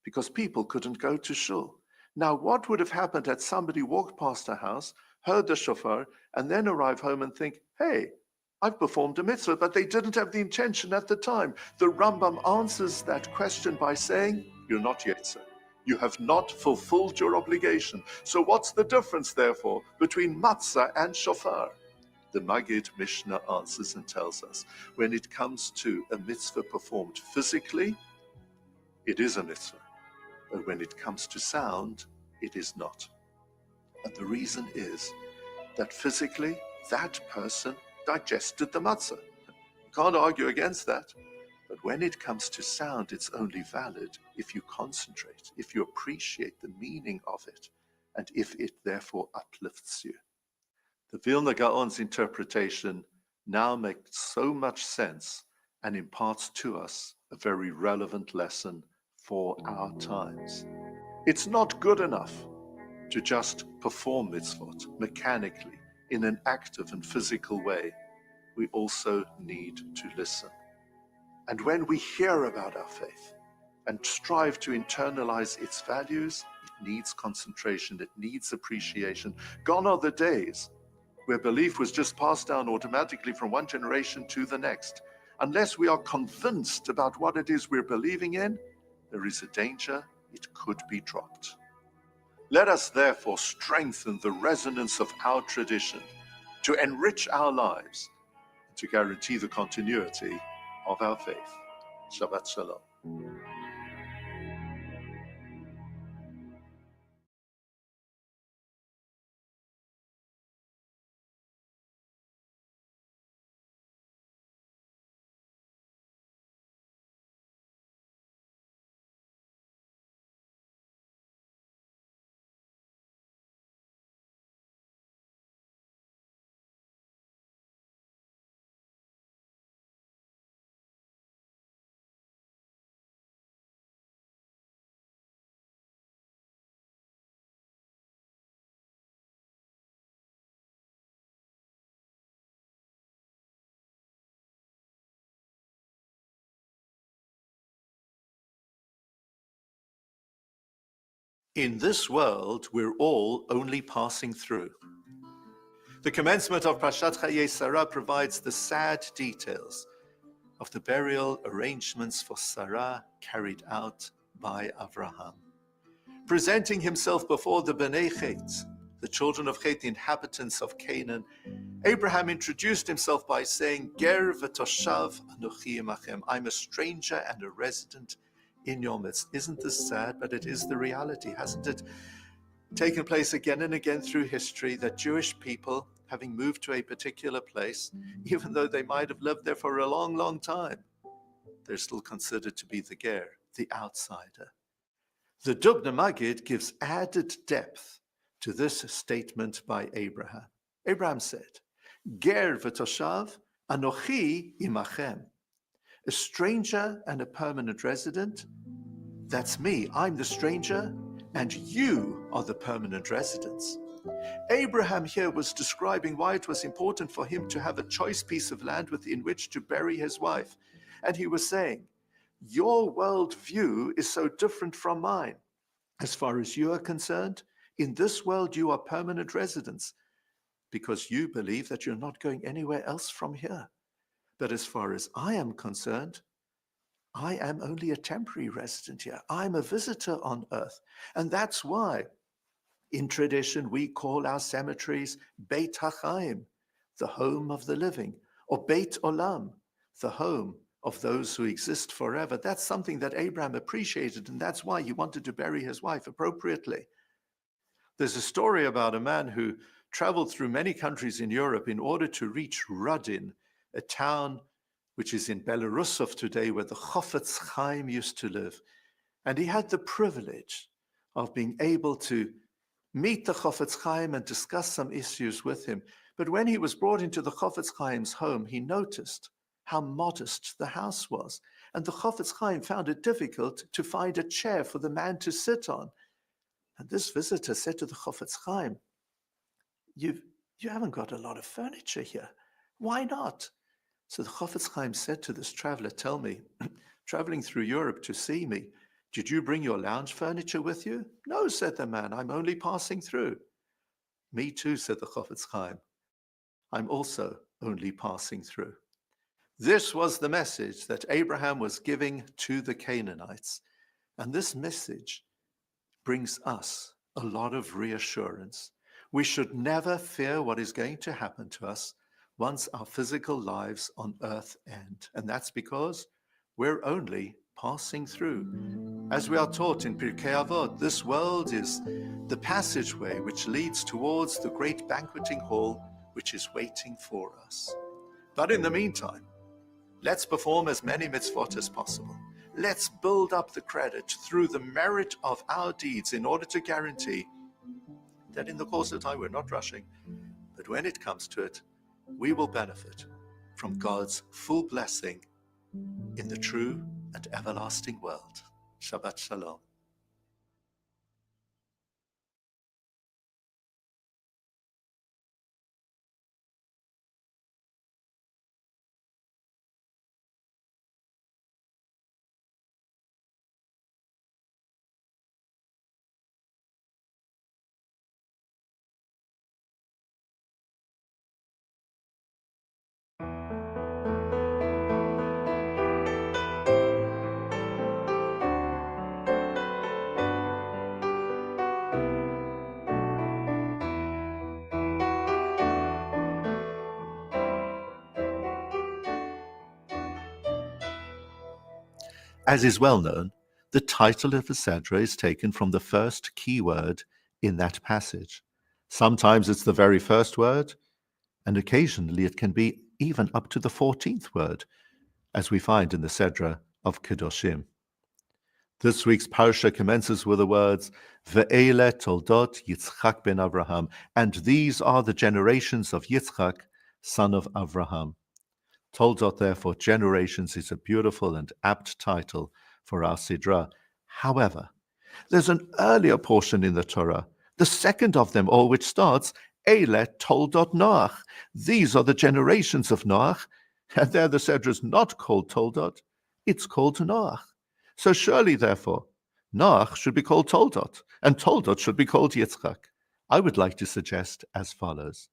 because people couldn't go to shul. Now, what would have happened had somebody walked past a house, heard the shofar, and then arrive home and think, hey, I've performed a mitzvah, but they didn't have the intention at the time. The Rambam answers that question by saying, you're not Yetzer. You have not fulfilled your obligation. So what's the difference, therefore, between matzah and shofar? The Maggid Mishnah answers and tells us, when it comes to a mitzvah performed physically, it is a mitzvah. But when it comes to sound, it is not. And the reason is that physically, that person digested the matzah. You can't argue against that. But when it comes to sound, it's only valid if you concentrate, if you appreciate the meaning of it, and if it therefore uplifts you. The Vilna Gaon's interpretation now makes so much sense and imparts to us a very relevant lesson for our times. It's not good enough to just perform mitzvot mechanically in an active and physical way. We also need to listen. And when we hear about our faith and strive to internalize its values, it needs concentration, it needs appreciation. Gone are the days where belief was just passed down automatically from one generation to the next. Unless we are convinced about what it is we're believing in, there is a danger it could be dropped. Let us therefore strengthen the resonance of our tradition to enrich our lives, to guarantee the continuity of our faith. Shabbat Shalom. In this world, we're all only passing through. The commencement of Parshat Sarah provides the sad details of the burial arrangements for Sarah carried out by Avraham. Presenting himself before the Bnei Chet, the children of Chet, the inhabitants of Canaan, Abraham introduced himself by saying, Ger v'toshav anochi imachem. I'm a stranger and a resident in your midst. Isn't this sad? But it is the reality. Hasn't it taken place again and again through history that Jewish people, having moved to a particular place, even though they might have lived there for a long, long time, they're still considered to be the ger, the outsider. The Dubna Maggid gives added depth to this statement by Abraham. Abraham said, Ger v'toshav anochi imachem. A stranger and a permanent resident, that's me. I'm the stranger, and you are the permanent residents. Abraham here was describing why it was important for him to have a choice piece of land within which to bury his wife. And he was saying, your worldview is so different from mine. As far as you are concerned, in this world you are permanent residents because you believe that you're not going anywhere else from here. But as far as I am concerned, I am only a temporary resident here. I'm a visitor on earth. And that's why, in tradition, we call our cemeteries Beit HaChaim, the home of the living, or Beit Olam, the home of those who exist forever. That's something that Abraham appreciated, and that's why he wanted to bury his wife appropriately. There's a story about a man who traveled through many countries in Europe in order to reach Radin, a town which is in Belarus of today, where the Chofetz Chaim used to live. And he had the privilege of being able to meet the Chofetz Chaim and discuss some issues with him. But when he was brought into the Chofetz Chaim's home, he noticed how modest the house was. And the Chofetz Chaim found it difficult to find a chair for the man to sit on. And this visitor said to the Chofetz Chaim, you haven't got a lot of furniture here. Why not? So the Chofetz Chaim said to this traveler, tell me, traveling through Europe to see me, did you bring your lounge furniture with you? No, said the man, I'm only passing through. Me too, said the Chofetz Chaim. I'm also only passing through. This was the message that Abraham was giving to the Canaanites. And this message brings us a lot of reassurance. We should never fear what is going to happen to us once our physical lives on earth end. And that's because we're only passing through. As we are taught in Pirkei Avot, this world is the passageway which leads towards the great banqueting hall which is waiting for us. But in the meantime, let's perform as many mitzvot as possible. Let's build up the credit through the merit of our deeds in order to guarantee that in the course of time we're not rushing, but when it comes to it, we will benefit from God's full blessing in the true and everlasting world. Shabbat Shalom. As is well known, the title of the Sedra is taken from the first key word in that passage. Sometimes it's the very first word, and occasionally it can be even up to the 14th word, as we find in the Sedra of Kedoshim. This week's Parsha commences with the words, Ve'ele Toldot Yitzchak ben Avraham, and these are the generations of Yitzchak, son of Avraham. Toldot, therefore, generations, is a beautiful and apt title for our Sidra. However, there's an earlier portion in the Torah, the second of them all, which starts, Eile Toldot Noach. These are the generations of Noach, and there the Sedra is not called Toldot, it's called Noach. So surely, therefore, Noach should be called Toldot, and Toldot should be called Yitzchak. I would like to suggest as follows.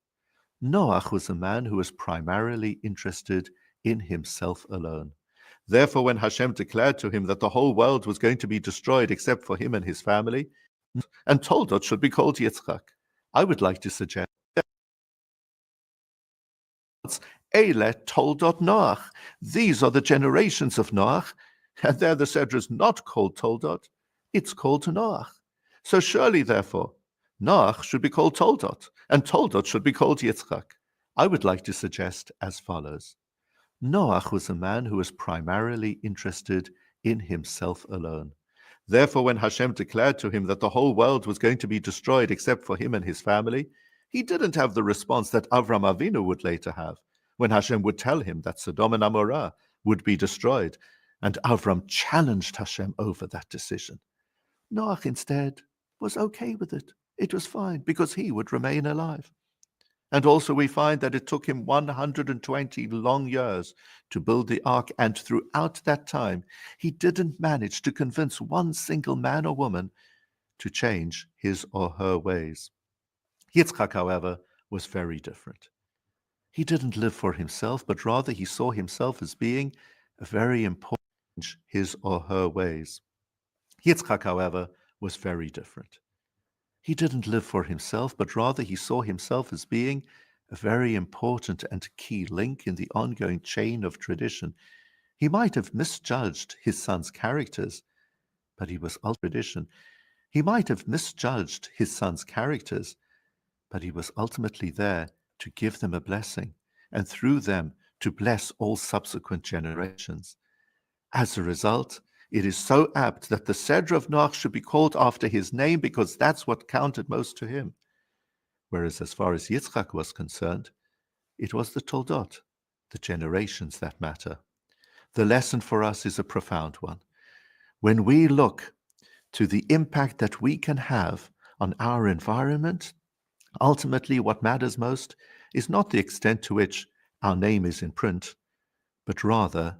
Noach was a man who was primarily interested in himself alone. Therefore, when Hashem declared to him that the whole world was going to be destroyed except for him and his family, and Toldot should be called Yitzchak, I would like to suggest Eile Toldot Noach. These are the generations of Noach, and there the Sedra is not called Toldot, it's called Noach. So surely, therefore, Noach should be called Toldot, and Toldot should be called Yitzchak. I would like to suggest as follows. Noach was a man who was primarily interested in himself alone. Therefore, when Hashem declared to him that the whole world was going to be destroyed except for him and his family, he didn't have the response that Avram Avinu would later have, when Hashem would tell him that Sodom and Amorah would be destroyed, and Avram challenged Hashem over that decision. Noach instead was okay with it. It was fine because he would remain alive. And also we find that it took him 120 long years to build the ark, and throughout that time, he didn't manage to convince one single man or woman to change his or her ways. Yitzchak, however, was very different. He didn't live for himself, but rather he saw himself as being a very important his or her ways. Yitzchak, however, was very different. He didn't live for himself, but rather he saw himself as being a very important and key link in the ongoing chain of tradition. He might have misjudged his son's characters, but he was tradition. He might have misjudged his son's characters, but he was ultimately there to give them a blessing, and through them to bless all subsequent generations. As a result, it is so apt that the Sedra of Noach should be called after his name, because that's what counted most to him. Whereas as far as Yitzchak was concerned, it was the Toldot the generations that matter. The lesson for us is a profound one. When we look to the impact that we can have on our environment, ultimately what matters most is not the extent to which our name is in print, but rather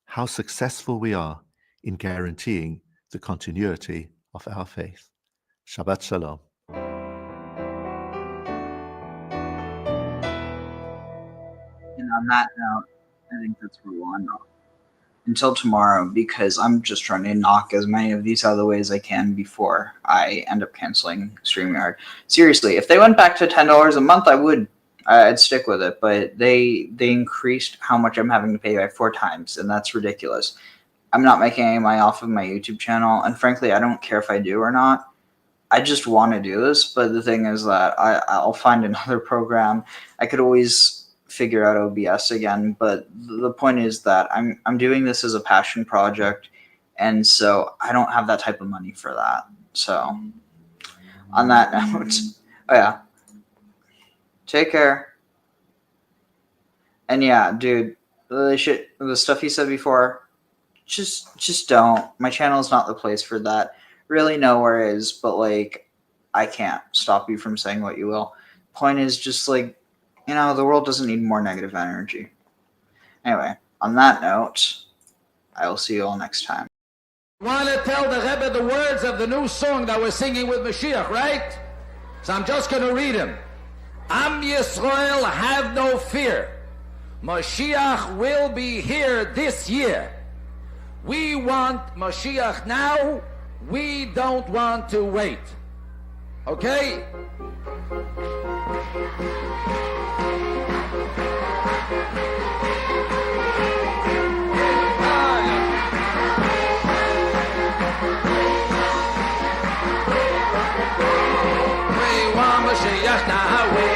how successful we are in guaranteeing the continuity of our faith. Shabbat Shalom. And on that note, I think that's where we'll end off. Until tomorrow, because I'm just trying to knock as many of these out of the way as I can before I end up canceling StreamYard. Seriously, if they went back to $10 a month, I'd stick with it, but they increased how much I'm having to pay by 4 times, and that's ridiculous. I'm not making any money off of my YouTube channel, and frankly, I don't care if I do or not. I just want to do this, but the thing is that I'll find another program. I could always figure out OBS again, but the point is that I'm doing this as a passion project, and so I don't have that type of money for that. So on that note, oh yeah, take care. And yeah, dude, the stuff you said before, just don't. My channel is not the place for that. Really nowhere is, but like, I can't stop you from saying what you will. Point is just like, you know, the world doesn't need more negative energy. Anyway, on that note, I will see you all next time. Want to tell the Rebbe the words of the new song that we're singing with Mashiach, right? So I'm just going to read them. Am Yisrael, have no fear. Mashiach will be here this year. We want Mashiach now. We don't want to wait. Okay? We want Mashiach now.